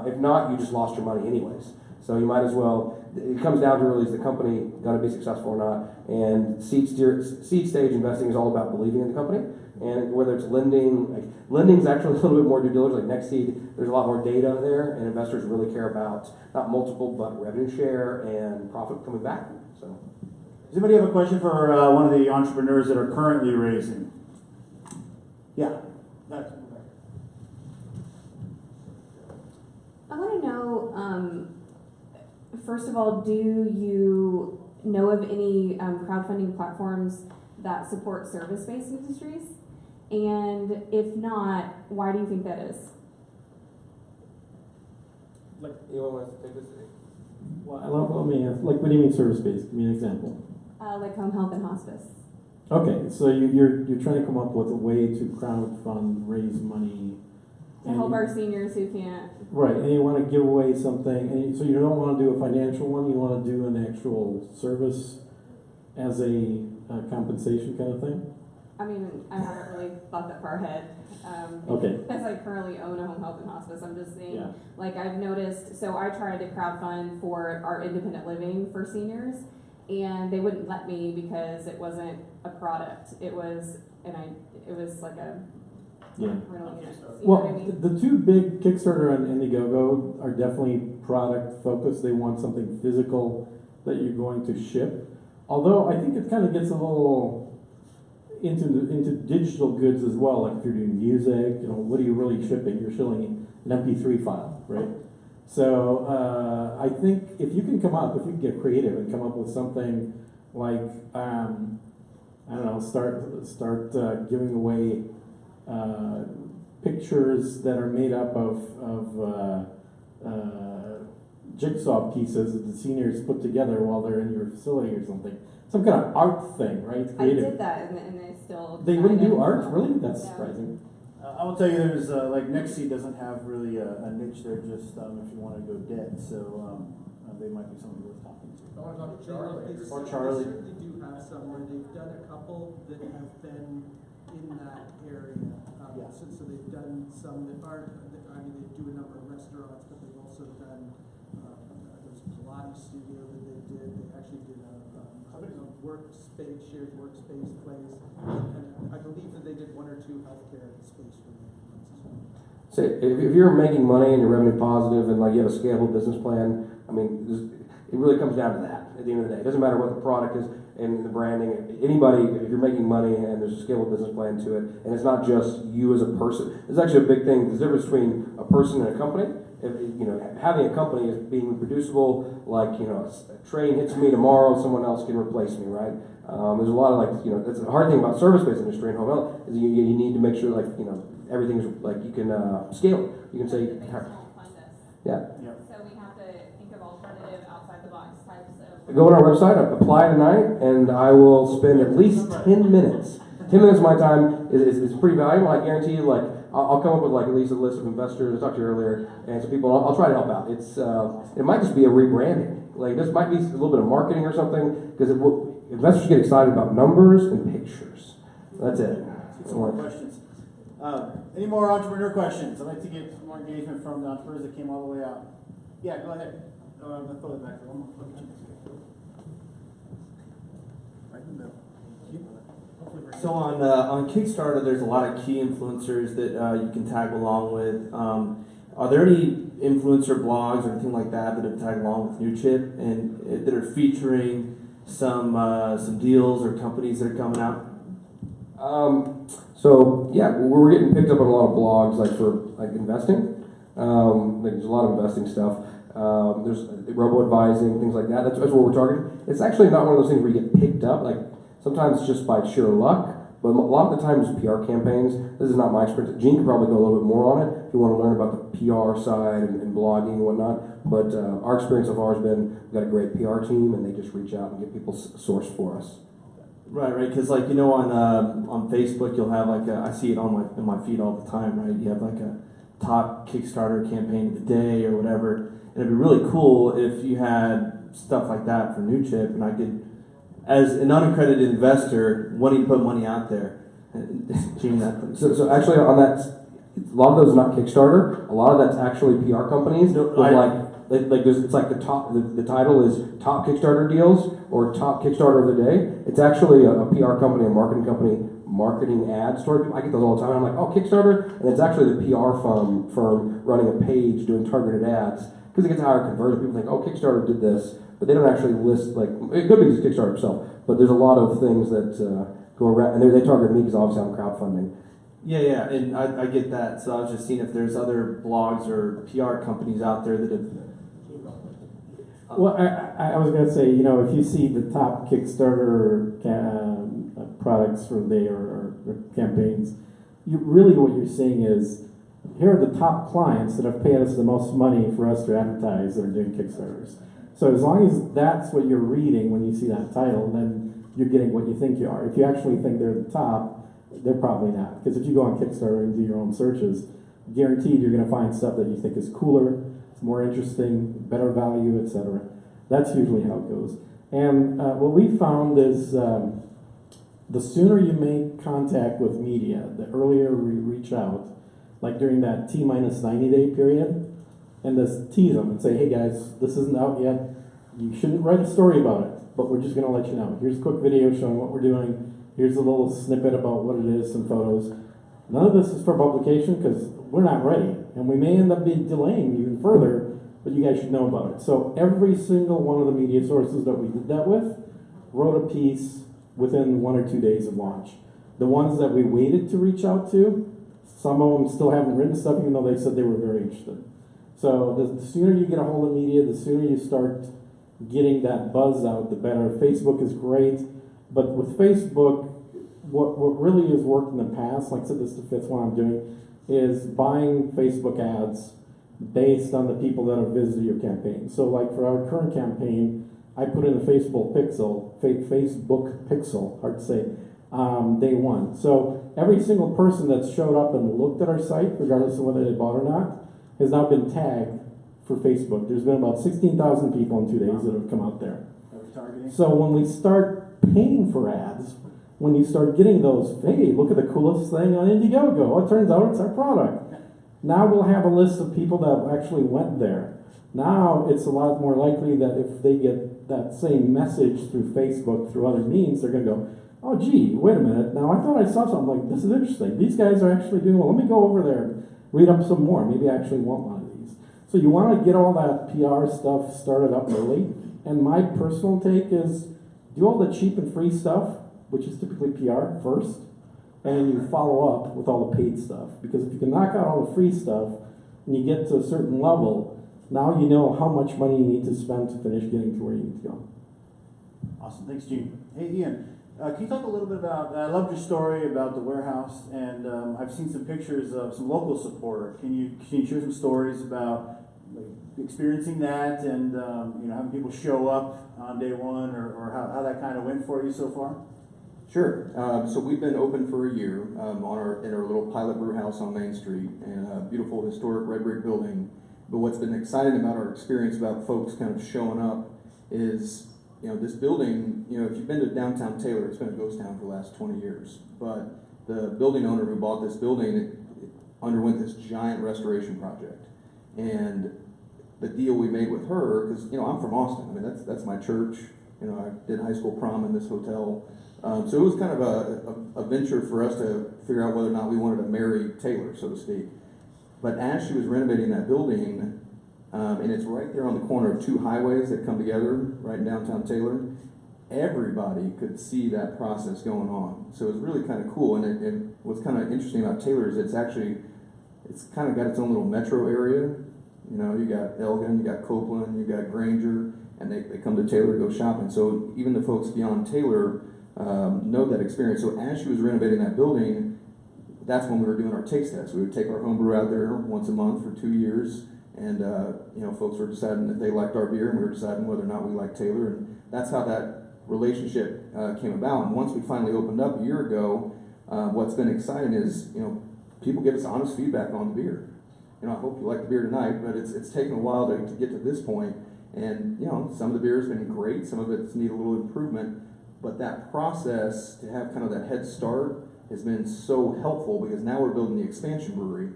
If not, you just lost your money anyways. So you might as well, it comes down to really is the company going to be successful or not. And seed stage investing is all about believing in the company. And whether it's lending, lending is actually a little bit more due diligence. Like next seed, there's a lot more data there, and investors really care about not multiple, but revenue share and profit coming back. So, does anybody have a question for one of the entrepreneurs that are currently raising? Yeah. I want to know, first of all, do you know of any crowdfunding platforms that support service-based industries? And if not, why do you think that is? Like, anyone wants to take this? Well, let me ask, like, what do you mean service-based? Give me an example. Like home health and hospice. Okay, so you're trying to come up with a way to crowdfund, raise money. To help our seniors who can't. Right, and you want to give away something, and so you don't want to do a financial one, you want to do an actual service as a compensation kind of thing? I mean, I haven't really thought that far ahead. Okay. Because I currently own a home health and hospice. I'm just saying, Yeah. like I've noticed, so I tried to crowdfund for our independent living for seniors, and they wouldn't let me because it wasn't a product. It was like a rental unit. You know Well, what I mean? the two big Kickstarter and Indiegogo are definitely product focused. They want something physical that you're going to ship. Although I think it kind of gets a little into digital goods as well. Like if you're doing music, what are you really shipping? You're shipping an MP3 file, right? So I think if you can get creative and come up with something like I don't know, start giving away pictures that are made up of jigsaw pieces that the seniors put together while they're in your facility or something. Some kind of art thing, right? Creative. I did that, and they still. They wouldn't do art, really? That's surprising. I will tell you, there's like Nextseed doesn't have really a niche there. Just if you want to go dead, so they might be something worth talking to. I want to talk to Charlie. Or Charlie. They certainly do have some where they've done a couple that have been in that area. So they've done some that aren't. I mean, they do a number of restaurants, but they've also done. There's a Pilates studio that they did. They actually did a workspace, shared workspace place, and I believe that they did one or two healthcare space related ones as well. So if you're making money and you're revenue positive and like you have a scalable business plan, I mean, it really comes down to that at the end of the day. It doesn't matter what the product is and the branding. Anybody, if you're making money and there's a scalable business plan to it, and it's not just you as a person. It's actually a big thing. There's a difference between a person and a company. If, having a company is being reproducible. Like, a train hits me tomorrow, someone else can replace me, right? There's a lot of that's the hard thing about service-based industry and home health is you need to make sure everything's like you can scale it. You can say, yeah. So we have to think of alternative outside the box types of. Go on our website, apply tonight, and I will spend at least 10 minutes. 10 minutes of my time is pretty valuable. I guarantee you, I'll come up with at least a list of investors. I talked to you earlier, and some people. I'll try to help out. It might just be a rebranding. This might be a little bit of marketing or something, because investors get excited about numbers and pictures. That's it. Some more questions. Any more entrepreneur questions? I'd like to get some more engagement from the entrepreneurs that came all the way out. Yeah, go ahead. I'm going to throw it back for one more. Right in the middle. So on Kickstarter, there's a lot of key influencers that you can tag along with. Are there any influencer blogs or anything like that have tagged along with NewChip and that are featuring some deals or companies that are coming out? So yeah, we're getting picked up on a lot of blogs for investing. There's a lot of investing stuff. There's robo-advising, things like that. That's what we're targeting. It's actually not one of those things where you get picked up. Sometimes just by sheer luck, but a lot of the times PR campaigns. This is not my experience. Gene could probably go a little bit more on it if you want to learn about the PR side and blogging and whatnot. But our experience so far has been we've got a great PR team, and they just reach out and get people sourced for us. Right, because on Facebook you'll have I see it in my feed all the time, right? You have a top Kickstarter campaign of the day or whatever, and it'd be really cool if you had stuff like that for NewChip, and I could, as an unaccredited investor, wanting to put money out there. So actually on that, a lot of those are not Kickstarter. A lot of that's actually PR companies. It's like the top. The title is top Kickstarter deals or top Kickstarter of the day. It's actually a PR company, a marketing company, marketing ad story. I get those all the time. I'm like, oh, Kickstarter, and it's actually the PR firm running a page doing targeted ads because it gets higher conversion. People think, oh, Kickstarter did this, but they don't actually list it could be just Kickstarter itself. But there's a lot of things that go around, and they target me because obviously I'm crowdfunding. Yeah, and I get that. So I was just seeing if there's other blogs or PR companies out there that have. Well, I was going to say, if you see the top Kickstarter products for the day or campaigns, what you're seeing is, here are the top clients that have paid us the most money for us to advertise that are doing Kickstarters. So as long as that's what you're reading when you see that title, then you're getting what you think you are. If you actually think they're the top, they're probably not. Because if you go on Kickstarter and do your own searches, guaranteed you're going to find stuff that you think is cooler, it's more interesting, better value, etc. That's usually how it goes. And what we found is the sooner you make contact with media, the earlier we reach out, like during that T-minus 90-day period, and just tease them and say, hey guys, this isn't out yet. You shouldn't write a story about it. but we're just going to let you know. Here's a quick video showing what we're doing. Here's a little snippet about what it is, some photos. None of this is for publication because we're not ready, and we may end up delaying even further, but you guys should know about it. So every single one of the media sources that we did that with wrote a piece within 1 or 2 days of launch. The ones that we waited to reach out to, some of them still haven't written stuff even though they said they were very interested. So the sooner you get a hold of media, the sooner you start getting that buzz out, the better. Facebook is great, but with Facebook, what really has worked in the past, like I said, this is the 5th one I'm doing, is buying Facebook ads based on the people that have visited your campaign. So like for our current campaign, I put in a Facebook pixel, hard to say, day one. So every single person that's showed up and looked at our site, regardless of whether they bought or not, has now been tagged for Facebook. There's been about 16,000 people in 2 days that have come out there. So when we start paying for ads, when you start getting those, hey, look at the coolest thing on Indiegogo. Oh, it turns out it's our product. Now we'll have a list of people that actually went there. Now it's a lot more likely that if they get that same message through Facebook, through other means, they're going to go, oh, gee, wait a minute. Now I thought I saw something like, this is interesting. These guys are actually doing well. Let me go over there and read up some more. Maybe I actually want one of these. So you want to get all that PR stuff started up early. And my personal take is do all the cheap and free stuff, which is typically PR, first. And you follow up with all the paid stuff. Because if you can knock out all the free stuff and you get to a certain level, now you know how much money you need to spend to finish getting to where you need to go. Awesome. Thanks, Gene. Hey, Ian. Can you talk a little bit about, I loved your story about the warehouse, and I've seen some pictures of some local support. Can you share some stories about experiencing that and having people show up on day one, or how that kind of went for you so far? Sure. So we've been open for a year in our little pilot brew house on Main Street, in a beautiful historic red brick building. But what's been exciting about our experience, about folks kind of showing up, is this building, if you've been to downtown Taylor, it's been a ghost town for the last 20 years. But the building owner who bought this building, it underwent this giant restoration project. And the deal we made with her, because, I'm from Austin. I mean, that's my church. I did high school prom in this hotel. So it was kind of a venture for us to figure out whether or not we wanted to marry Taylor, so to speak. But as she was renovating that building, and it's right there on the corner of 2 highways that come together right in downtown Taylor, everybody could see that process going on. So it was really kind of cool. And what's kind of interesting about Taylor is it's kind of got its own little metro area. You got Elgin, you got Copeland, you got Granger, and they come to Taylor to go shopping. So even the folks beyond Taylor know that experience. So as she was renovating that building, that's when we were doing our taste test. We would take our homebrew out there once a month for 2 years, and folks were deciding that they liked our beer, and we were deciding whether or not we liked Taylor, and that's how that relationship came about. And once we finally opened up a year ago, what's been exciting is people give us honest feedback on the beer. I hope you like the beer tonight, but it's taken a while to get to this point. And some of the beer's been great, some of it's need a little improvement, but that process to have kind of that head start has been so helpful, because now we're building the expansion brewery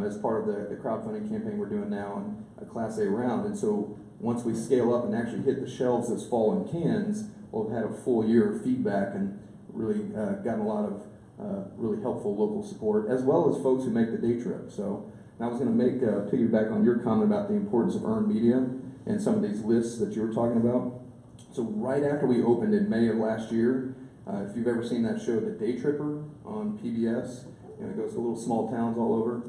as part of the crowdfunding campaign we're doing now in a Class A round. And so once we scale up and actually hit the shelves this fall in cans, we'll have had a full year of feedback and really gotten a lot of really helpful local support, as well as folks who make the day trip. So I was going to piggyback on your comment about the importance of earned media and some of these lists that you were talking about. So right after we opened in May of last year, if you've ever seen that show, The Day Tripper, on PBS, it goes to little small towns all over,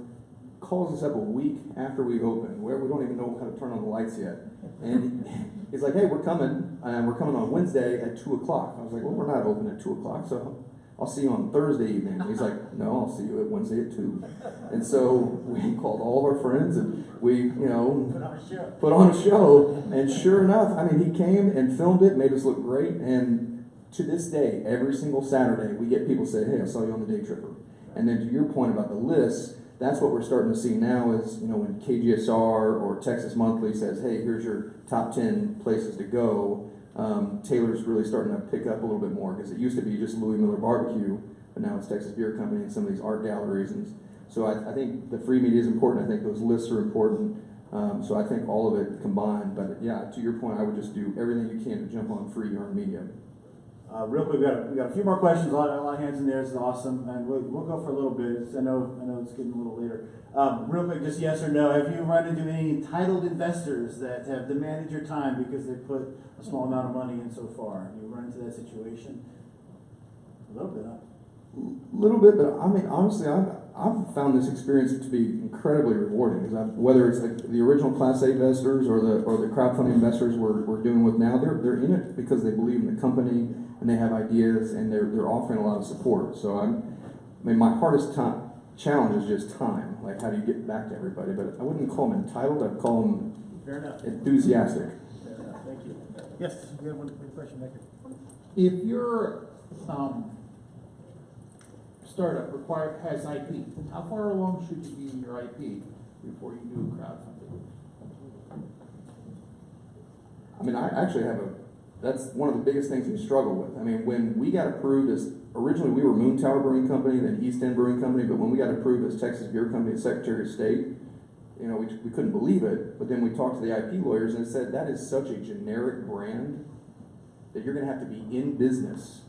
calls us up a week after we opened, where we don't even know how to turn on the lights yet. And he's like, hey, we're coming on Wednesday at 2 o'clock. I was like, well, we're not open at 2 o'clock, so I'll see you on Thursday evening. He's like, no, I'll see you at Wednesday at 2. And so we called all of our friends, and we, put on a show. And sure enough, he came and filmed it, made us look great. And to this day, every single Saturday, we get people say, hey, I saw you on The Day Tripper. And then to your point about the lists, that's what we're starting to see now is, when KGSR or Texas Monthly says, hey, here's your top 10 places to go, Taylor's really starting to pick up a little bit more, because it used to be just Louis Miller Barbecue, but now it's Texas Beer Company and some of these art galleries. And so I think the free media is important. I think those lists are important. So I think all of it combined, but yeah, to your point, I would just do everything you can to jump on free earned media. Real quick, we got a few more questions. A lot of hands in there. This is awesome, and we'll go for a little bit. I know it's getting a little later. Real quick, just yes or no. Have you run into any entitled investors that have demanded your time because they put a small amount of money in so far? Have you run into that situation? A little bit, huh? Little bit, but I mean, honestly, I've found this experience to be incredibly rewarding. Because whether it's like the original Class A investors or the crowdfunding investors we're doing with now, they're in it because they believe in the company and they have ideas and they're offering a lot of support. So I mean, my hardest challenge is just time. Like, how do you get back to everybody? But I wouldn't call them entitled. I'd call them fair enough. Enthusiastic. Fair enough. Thank you. Yes, we have one question back here. If your startup has IP, how far along should you be in your IP before you do crowdfunding? I mean, I actually have that's one of the biggest things we struggle with. I mean, when we got approved as, originally we were Moon Tower Brewing Company, then East End Brewing Company, but when we got approved as Texas Beer Company as Secretary of State, you know, we couldn't believe it, but then we talked to the IP lawyers and it said that is such a generic brand that you're going to have to be in business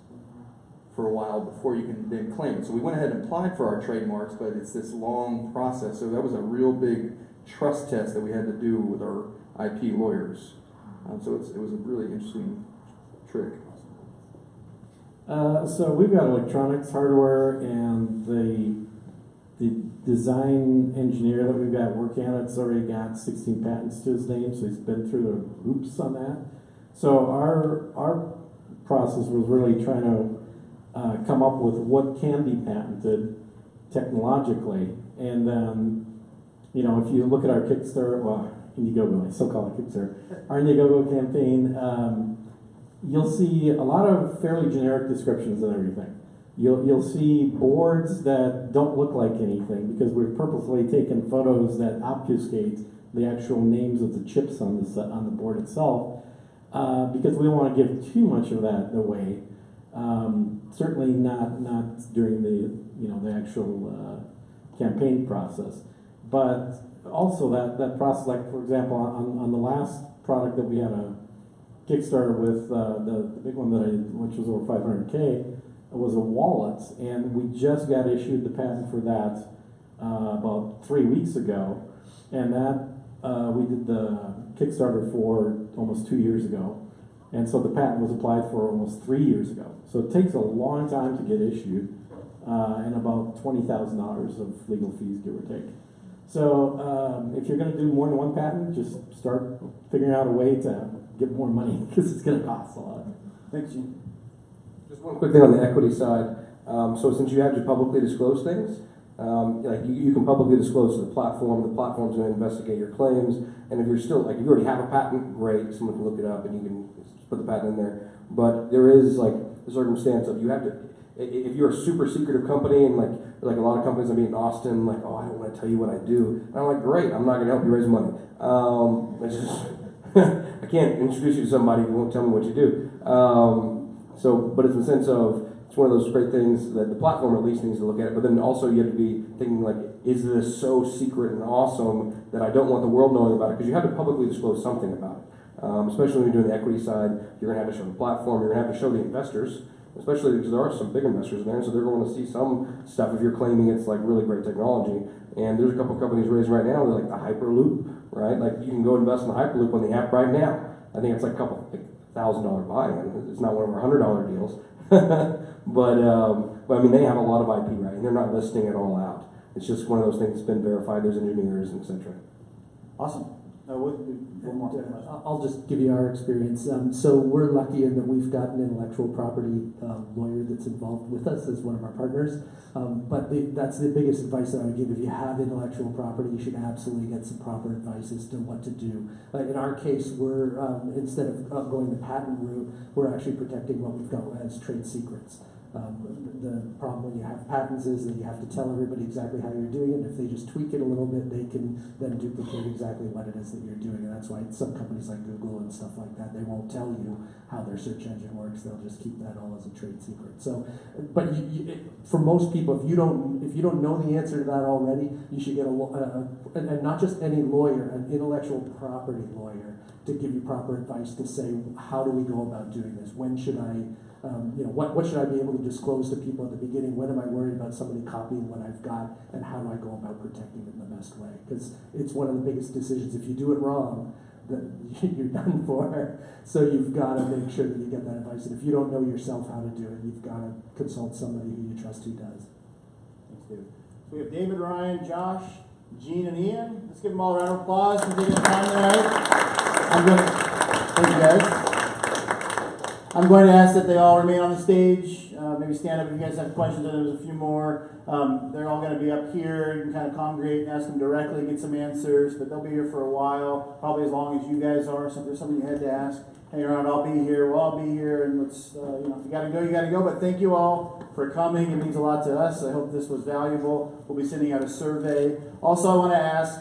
for a while before you can then claim it. So we went ahead and applied for our trademarks, but it's this long process. So that was a real big trust test that we had to do with our IP lawyers. So it was a really interesting trick. So we've got electronics, hardware, and the design engineer that we've got working on it's already got 16 patents to his name, so he's been through the hoops on that. So our process was really trying to come up with what can be patented technologically, and then, you know, if you look at our Kickstarter, well, Indiegogo, I still call it Kickstarter, our Indiegogo campaign, you'll see a lot of fairly generic descriptions and everything. You'll see boards that don't look like anything because we've purposely taken photos that obfuscate the actual names of the chips on the board itself, because we don't want to give too much of that away. Certainly not during the actual campaign process, but also that process, like for example on the last product that we had a Kickstarter with, the big one that I did, which was over 500K, was a wallet, and we just got issued the patent for that about 3 weeks ago, and that we did the Kickstarter for almost 2 years ago, and so the patent was applied for almost 3 years ago. So it takes a long time to get issued, and about $20,000 of legal fees, give or take. So if you're going to do more than one patent, just start figuring out a way to get more money because it's going to cost a lot. Thanks, Gene. Just one quick thing on the equity side. So since you have to publicly disclose things, like you can publicly disclose to the platform's going to investigate your claims, and if you're still, like if you already have a patent, great, someone can look it up and you can put the patent in there. But there is like the circumstance of you have to, if you're a super secretive company and like a lot of companies, I mean in Austin, like, oh, I don't want to tell you what I do. And I'm like, great, I'm not going to help you raise money. It's just, I can't introduce you to somebody who won't tell me what you do. But it's in the sense of, it's one of those great things that the platform at least needs to look at it, but then also you have to be thinking like, is this so secret and awesome that I don't want the world knowing about it? Because you have to publicly disclose something about it. Especially when you're doing the equity side, you're going to have to show the platform, you're going to have to show the investors, especially because there are some big investors in there, so they're going to see some stuff if you're claiming it's like really great technology. And there's a couple of companies raising right now, they're like the Hyperloop, right? Like you can go invest in the Hyperloop on the app right now. I think it's like a couple, like $1,000 buy-in. It's not one of our $100 deals. But I mean, they have a lot of IP, right? And they're not listing it all out. It's just one of those things that's been verified. There's engineers, etc. Awesome. I'll just give you our experience. So we're lucky in that we've got an intellectual property lawyer that's involved with us as one of our partners. But that's the biggest advice that I would give. If you have intellectual property, you should absolutely get some proper advice as to what to do. In our case, we're instead of going the patent route, we're actually protecting what we've got as trade secrets. The problem when you have patents is that you have to tell everybody exactly how you're doing it. If they just tweak it a little bit, they can then duplicate exactly what it is that you're doing. And that's why some companies like Google and stuff like that, they won't tell you how their search engine works. They'll just keep that all as a trade secret. So, but for most people, if you don't know the answer to that already, you should get and not just any lawyer, an intellectual property lawyer, to give you proper advice to say, how do we go about doing this? When should I, what should I be able to disclose to people at the beginning? When am I worried about somebody copying what I've got, and how do I go about protecting it in the best way? Because it's one of the biggest decisions. If you do it wrong, then you're done for. So you've got to make sure that you get that advice. And if you don't know yourself how to do it, you've got to consult somebody who you trust who does. Thanks, David. So we have David, Ryan, Josh, Gene, and Ian. Let's give them all a round of applause for taking the time tonight. Thank you, guys. I'm going to ask that they all remain on the stage. Maybe stand up if you guys have questions. There's a few more. They're all going to be up here. You can kind of congregate and ask them directly, get some answers. But they'll be here for a while, probably as long as you guys are. So if there's something you had to ask, hang around. I'll be here. We'll all be here. And let's, if you got to go, you got to go. But thank you all for coming. It means a lot to us. I hope this was valuable. We'll be sending out a survey. Also, I want to ask,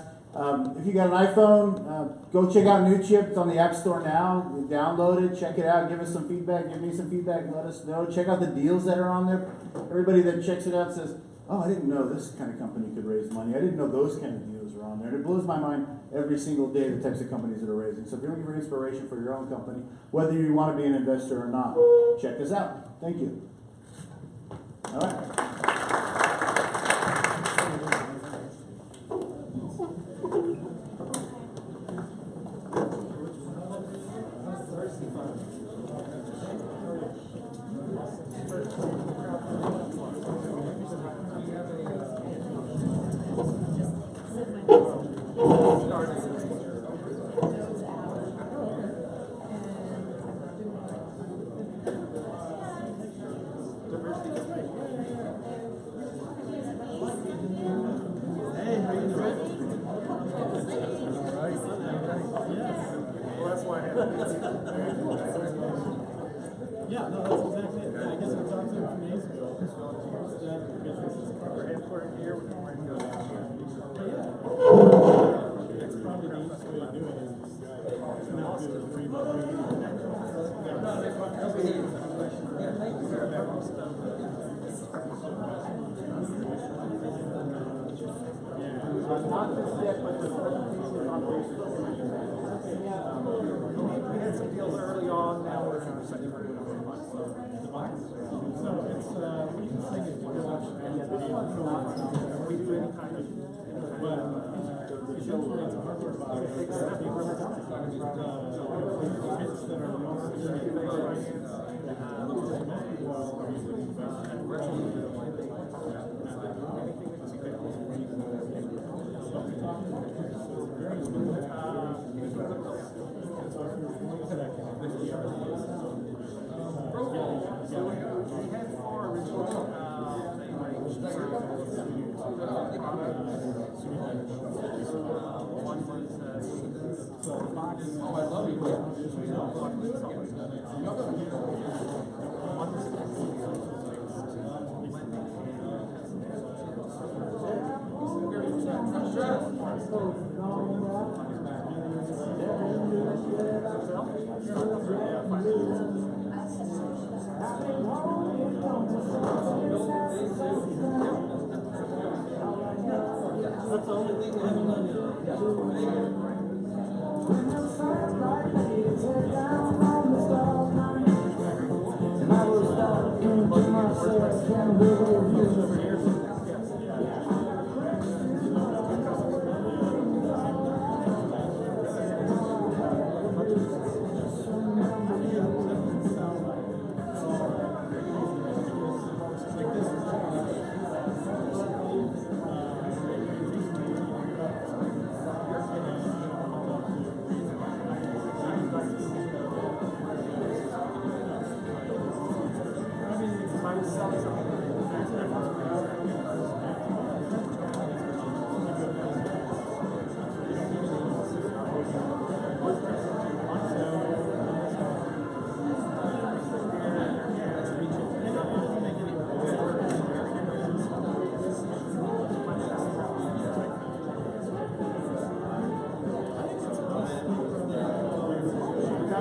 if you got an iPhone, go check out NewChip. It's on the App Store now. You download it, check it out, give us some feedback, give me some feedback, let us know. Check out the deals that are on there. Everybody that checks it out says, oh, I didn't know this kind of company could raise money. I didn't know those kind of deals were on there. And it blows my mind every single day the types of companies that are raising. So if you're looking for inspiration for your own company, whether you want to be an investor or not, check us out. Thank you. All right.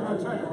I think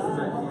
Like that.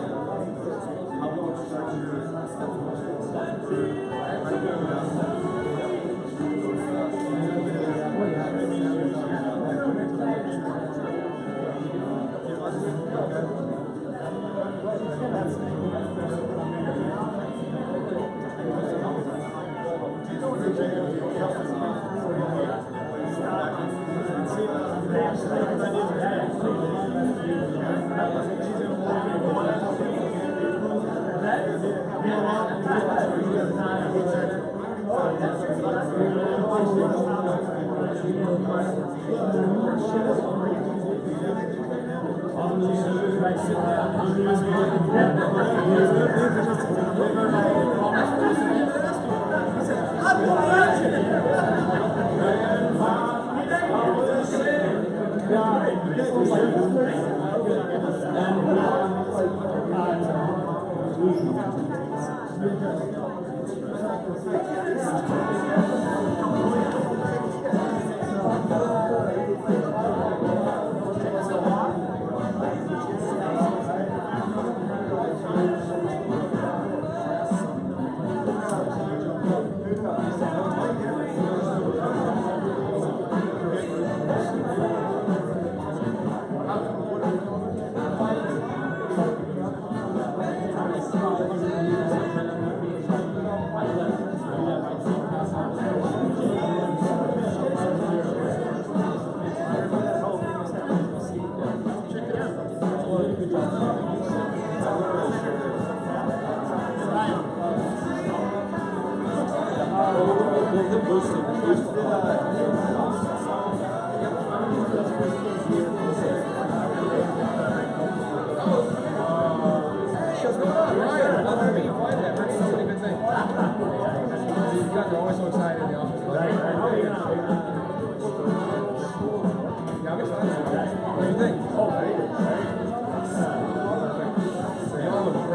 What do you think?